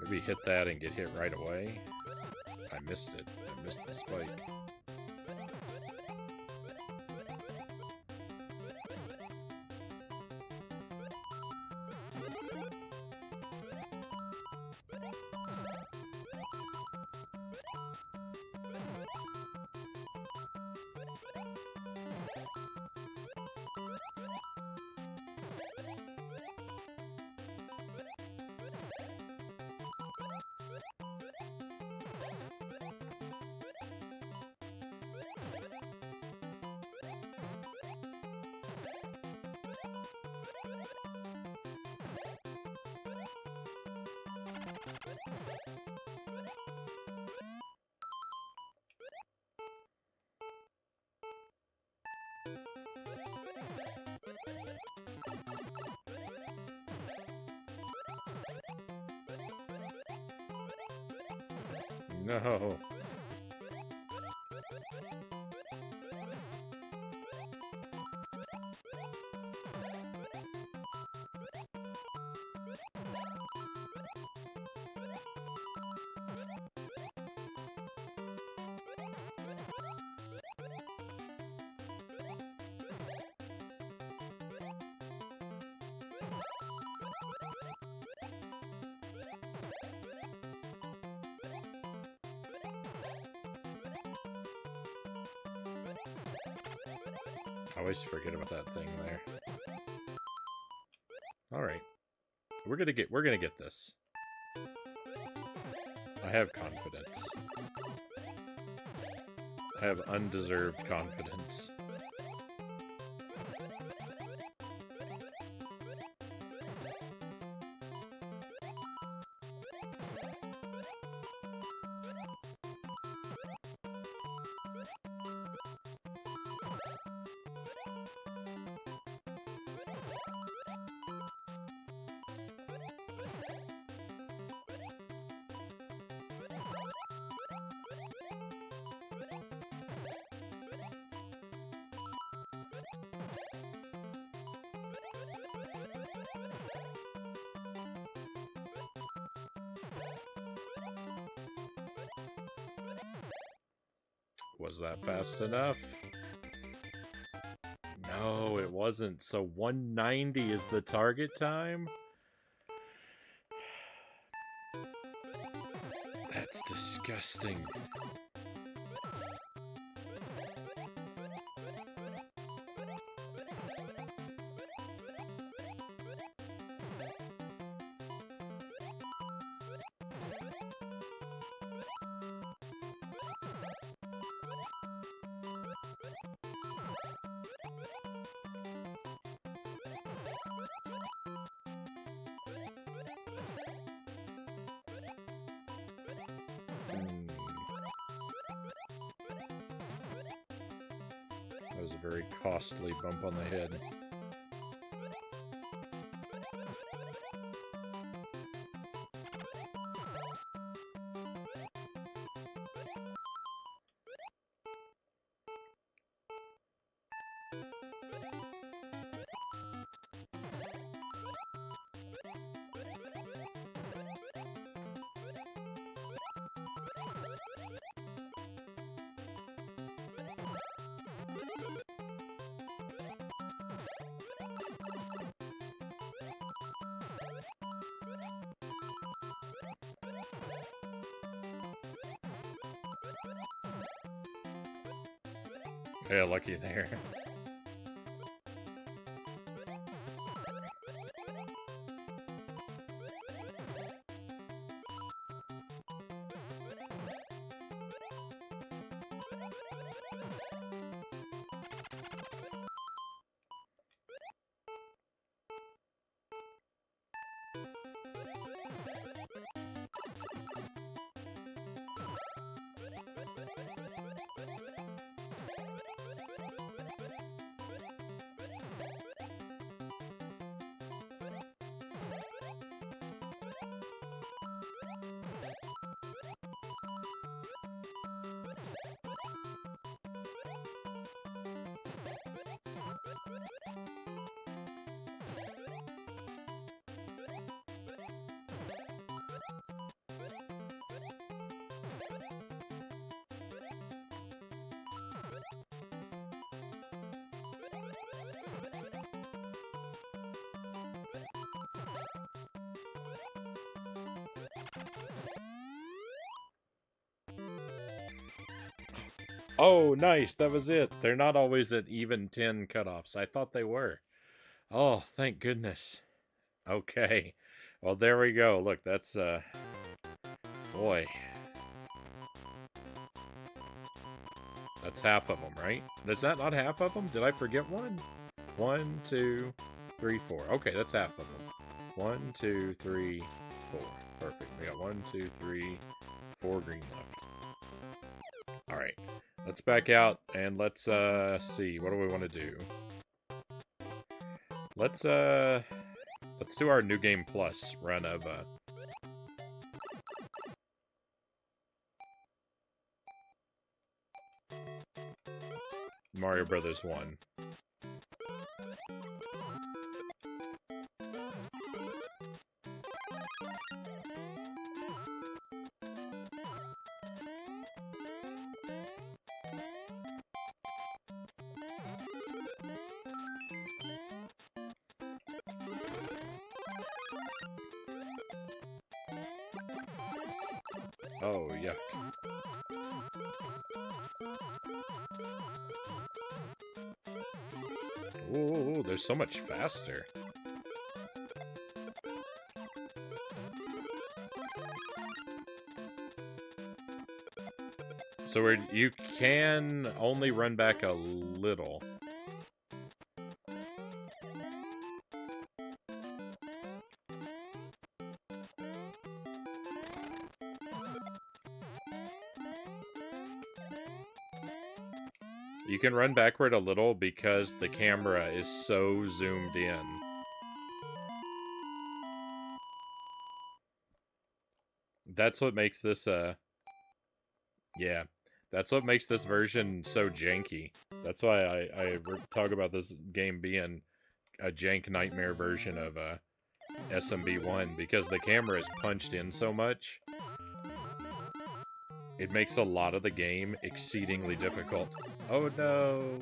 Maybe hit that and get hit right away. I missed it. I missed the spike. No. I always forget about that thing there. Alright. We're gonna get this. I have confidence. I have undeserved confidence. Was that fast enough? No, it wasn't. So 190 is the target time? That's disgusting. That was a very costly bump on the head. Yeah, lucky there. Oh, nice. That was it. They're not always at even 10 cutoffs. I thought they were. Oh, thank goodness. Okay. Well, there we go. Look, that's, boy. That's half of them, right? Is that not half of them? Did I forget one? 1, 2, 3, 4. Okay, that's half of them. 1, 2, 3, 4. Perfect. We got 1, 2, 3, 4 green left. Alright. Let's back out and let's see. What do we want to do? Let's do our New Game Plus run of Mario Brothers 1. Oh, yuck. Ooh, they're so much faster. So you can only run back a little. You can run backward a little because the camera is so zoomed in. That's what makes this, yeah. That's what makes this version so janky. That's why I talk about this game being a jank nightmare version of SMB1, because the camera is punched in so much. It makes a lot of the game exceedingly difficult. Oh no!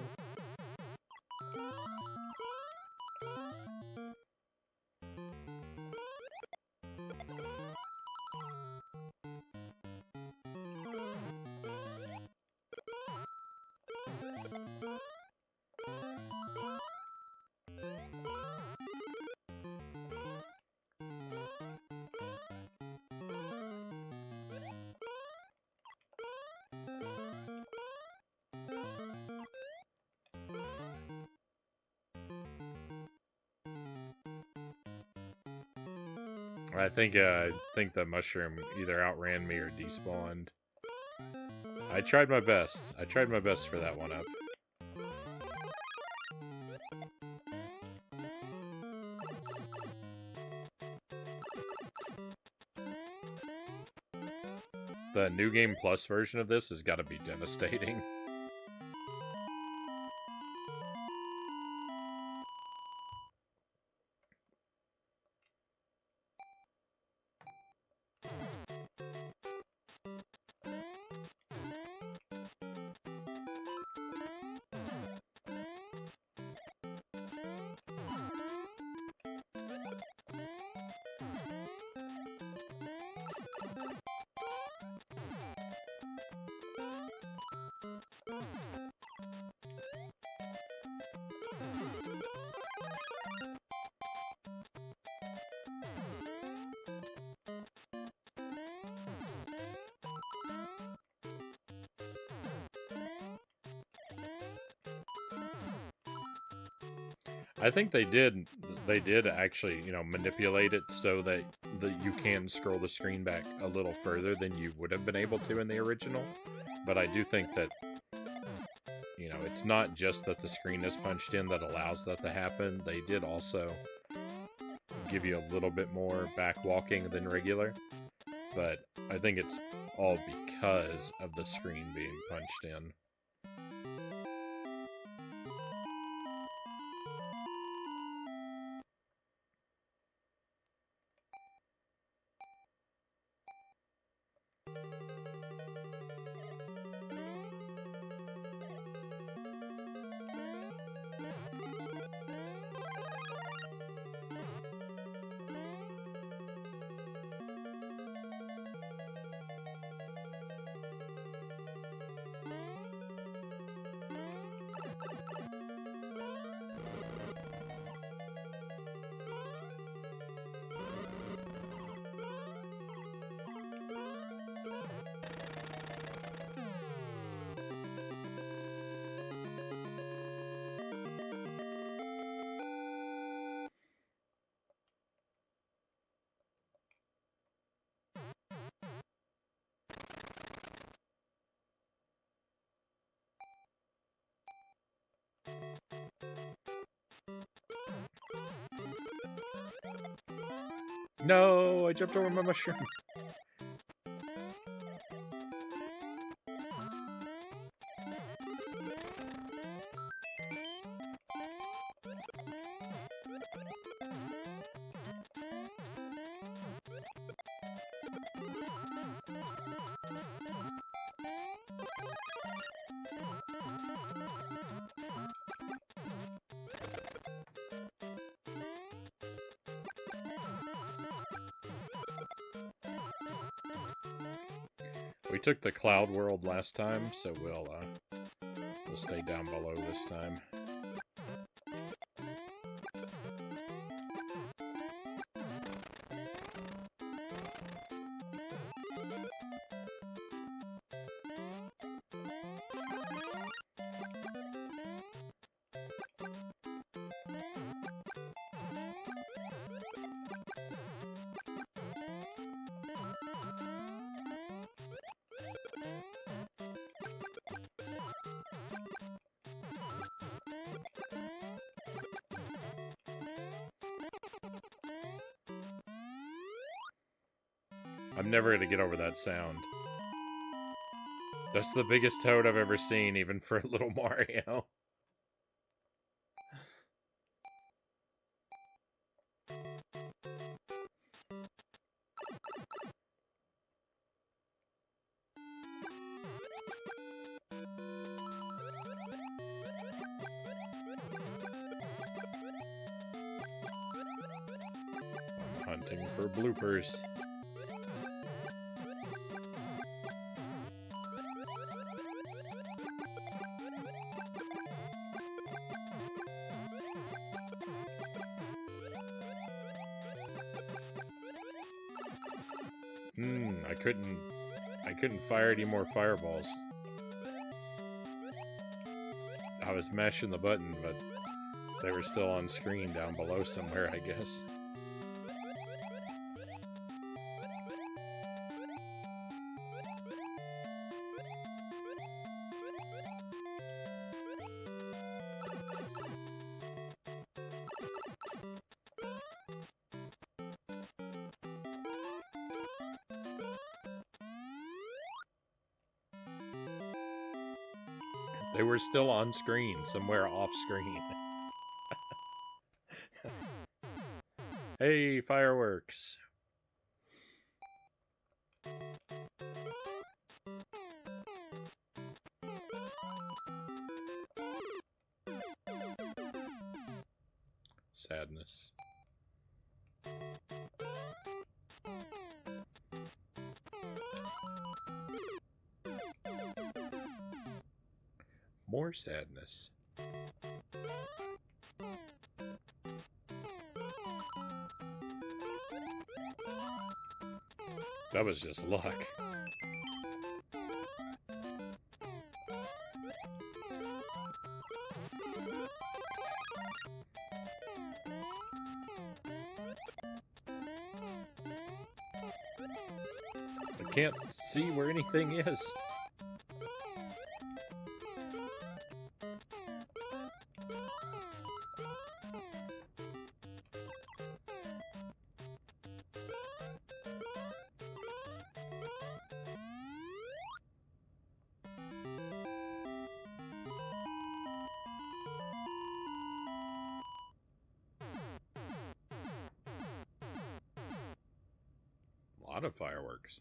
I think the mushroom either outran me or despawned. I tried my best. I tried my best for that one up. The New Game Plus version of this has got to be devastating. I think they did actually, you know, manipulate it so that you can scroll the screen back a little further than you would have been able to in the original. But I do think that, you know, it's not just that the screen is punched in that allows that to happen. They did also give you a little bit more back walking than regular. But I think it's all because of the screen being punched in. No, I jumped over my mushroom. We took the cloud world last time, so we'll stay down below this time. I'm never going to get over that sound. That's the biggest toad I've ever seen, even for a little Mario. I'm hunting for bloopers. I couldn't fire any more fireballs. I was mashing the button, but they were still on screen down below somewhere, I guess. They were still on screen, somewhere off screen. Hey, fireworks. Sadness. More sadness. That was just luck. can't see where anything is. A lot of fireworks.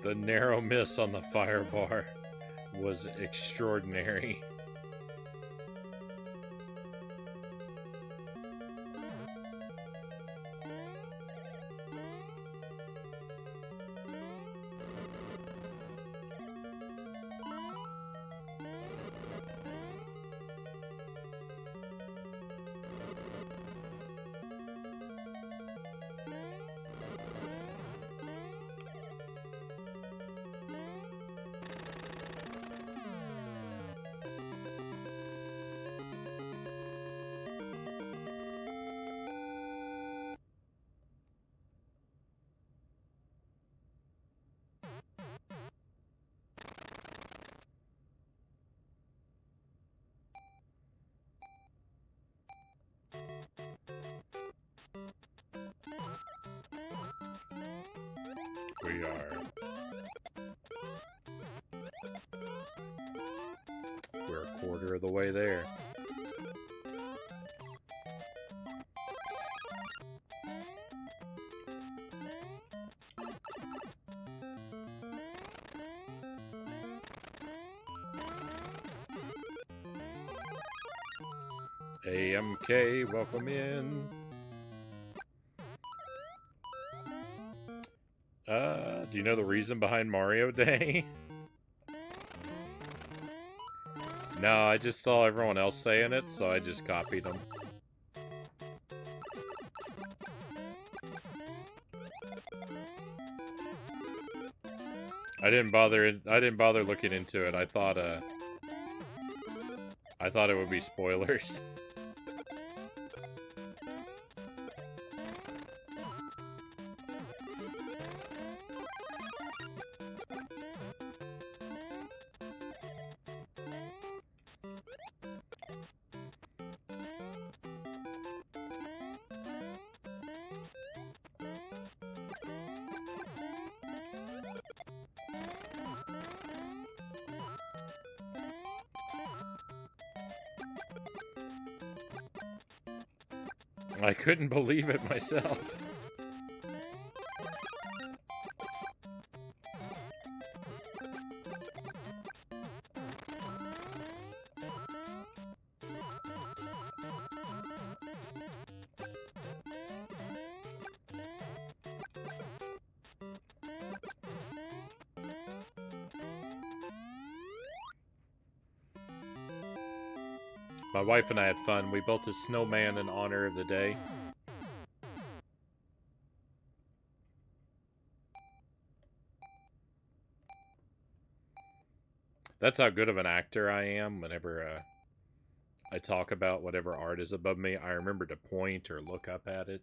The narrow miss on the fire bar was extraordinary. We're a quarter of the way there. AMK, welcome in. Do you know the reason behind Mario Day? No, I just saw everyone else saying it, so I just copied them. I didn't bother looking into it. I thought it would be spoilers. I couldn't believe it myself. My wife and I had fun. We built a snowman in honor of the day. That's how good of an actor I am. Whenever I talk about whatever art is above me, I remember to point or look up at it.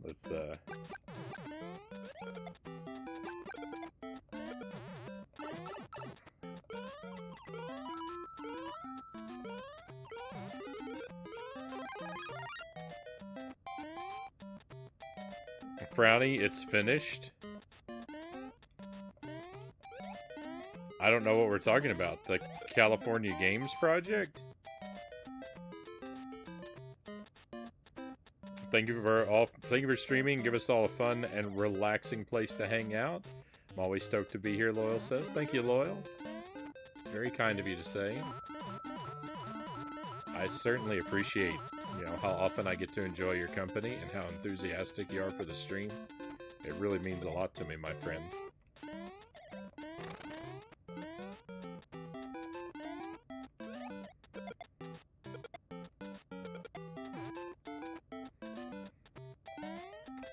Let's Frownie, it's finished. I don't know what we're talking about. The California Games Project? Thank you for streaming. Give us all a fun and relaxing place to hang out. I'm always stoked to be here, Loyal says. Thank you, Loyal. Very kind of you to say. I certainly appreciate, how often I get to enjoy your company and how enthusiastic you are for the stream. It really means a lot to me, my friend.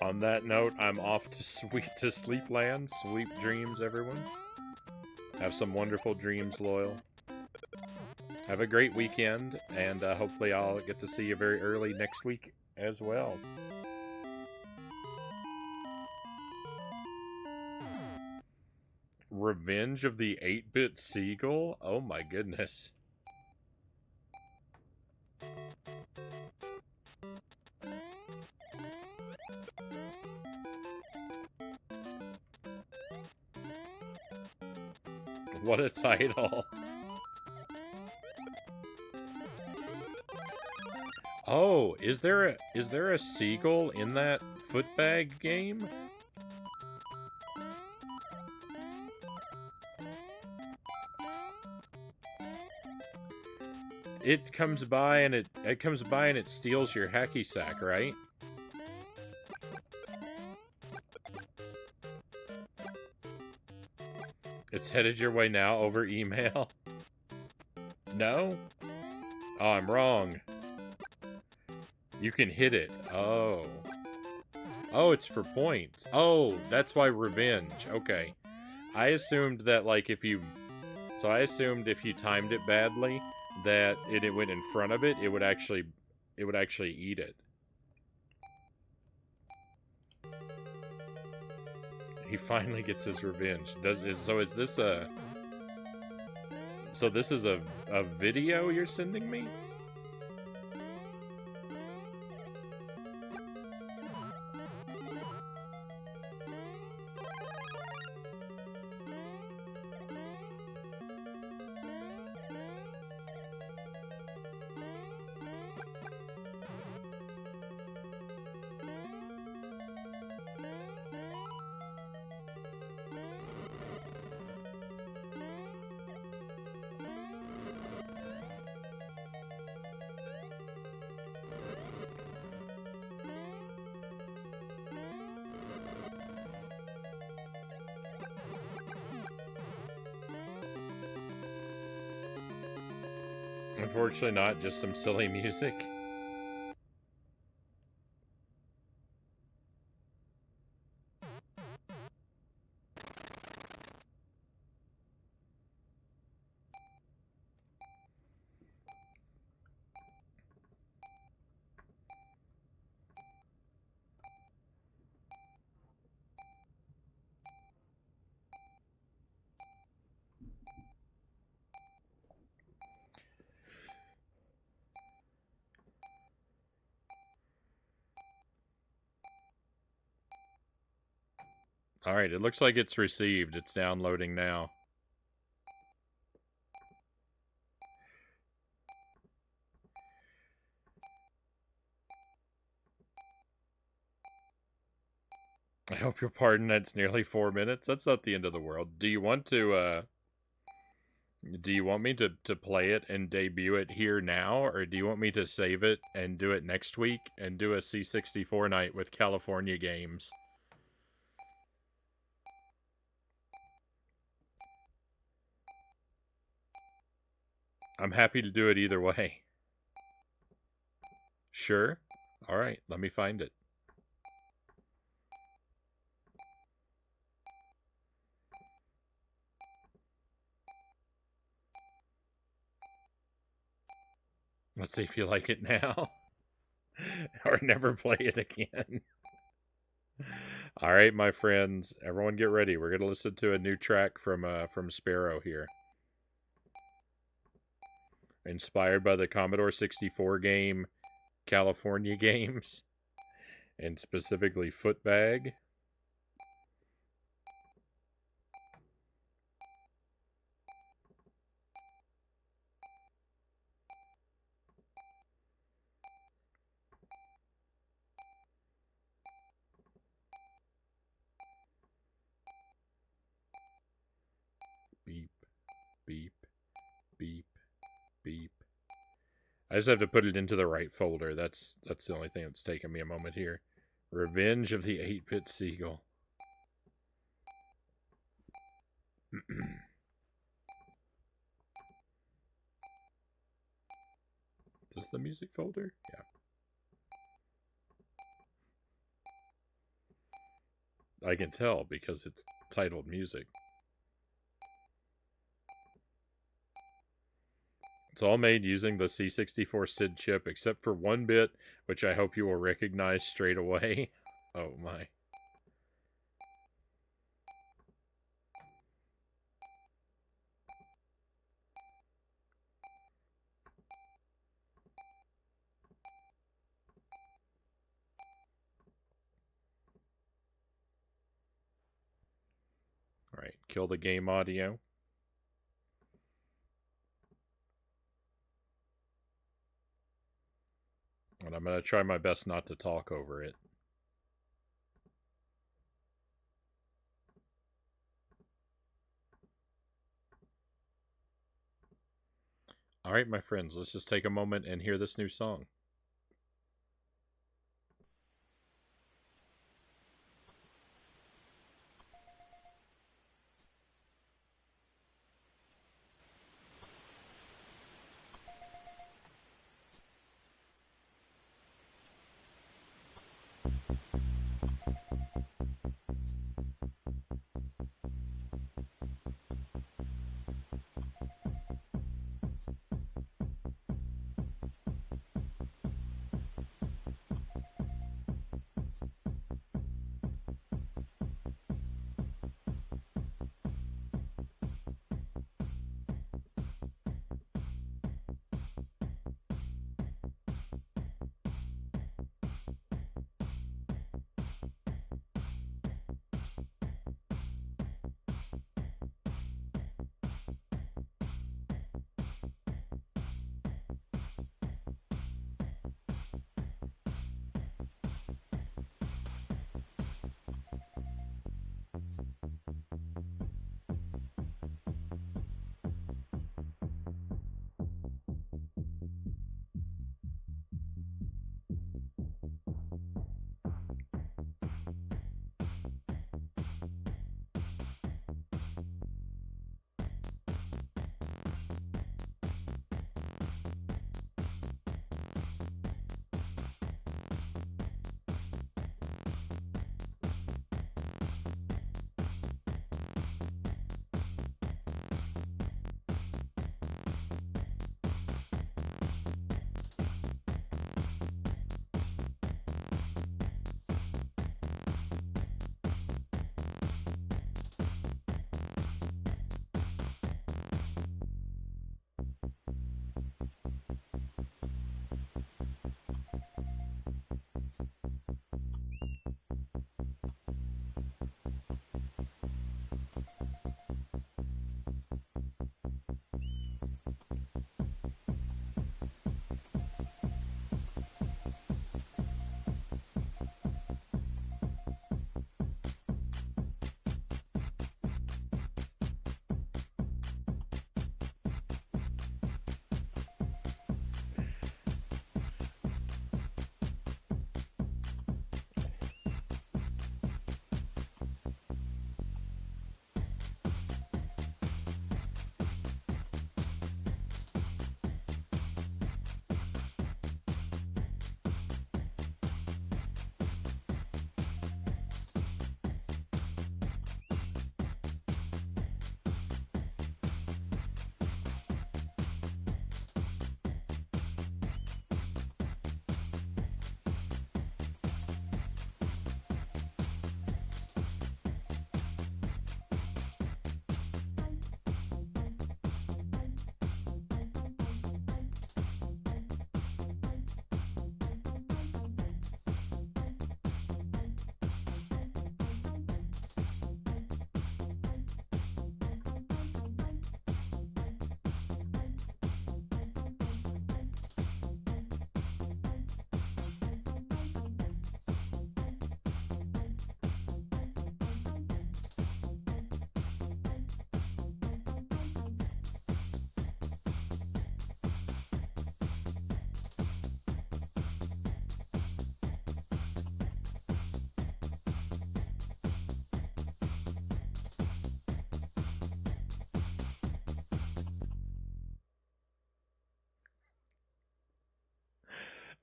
On that note, I'm off to Sleepland. Sweet dreams, everyone. Have some wonderful dreams, Loyal. Have a great weekend, and hopefully I'll get to see you very early next week as well. Revenge of the 8-Bit Seagull? Oh my goodness. What a title. Oh, is there a seagull in that footbag game? It comes by and it steals your hacky sack, right? It's headed your way now over email. No? Oh, I'm wrong. You can hit it. Oh. Oh, it's for points. Oh, that's why revenge. Okay. I assumed that, like, if you timed it badly, that it went in front of it, it would actually eat it. He finally gets his revenge. So this is a video you're sending me? Unfortunately not, just some silly music. Alright, it looks like it's received. It's downloading now. I hope you'll pardon that's nearly 4 minutes. That's not the end of the world. Do you want me to play it and debut it here now, or do you want me to save it and do it next week and do a C64 night with California games? I'm happy to do it either way. Sure? Alright, let me find it. Let's see if you like it now. Or never play it again. Alright, my friends. Everyone get ready. We're going to listen to a new track from Sparrow here. Inspired by the Commodore 64 game California Games. And specifically Footbag. Beep, beep, beep, beep. I just have to put it into the right folder. That's the only thing that's taken me a moment here. Revenge of the 8-Bit Seagull. Is this the music folder? Yeah. I can tell because it's titled music. It's all made using the C64 SID chip, except for one bit, which I hope you will recognize straight away. Oh my. Alright, kill the game audio. And I'm going to try my best not to talk over it. Alright, my friends, let's just take a moment and hear this new song.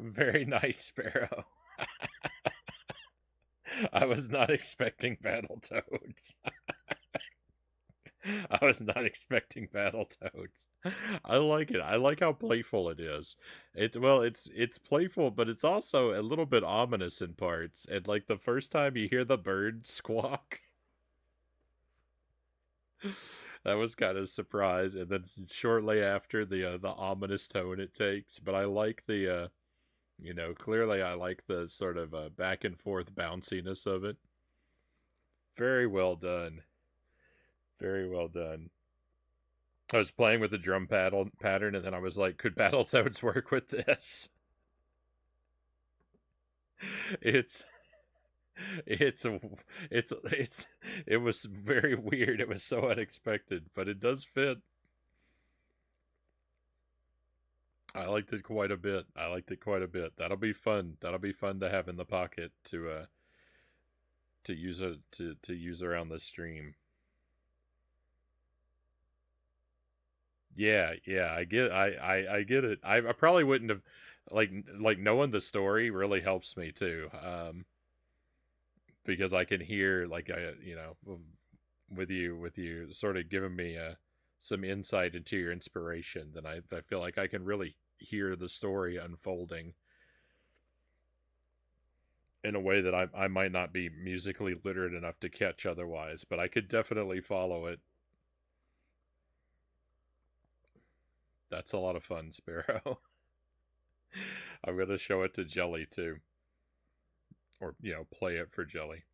Very nice, Sparrow. I was not expecting Battletoads. I was not expecting Battletoads. I like it. I like how playful it is. It's playful, but it's also a little bit ominous in parts. And like the first time you hear the bird squawk, that was kind of a surprise. And then shortly after, the ominous tone it takes. But I like the clearly I like the sort of back and forth bounciness of it. Very well done. Very well done. I was playing with the drum pattern, and then I was like, could Battletoads work with this? It's it's it was very weird. It was so unexpected, but it does fit. I liked it quite a bit. I liked it quite a bit. That'll be fun. That'll be fun to have in the pocket to use around the stream. Yeah, yeah, I get it. I probably wouldn't have like knowing the story really helps me too. Because I can hear like with you sort of giving me some insight into your inspiration, then I feel like I can really hear the story unfolding in a way that I might not be musically literate enough to catch otherwise, but I could definitely follow it. That's a lot of fun, Sparrow. I'm gonna show it to Jelly too, or play it for Jelly.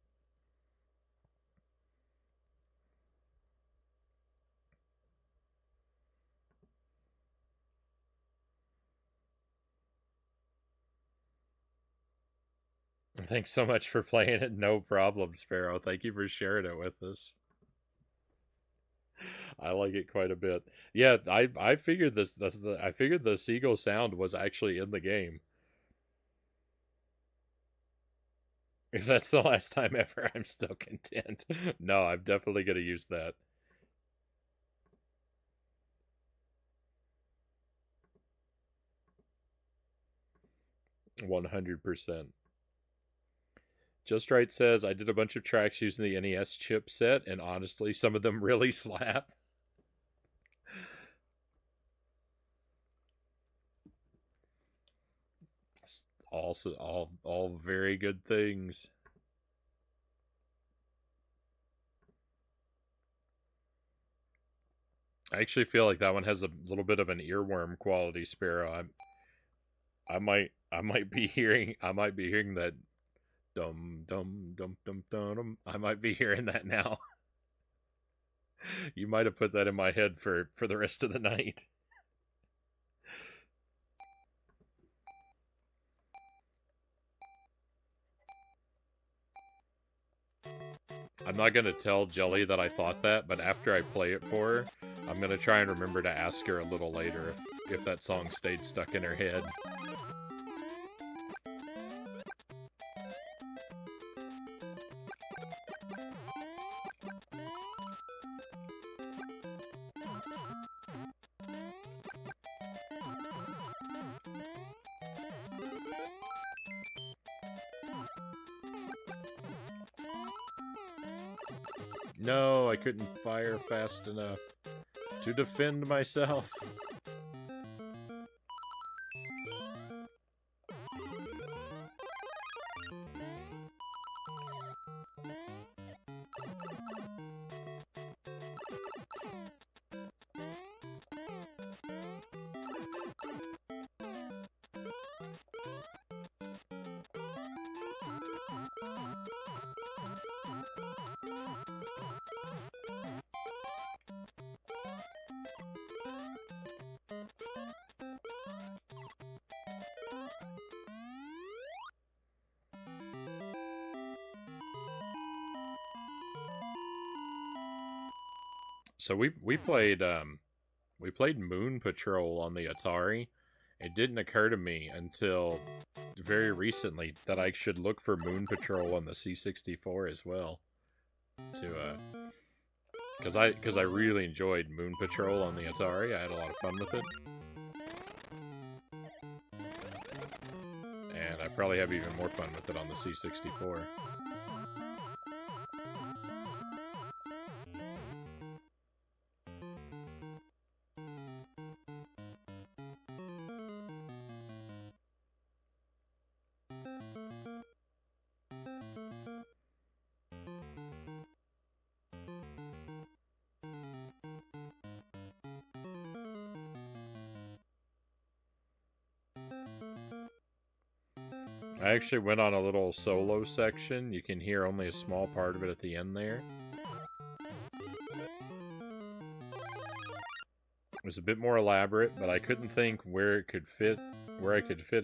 Thanks so much for playing it. No problem, Sparrow. Thank you for sharing it with us. I like it quite a bit. Yeah, I figured I figured the seagull sound was actually in the game. If that's the last time ever, I'm still content. No, I'm definitely gonna use that. 100%. Just Right says I did a bunch of tracks using the NES chipset, and honestly, some of them really slap. Also, all very good things. I actually feel like that one has a little bit of an earworm quality, Sparrow. I might be hearing that dum dum dum dum dum. I might be hearing that now. You might have put that in my head for the rest of the night. I'm not gonna tell Jelly that I thought that, but after I play it for her, I'm gonna try and remember to ask her a little later if that song stayed stuck in her head. No, I couldn't fire fast enough to defend myself. So we played Moon Patrol on the Atari. It didn't occur to me until very recently that I should look for Moon Patrol on the C64 as well. To because I really enjoyed Moon Patrol on the Atari. I had a lot of fun with it, and I probably have even more fun with it on the C64. I actually went on a little solo section. You can hear only a small part of it at the end there. It was a bit more elaborate, but I couldn't think where I could fit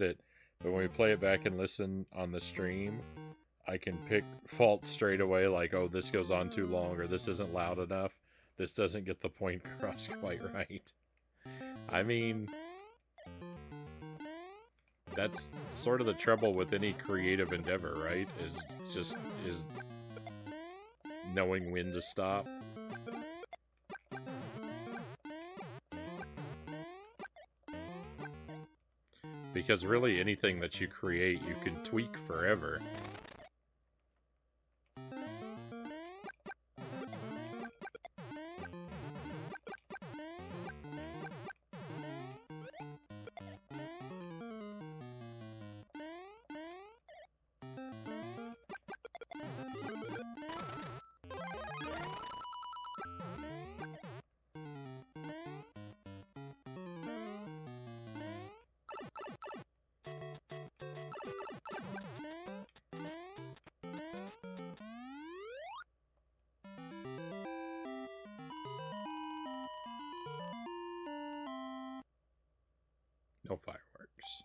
it. But when we play it back and listen on the stream, I can pick faults straight away, like, oh, this goes on too long, or this isn't loud enough. This doesn't get the point across quite right. I mean, that's sort of the trouble with any creative endeavor, right? Is knowing when to stop. Because really anything that you create, you can tweak forever. No fireworks.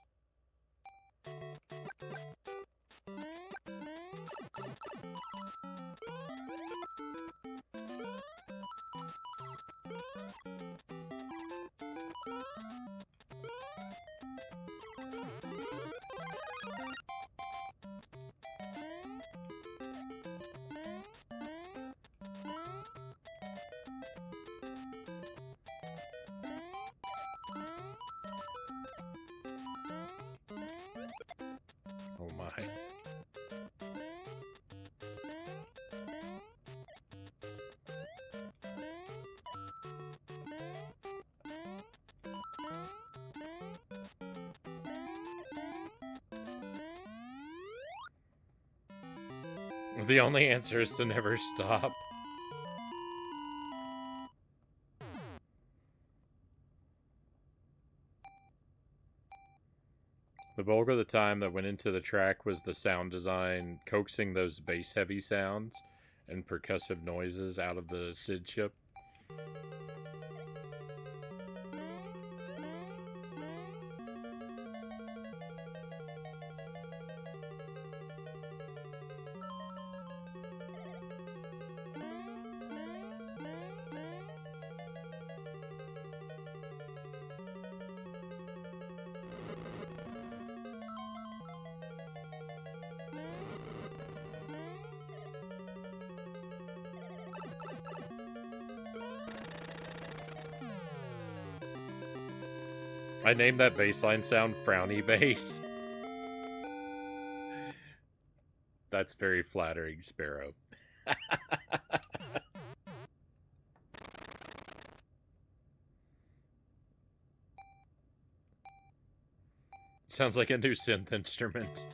Oh my. The only answer is to never stop. The bulk of the time that went into the track was the sound design, coaxing those bass-heavy sounds and percussive noises out of the SID chip. I named that bassline sound Frownie bass. That's very flattering, Sparrow. Sounds like a new synth instrument.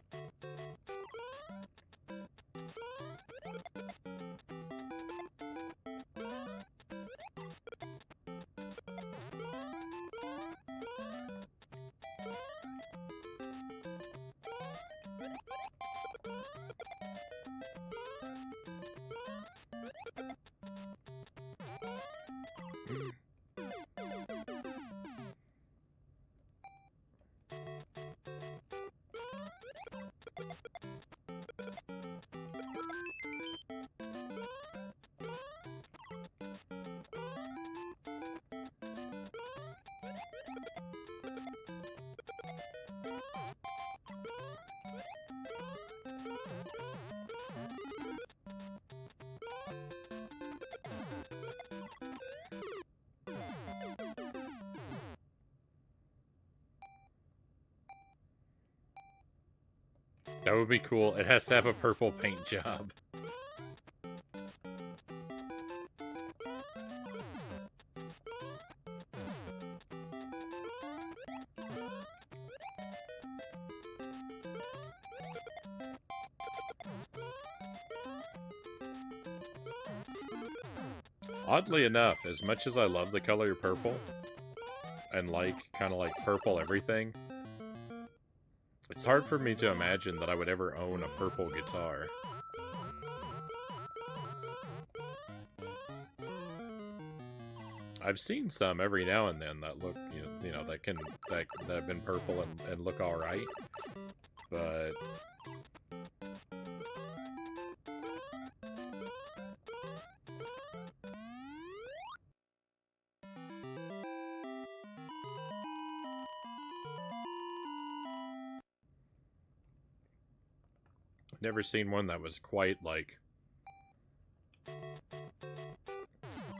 That would be cool. It has to have a purple paint job. Oddly enough, as much as I love the color purple, and kind of like purple everything, It's hard for me to imagine that I would ever own a purple guitar. I've seen some every now and then that look, that have been purple and look all right, but I've never seen one that was quite like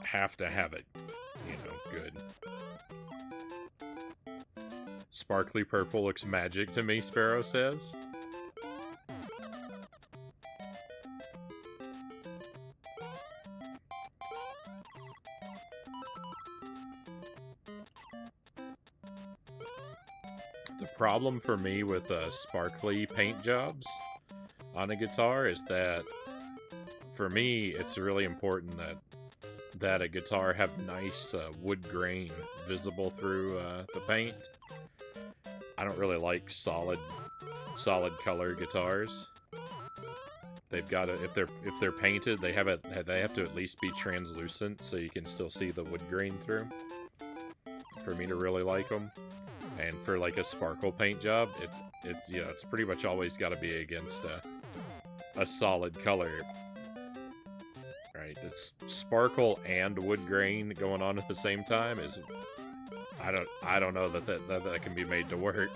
have to have it, good. Sparkly purple looks magic to me, Sparrow says. The problem for me with sparkly paint jobs on a guitar is that, for me, it's really important that a guitar have nice wood grain visible through the paint. I don't really like solid color guitars. They've got to, if they're painted, they have to at least be translucent so you can still see the wood grain through. For me to really like them, and for like a sparkle paint job, it's pretty much always got to be against a solid color. Right, it's sparkle and wood grain going on at the same time is I don't know that can be made to work.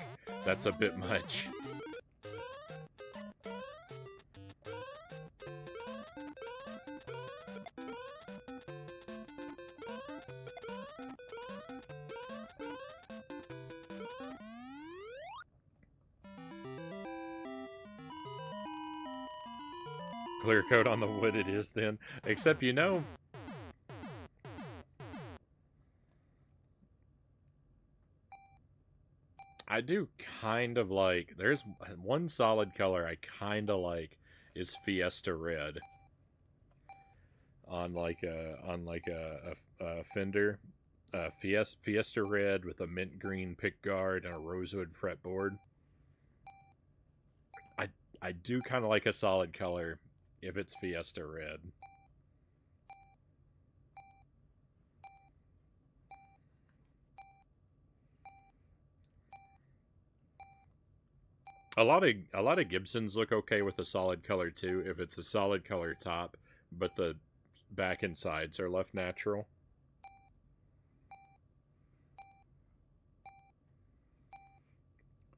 That's a bit much. Clear coat on the wood it is then. Except, I do kind of like, there's one solid color I kind of like is Fiesta Red on like a Fender. Fiesta Red with a mint green pickguard and a rosewood fretboard. I do kind of like a solid color if it's Fiesta Red. A lot of Gibsons look okay with a solid color too if it's a solid color top, but the back and sides are left natural.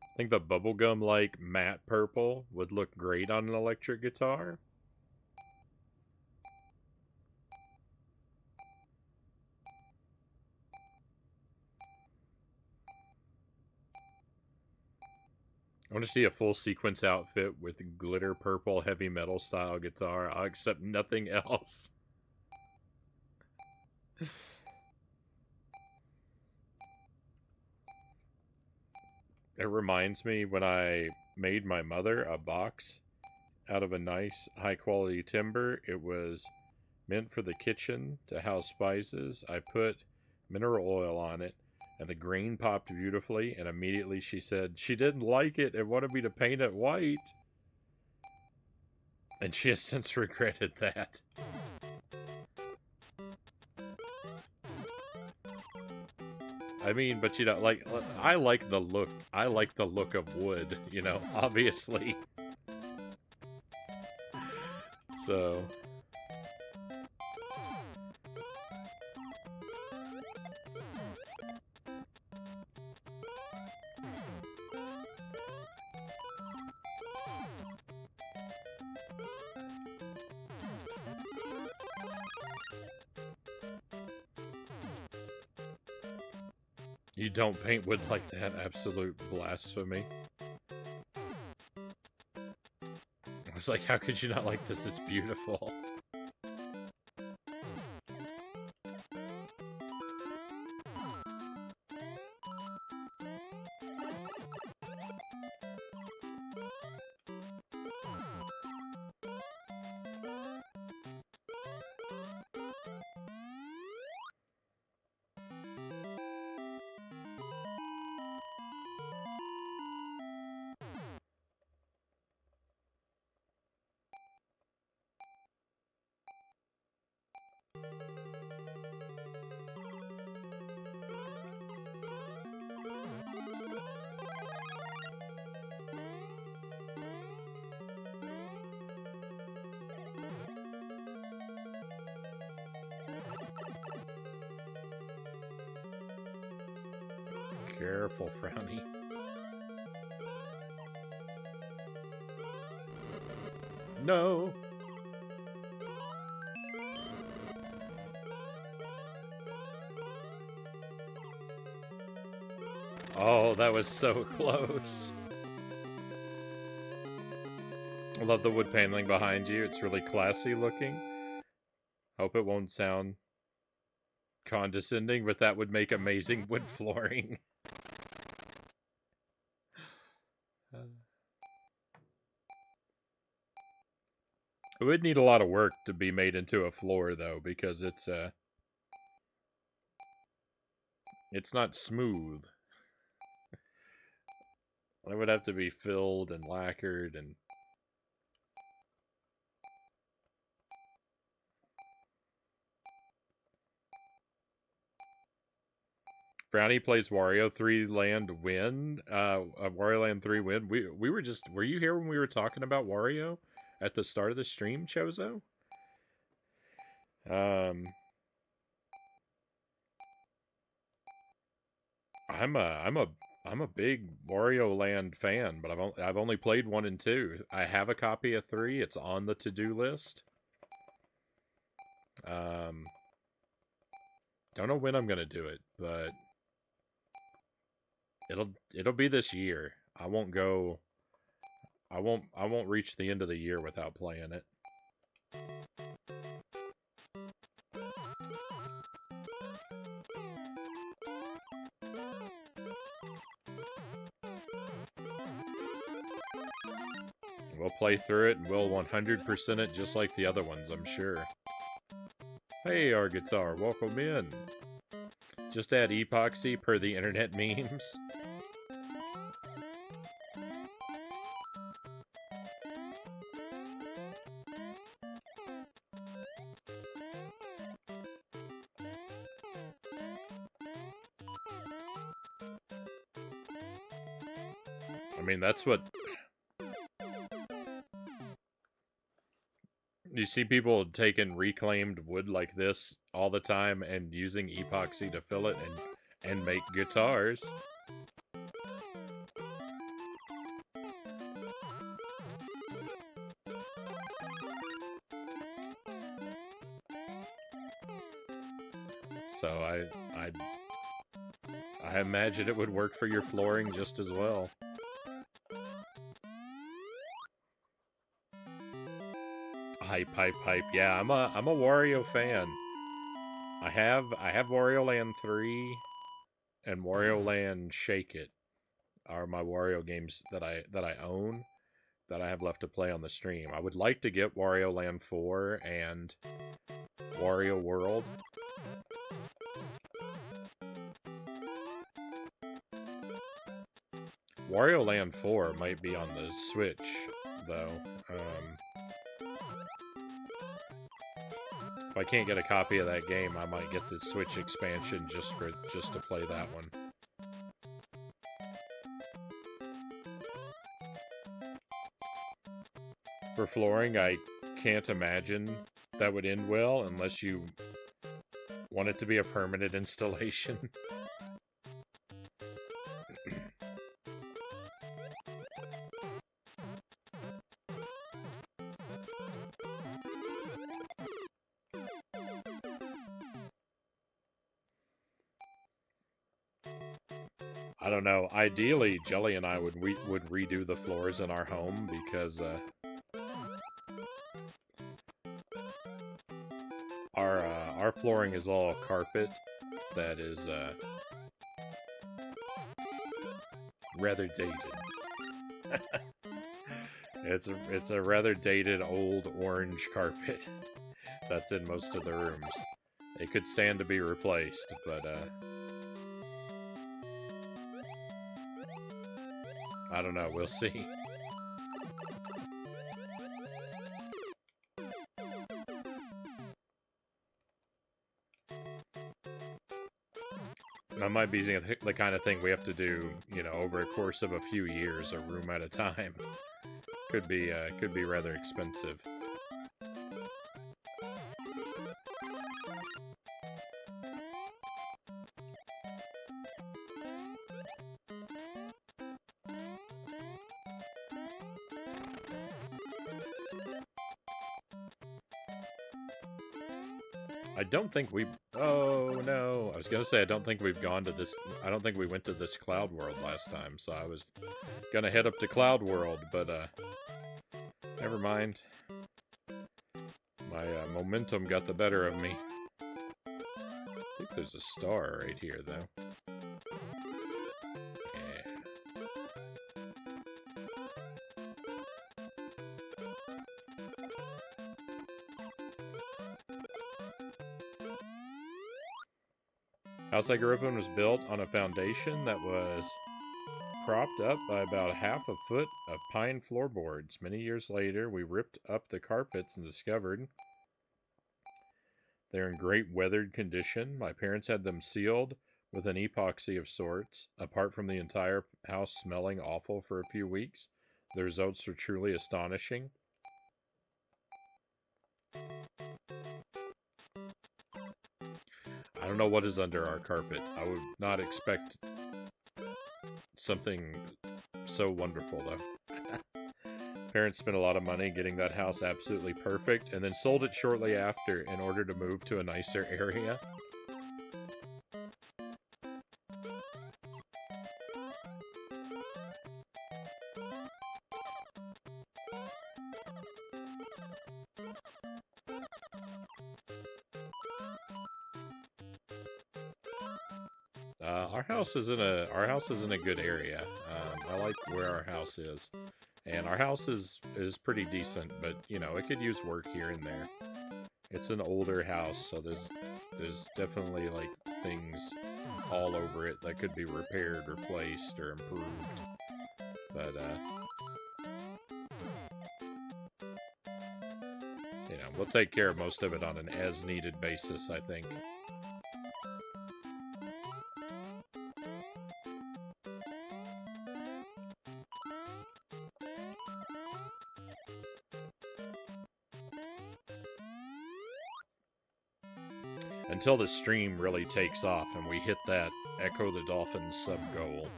I think the bubblegum like matte purple would look great on an electric guitar. I want to see a full sequence outfit with glitter purple heavy metal style guitar. I'll accept nothing else. It reminds me when I made my mother a box out of a nice high quality timber. It was meant for the kitchen to house spices. I put mineral oil on it, and the grain popped beautifully, and immediately she said she didn't like it and wanted me to paint it white. And she has since regretted that. I mean, but like, I like the look. I like the look of wood, obviously. So... You don't paint wood like that? Absolute blasphemy. I was like, how could you not like this? It's beautiful. Careful, Frownie. No! Oh, that was so close. I love the wood paneling behind you. It's really classy looking. Hope it won't sound condescending, but that would make amazing wood flooring. It would need a lot of work to be made into a floor, though, because it's not smooth. It would have to be filled and lacquered and... Frownie plays Wario 3 Land Win. Wario Land 3 Win. We were just... Were you here when we were talking about Wario at the start of the stream, Chozo? I'm a big Wario Land fan, but I've only played 1 and 2. I have a copy of 3. It's on the to-do list. Don't know when I'm gonna do it, but it'll be this year. I won't reach the end of the year without playing it. We'll play through it and we'll 100% it just like the other ones, I'm sure. Hey, our guitar, welcome in. Just add epoxy per the internet memes. I mean, that's what... You see people taking reclaimed wood like this all the time and using epoxy to fill it and make guitars. So I imagine it would work for your flooring just as well. Hype. Yeah, I'm a Wario fan. I have Wario Land 3 and Wario Land Shake It are my Wario games that I own that I have left to play on the stream. I would like to get Wario Land 4 and Wario World. Wario Land 4 might be on the Switch, though. If I can't get a copy of that game, I might get the Switch expansion just to play that one. For flooring, I can't imagine that would end well unless you want it to be a permanent installation. I don't know. Ideally, Jelly and I would redo the floors in our home because our flooring is all carpet that is rather dated. It's a rather dated old orange carpet that's in most of the rooms. It could stand to be replaced, but I don't know, we'll see. That might be the kind of thing we have to do, you know, over a course of a few years, a room at a time. Could be rather expensive. I don't think we... Oh, no. I was going to say, I don't think we've gone to this... I don't think we went to this Cloud World last time, so I was going to head up to Cloud World, but, never mind. My momentum got the better of me. I think there's a star right here, though. House I grew up in was built on a foundation that was propped up by about half a foot of pine floorboards. Many years later, we ripped up the carpets and discovered they're in great weathered condition. My parents had them sealed with an epoxy of sorts. Apart from the entire house smelling awful for a few weeks, the results were truly astonishing. I don't know what is under our carpet. I would not expect something so wonderful, though. Parents spent a lot of money getting that house absolutely perfect, and then sold it shortly after in order to move to a nicer area. Our house is in a good area. I like where our house is, and our house is pretty decent, but you know, it could use work here and there. It's an older house, so there's definitely like things all over it that could be repaired, replaced, or improved. But you know, we'll take care of most of it on an as-needed basis, I think. Until the stream really takes off and we hit that Echo the Dolphin sub-goal.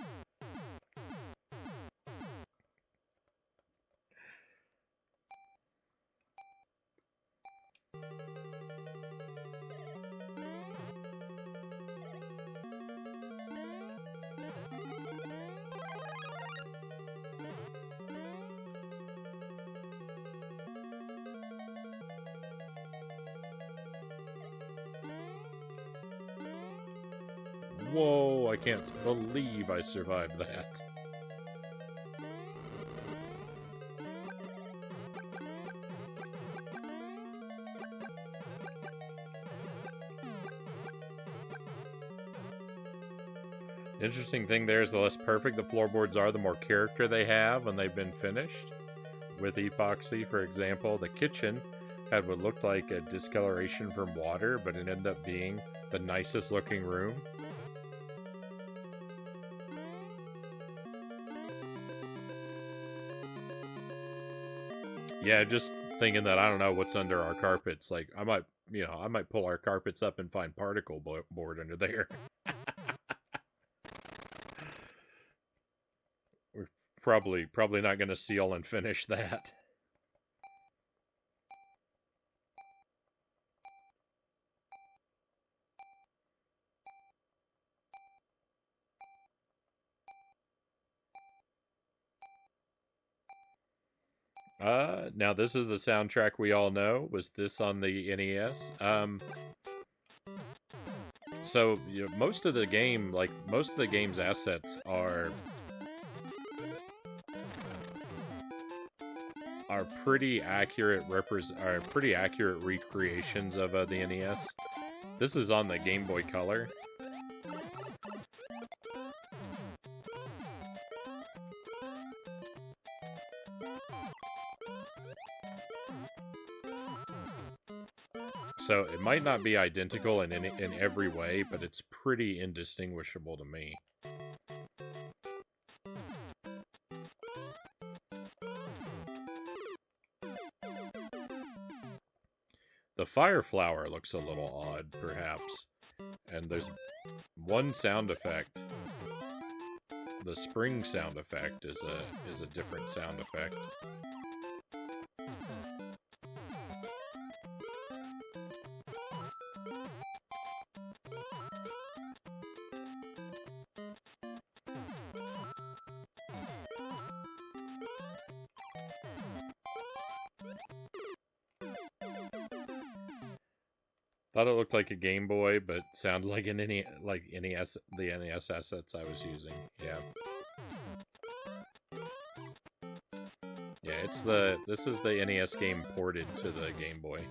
Whoa, I can't believe I survived that. The interesting thing there is the less perfect the floorboards are, the more character they have when they've been finished. With epoxy, for example, the kitchen had what looked like a discoloration from water, but it ended up being the nicest looking room. Yeah, just thinking that I don't know what's under our carpets. Like, I might pull our carpets up and find particle board under there. We're probably not going to seal and finish that. Now this is the soundtrack we all know. Was this on the NES? So you know, most of the game's assets are pretty accurate recreations of the NES. This is on the Game Boy Color. So it might not be identical in every way, but it's pretty indistinguishable to me. The fire flower looks a little odd, perhaps. And there's one sound effect. The spring sound effect is a different sound effect. Thought it looked like a Game Boy, but sounded like an NES, the NES assets I was using. Yeah. Yeah, this is the NES game ported to the Game Boy.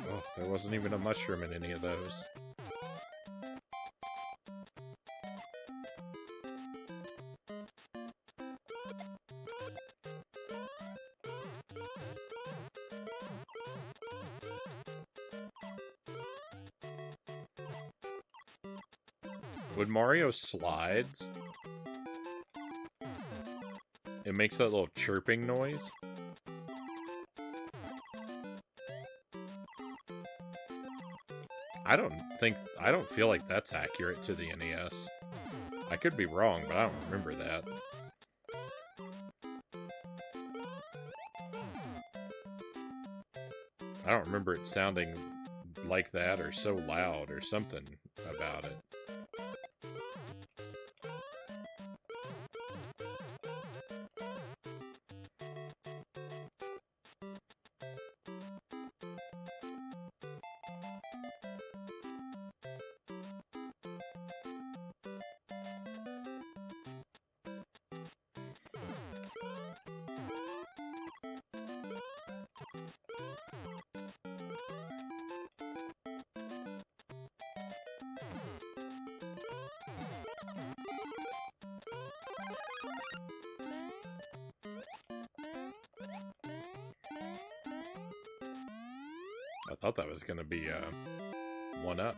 Oh, there wasn't even a mushroom in any of those. When Mario slides, it makes that little chirping noise. I don't feel like that's accurate to the NES. I could be wrong, but I don't remember that. I don't remember it sounding like that or so loud or something about it. I thought that was going to be 1-up.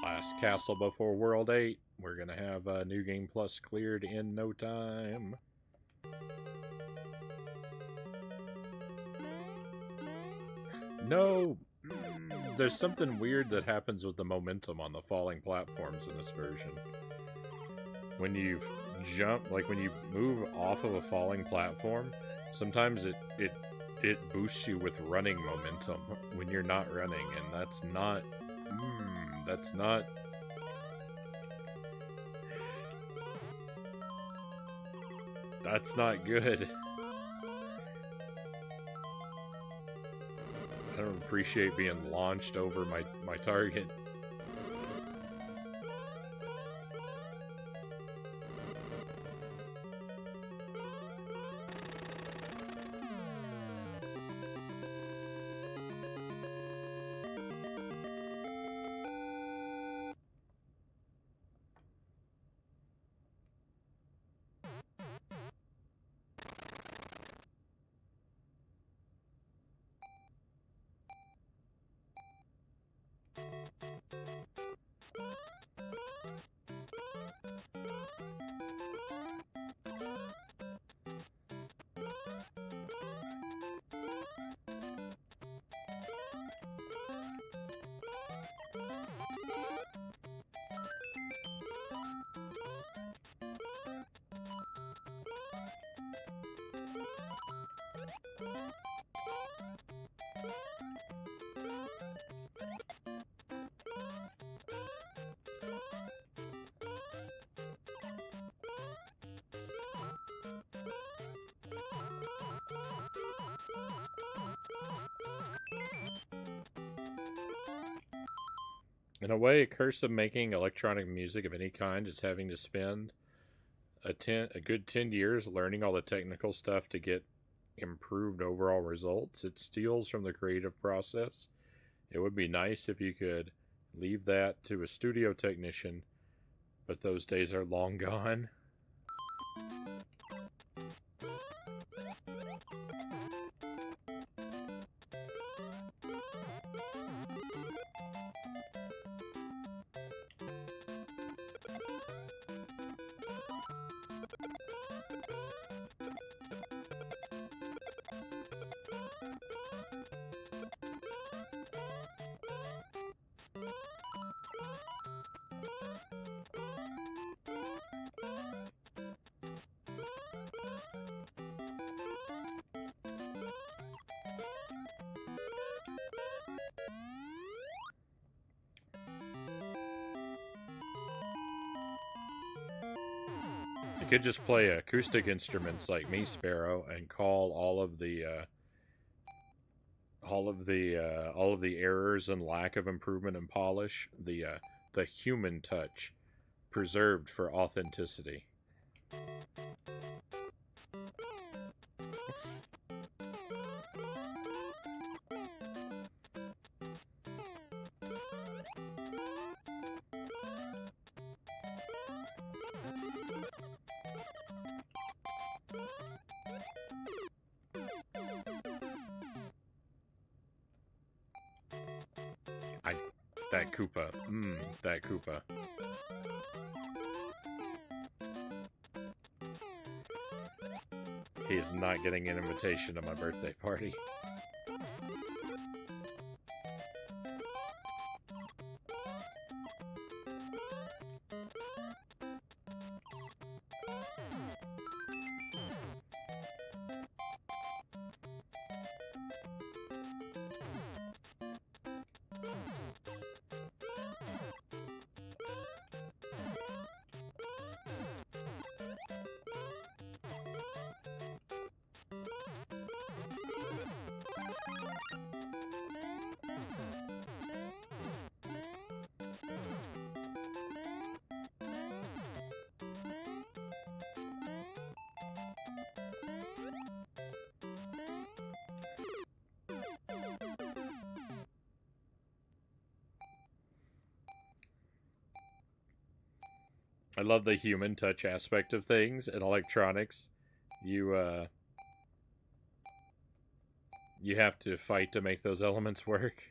Last castle before World 8. We're gonna have New Game Plus cleared in no time. No! There's something weird that happens with the momentum on the falling platforms in this version. When you jump, like when you move off of a falling platform, sometimes it boosts you with running momentum when you're not running, and that's not That's not good. I don't appreciate being launched over my target. In a way, a curse of making electronic music of any kind is having to spend a good 10 years learning all the technical stuff to get improved overall results. It steals from the creative process. It would be nice if you could leave that to a studio technician, but those days are long gone. You could just play acoustic instruments like me, Sparrow, and call all of the errors and lack of improvement and polish the human touch, preserved for authenticity. That Koopa. That Koopa. He is not getting an invitation to my birthday party. I love the human touch aspect of things in electronics. You have to fight to make those elements work.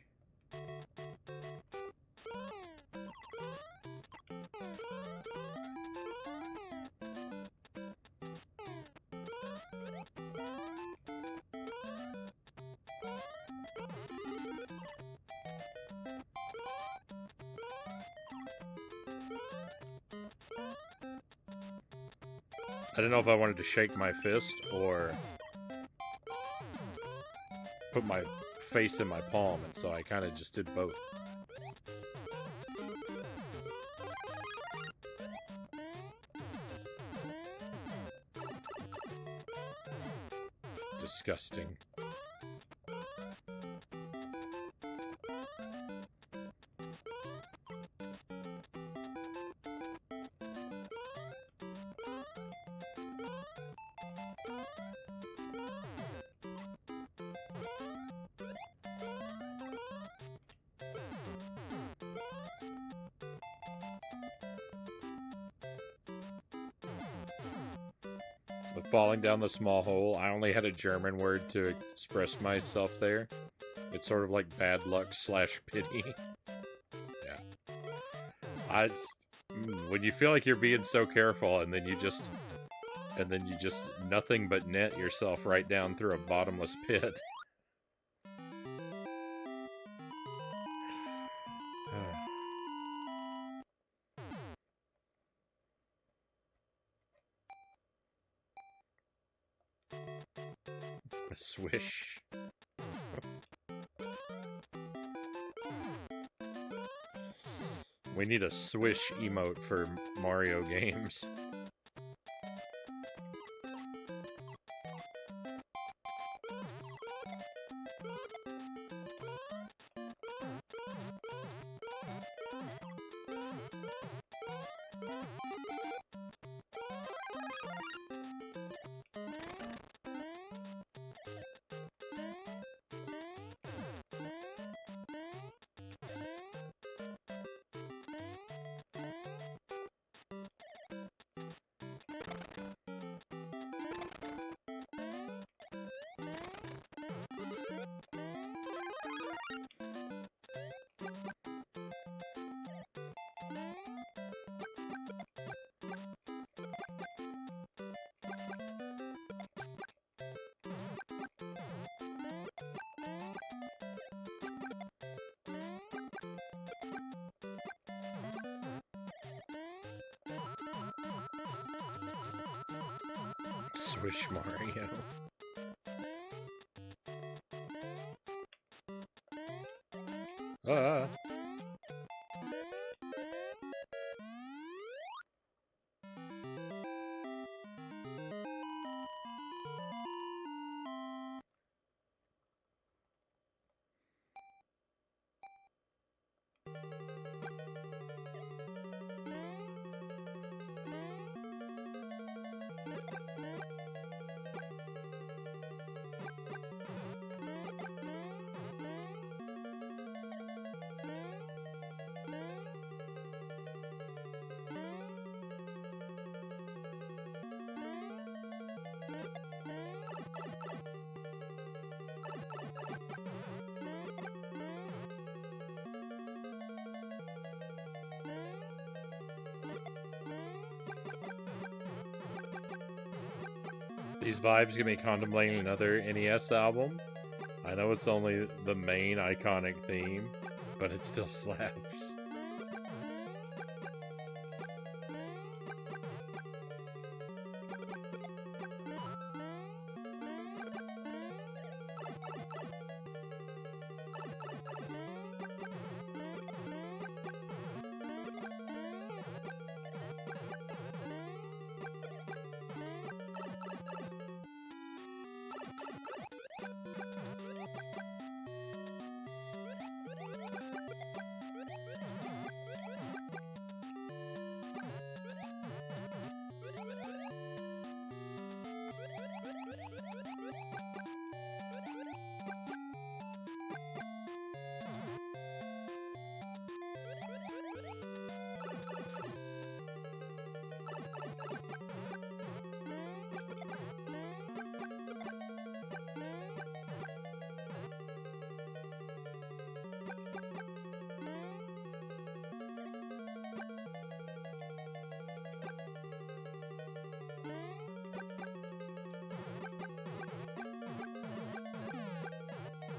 I don't know if I wanted to shake my fist or put my face in my palm, and so I kind of just did both. disgusting. With falling down the small hole, I only had a German word to express myself there. It's sort of like bad luck / pity. Yeah. When you feel like you're being so careful and then you just nothing but net yourself right down through a bottomless pit. A swish. We need a swish emote for Mario games. Swish Mario. Ah. These vibes get me contemplating another NES album. I know it's only the main iconic theme, but it still slaps.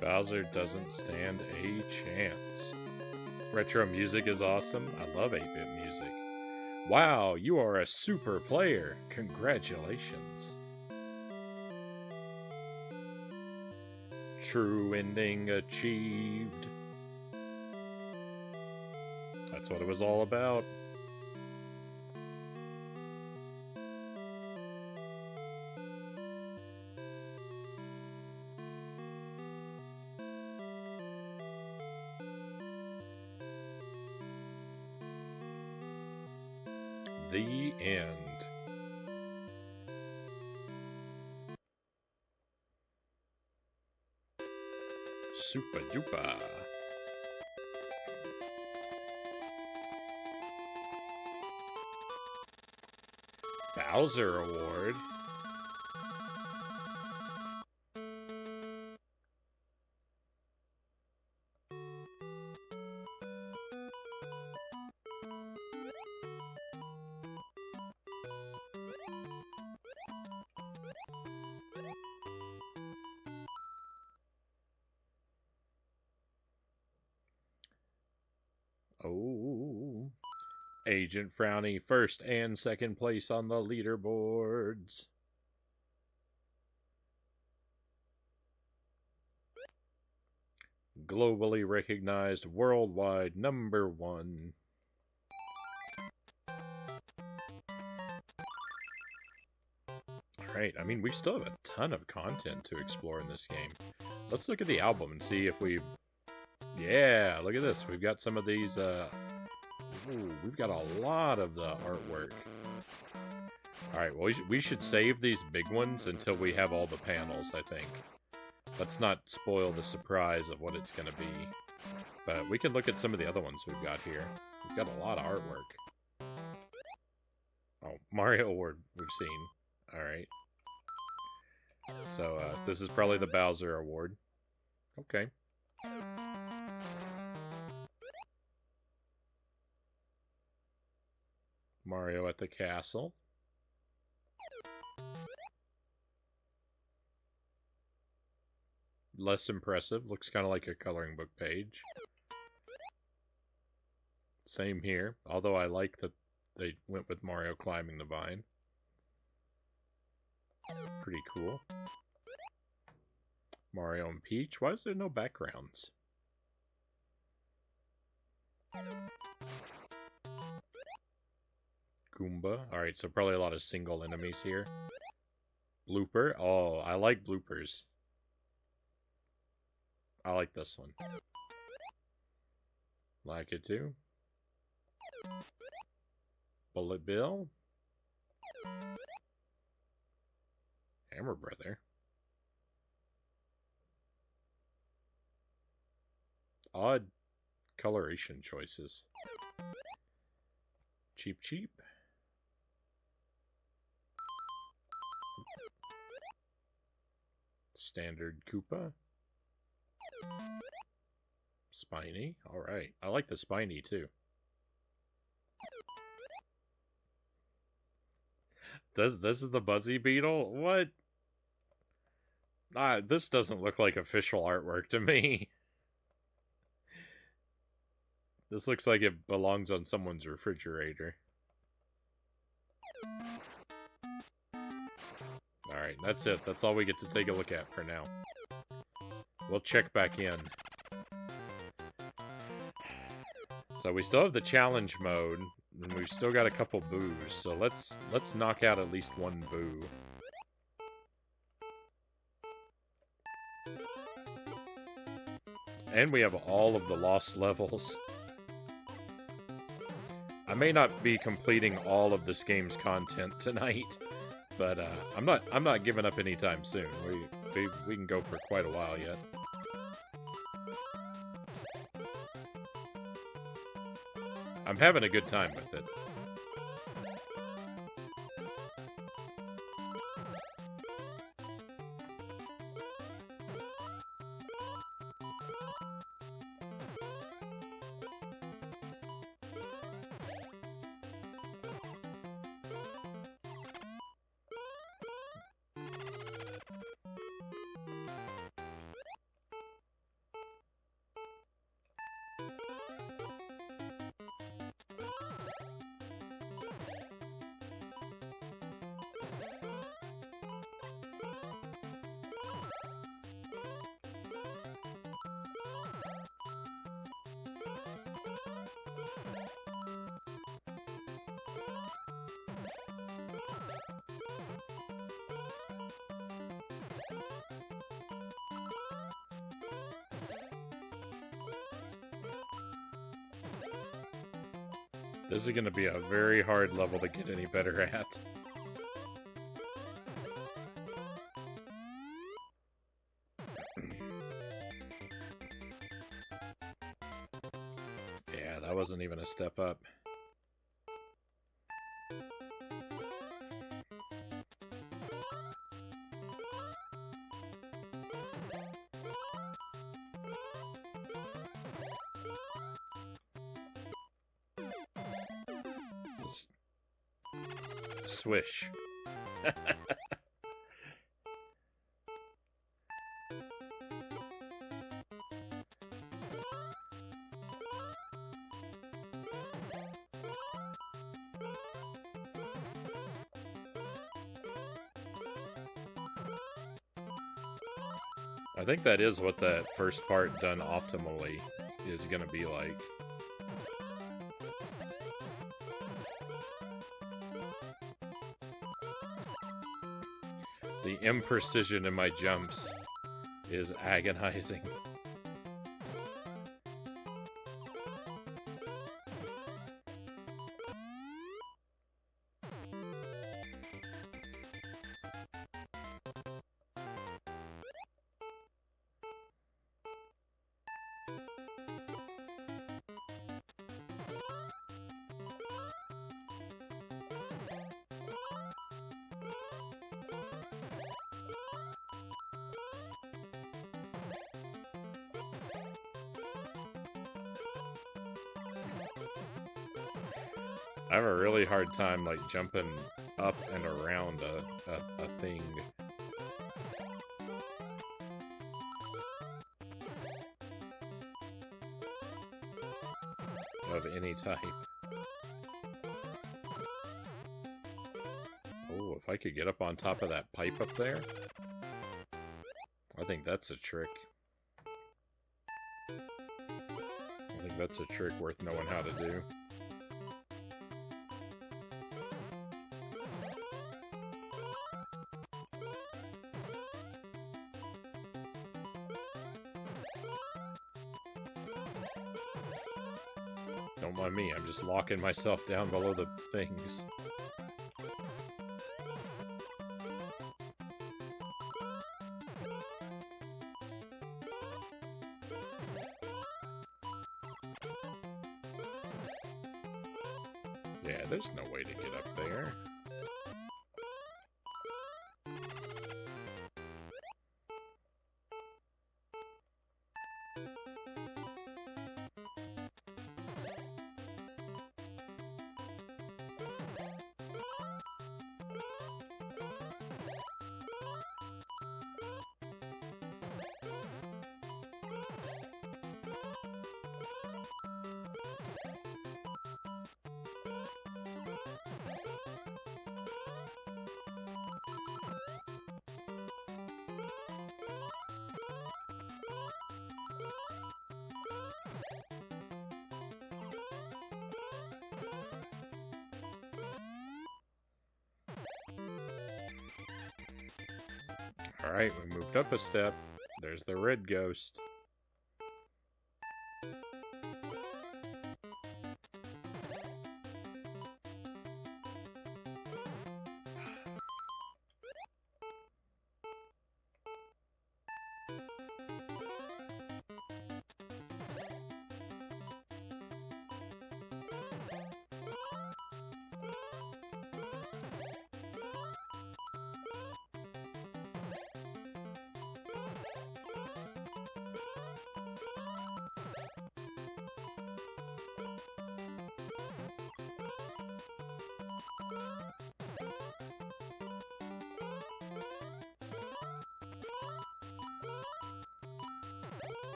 Bowser doesn't stand a chance. Retro music is awesome. I love 8-bit music. Wow, you are a super player. Congratulations. True ending achieved. That's what it was all about. The end. Super duper. Bowser Award. Oh. Agent Frownie, first and second place on the leaderboards. Globally recognized, worldwide #1. Alright, I mean, we still have a ton of content to explore in this game. Let's look at the album and see if we've... Yeah, look at this. We've got some of these... Ooh, we've got a lot of the artwork. Alright, well, we should save these big ones until we have all the panels, I think. Let's not spoil the surprise of what it's going to be. But we can look at some of the other ones we've got here. We've got a lot of artwork. Oh, Mario Award we've seen. Alright. So, this is probably the Bowser Award. Okay. Mario at the castle. Less impressive. Looks kind of like a coloring book page. Same here. Although I like that they went with Mario climbing the vine. Pretty cool. Mario and Peach. Why is there no backgrounds? Goomba. Alright, so probably a lot of single enemies here. Blooper. Oh, I like bloopers. I like this one. Like it too. Bullet Bill. Hammer Brother. Odd coloration choices. Cheep Cheep. Standard Koopa. Spiny. Alright. I like the Spiny too. This is the Buzzy Beetle? What? This doesn't look like official artwork to me. This looks like it belongs on someone's refrigerator. Alright, that's it. That's all we get to take a look at for now. We'll check back in. So we still have the challenge mode, and we've still got a couple boos, so let's knock out at least one boo. And we have all of the lost levels. I may not be completing all of this game's content tonight, but I'm not giving up anytime soon. We can go for quite a while yet. I'm having a good time with it. This is going to be a very hard level to get any better at. Yeah, that wasn't even a step up. Just swish. I think that is what that first part done optimally is going to be like. The imprecision in my jumps is agonizing. I have a really hard time, like, jumping up and around a thing. Of any type. Oh, if I could get up on top of that pipe up there, I think that's a trick. I think that's a trick worth knowing how to do. Don't mind me, I'm just locking myself down below the things. Yeah, there's no way to get up there. Alright, we moved up a step. There's the red ghost.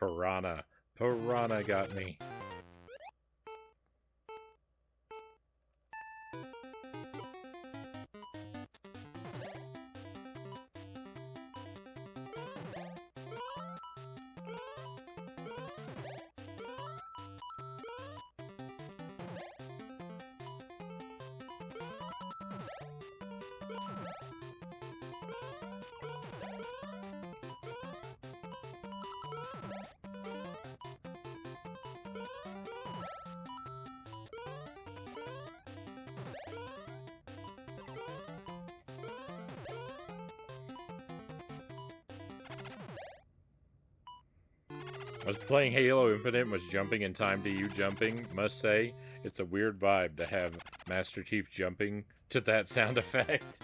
Piranha. Piranha got me. I was playing Halo Infinite and was jumping in time to you jumping. Must say, it's a weird vibe to have Master Chief jumping to that sound effect.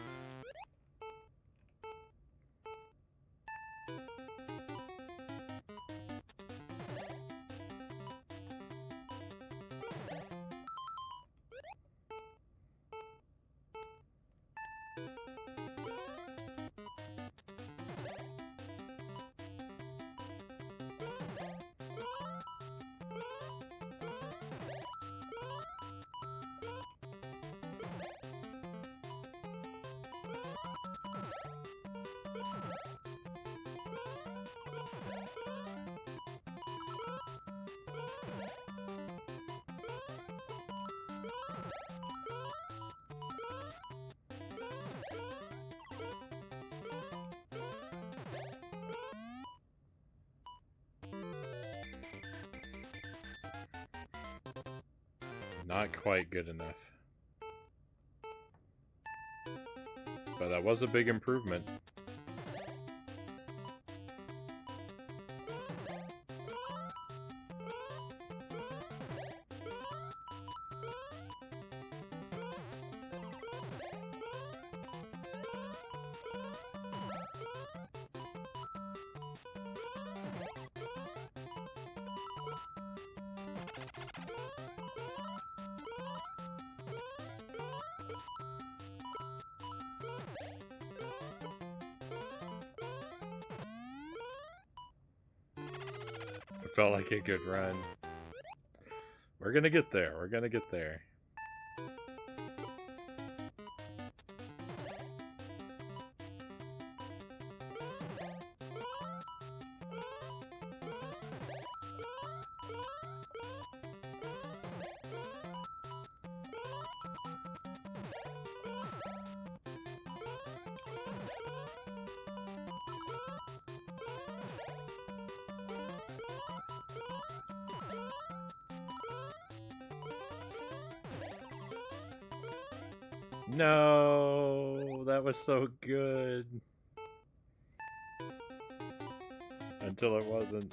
Not quite good enough. But that was a big improvement. Felt like a good run. We're gonna get there. We're gonna get there. No, that was so good. Until it wasn't.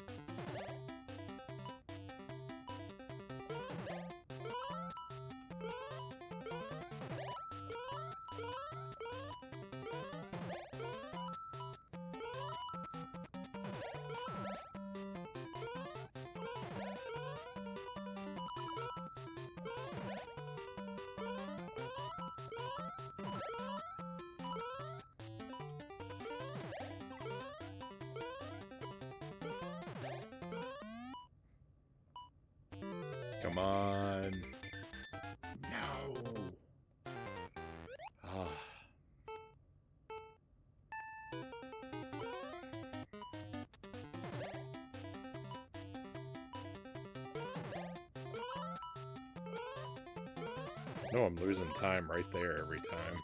Come on. No. Ah. No, I'm losing time right there every time.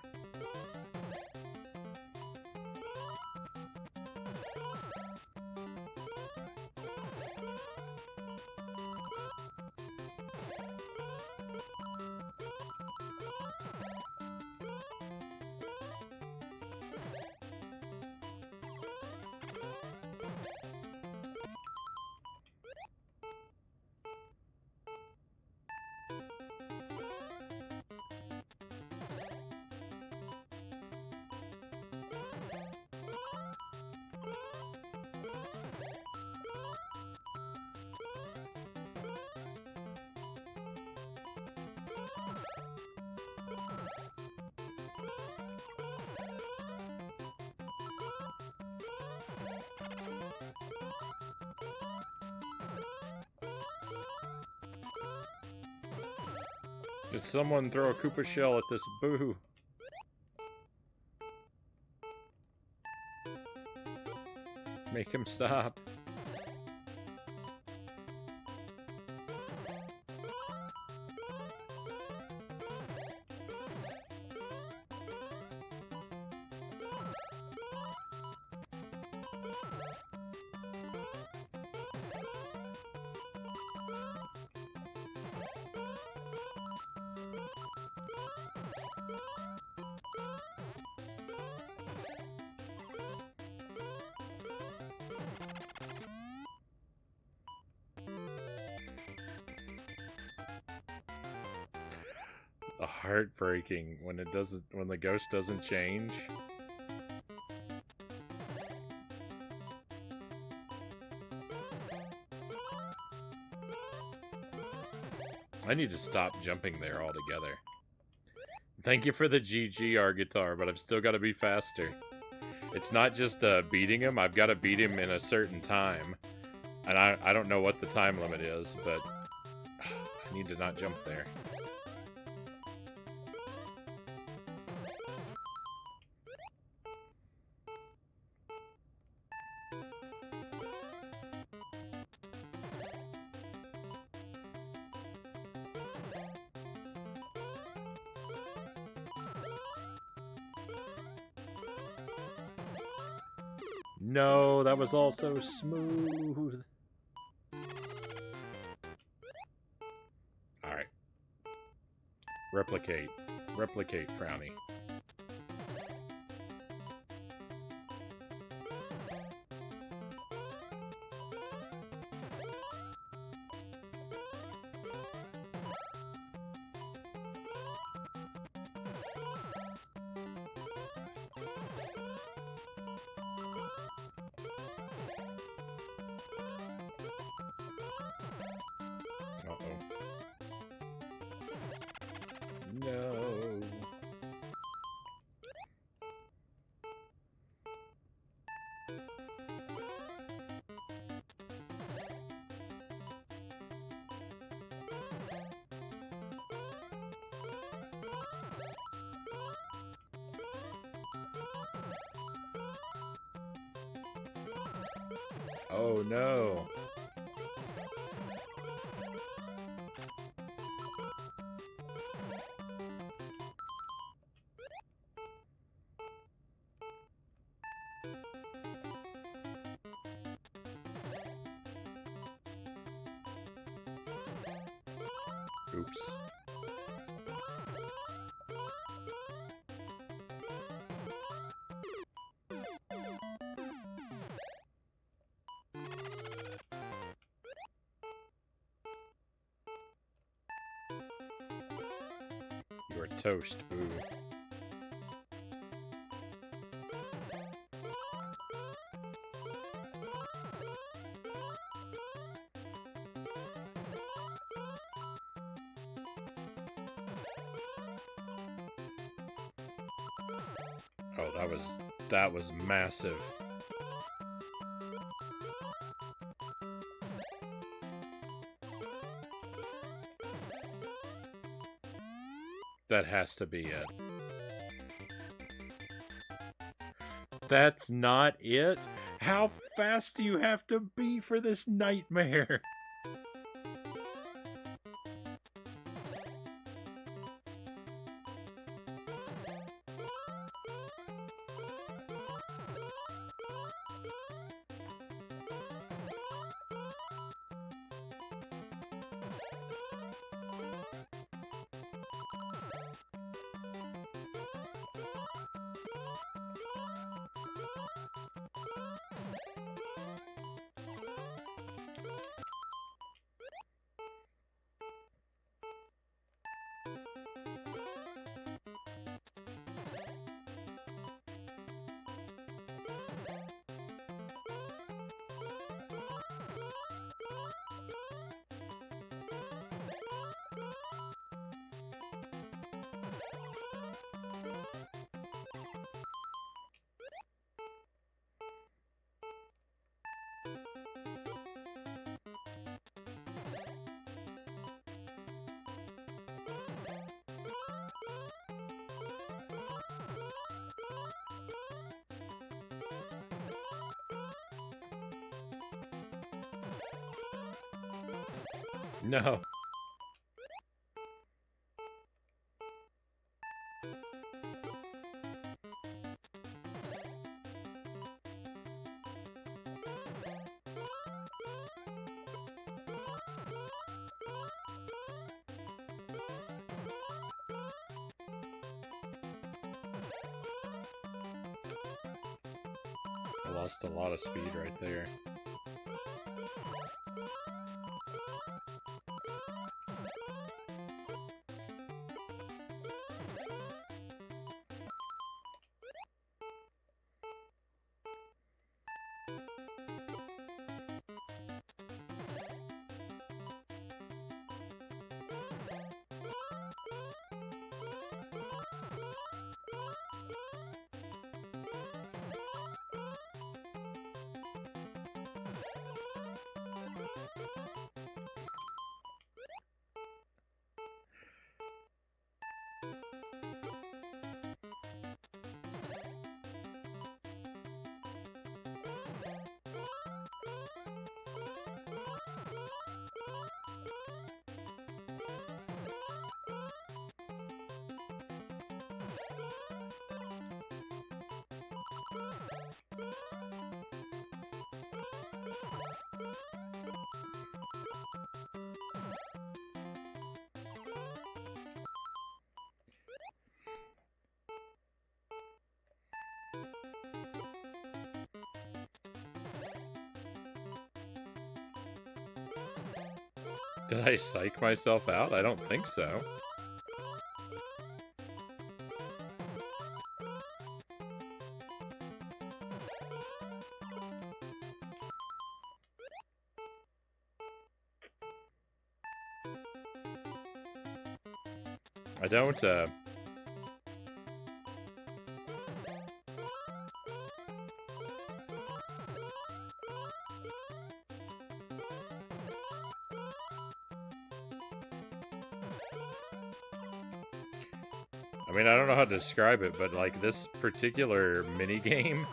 Did someone throw a Koopa shell at this boo? Make him stop. heartbreaking when it doesn't, when the ghost doesn't change. I need to stop jumping there altogether. Thank you for the GG guitar, but I've still got to be faster. It's not just beating him, I've got to beat him in a certain time. And I don't know what the time limit is, but I need to not jump there. No, that was all so smooth. Alright. Replicate. Replicate, Frownie. No. Oh no. Oops. You are toast, boo. Oh, that was massive. That has to be it. That's not it? How fast do you have to be for this nightmare? No. I lost a lot of speed right there. Did I psych myself out? I don't think so. I don't, I mean, I don't know how to describe it, but like this particular minigame,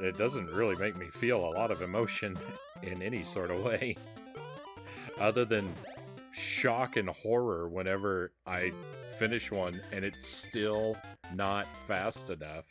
it doesn't really make me feel a lot of emotion in any sort of way. Other than shock and horror whenever I finish one and it's still not fast enough.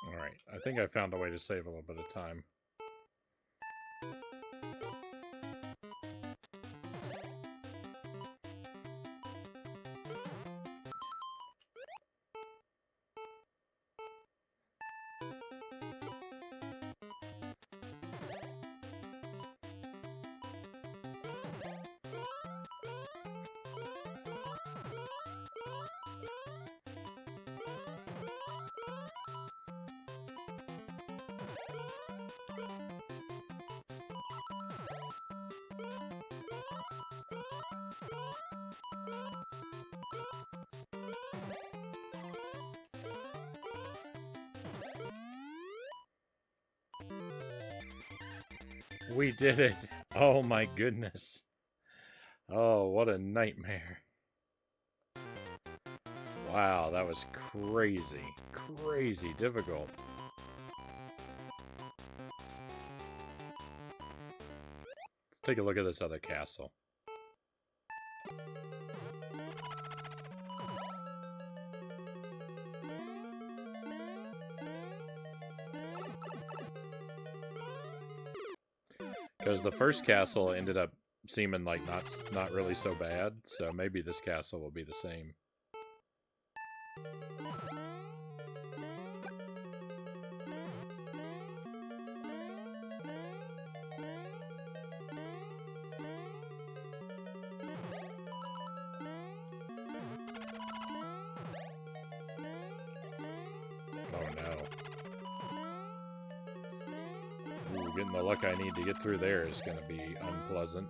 Alright, I think I found a way to save a little bit of time. We did it! Oh my goodness. Oh, what a nightmare. Wow, that was crazy. Crazy difficult. Let's take a look at this other castle. Because the first castle ended up seeming like not really so bad, so maybe this castle will be the same. Getting the luck I need to get through there is going to be unpleasant.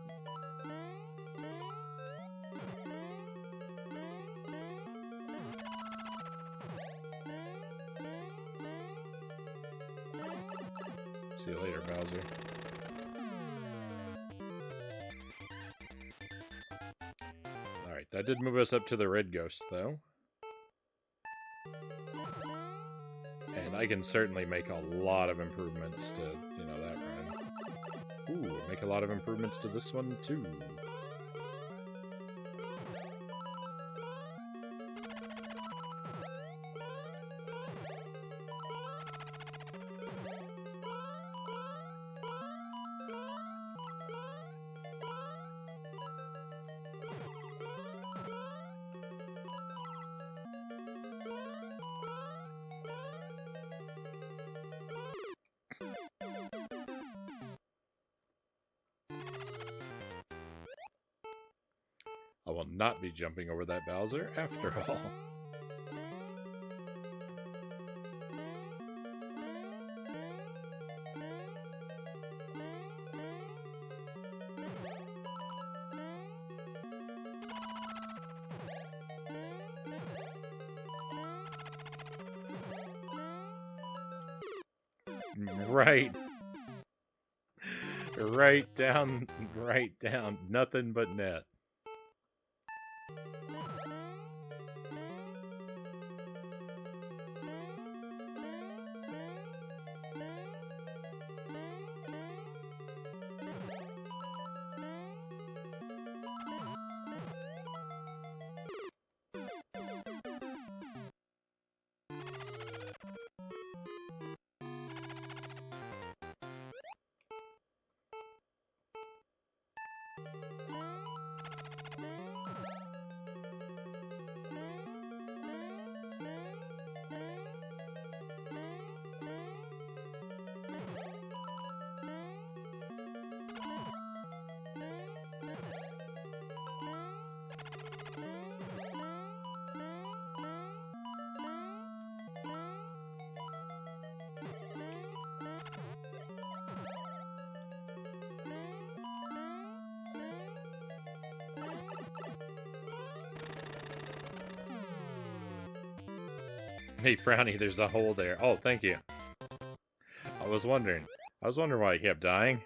See you later, Bowser. Alright, that did move us up to the red ghost, though. And I can certainly make a lot of improvements to, you know, that run. Ooh, make a lot of improvements to this one, too. will not be jumping over that Bowser after all. Right. Right down. Nothing but net. Hey, Frownie, there's a hole there. Oh, thank you. I was wondering why he kept dying.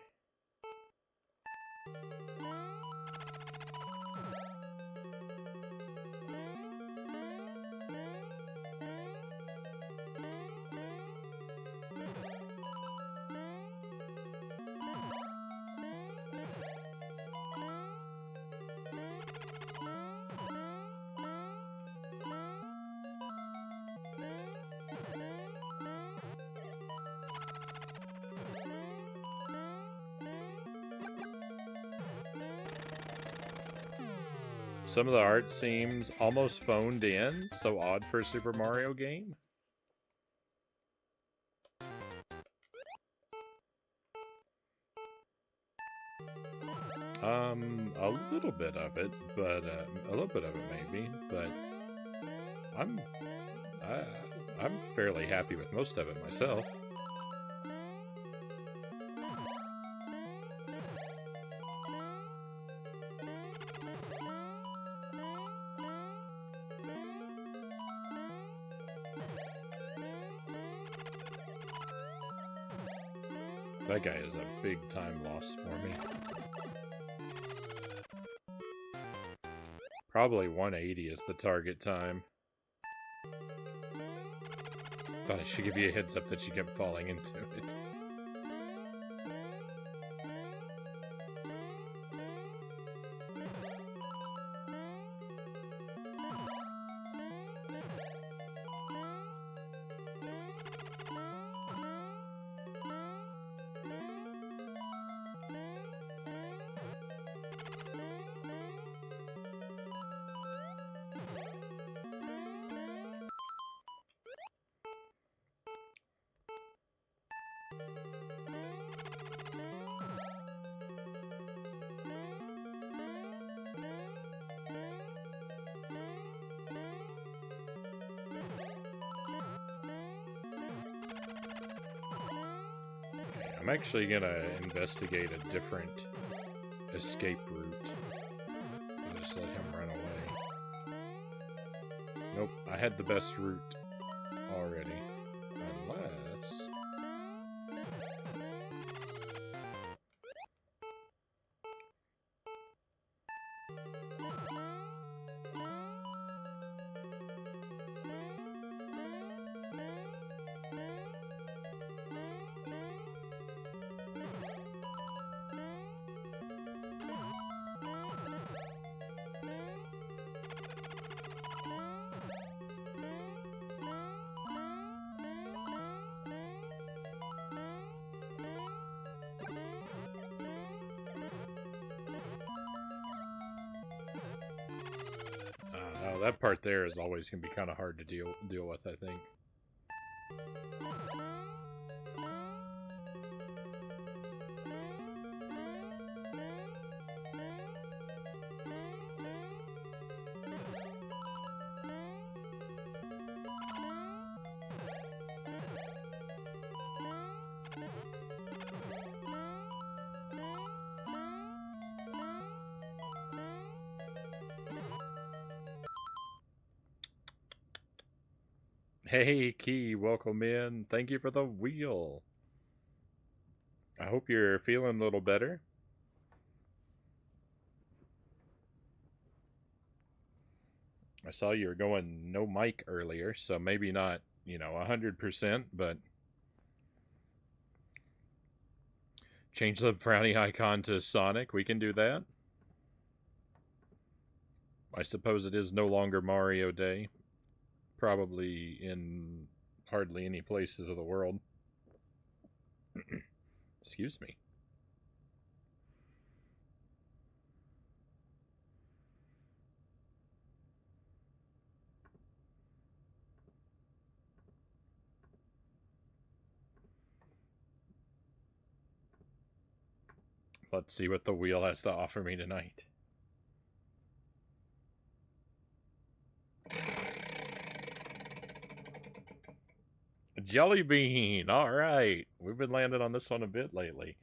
Some of the art seems almost phoned in, so odd for a Super Mario game. A little bit of it, but a little bit of it maybe, but I'm fairly happy with most of it myself. That guy is a big time loss for me. Probably 180 is the target time. Thought I should give you a heads up that you kept falling into it. I'm actually gonna investigate a different escape route. I'll just let him run away. Nope, I had the best route already. Unless... that part there is always going to be kind of hard to deal with, I think. Hey, Key, welcome in. Thank you for the wheel. I hope you're feeling a little better. I saw you were going no mic earlier, so maybe not, 100%, but change the Frownie icon to Sonic. We can do that. I suppose it is no longer Mario Day. Probably in hardly any places of the world. Excuse me. Let's see what the wheel has to offer me tonight. Jelly bean. All right. We've been landing on this one a bit lately.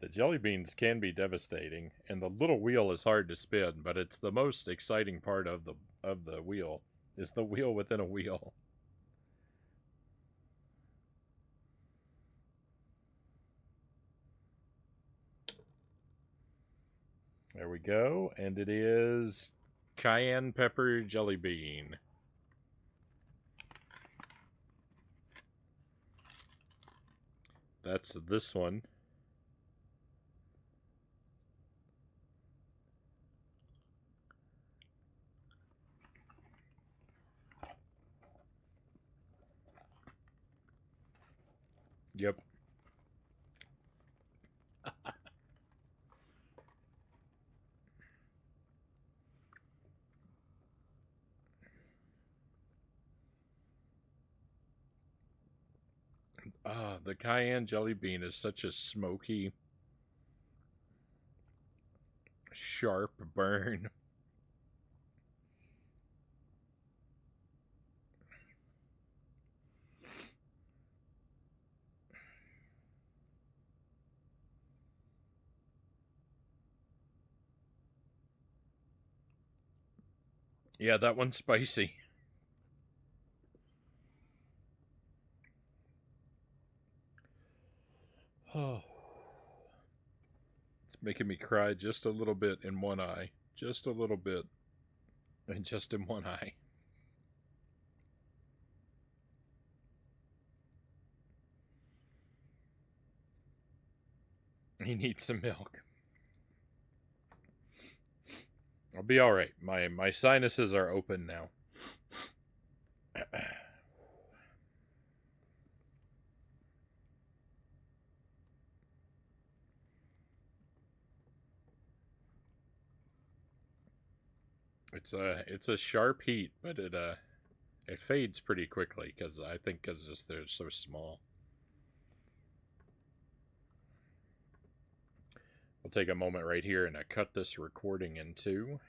The jelly beans can be devastating, and the little wheel is hard to spin, but it's the most exciting part of the wheel. Is the wheel within a wheel. There we go, and it is cayenne pepper jelly bean. That's this one. Yep. The cayenne jelly bean is such a smoky, sharp burn. Yeah, that one's spicy. Oh. It's making me cry just a little bit in one eye. Just a little bit. And just in one eye. He needs some milk. I'll be alright. My sinuses are open now. It's a sharp heat, but it fades pretty quickly because I think because they're so small. We'll take a moment right here and cut this recording in two.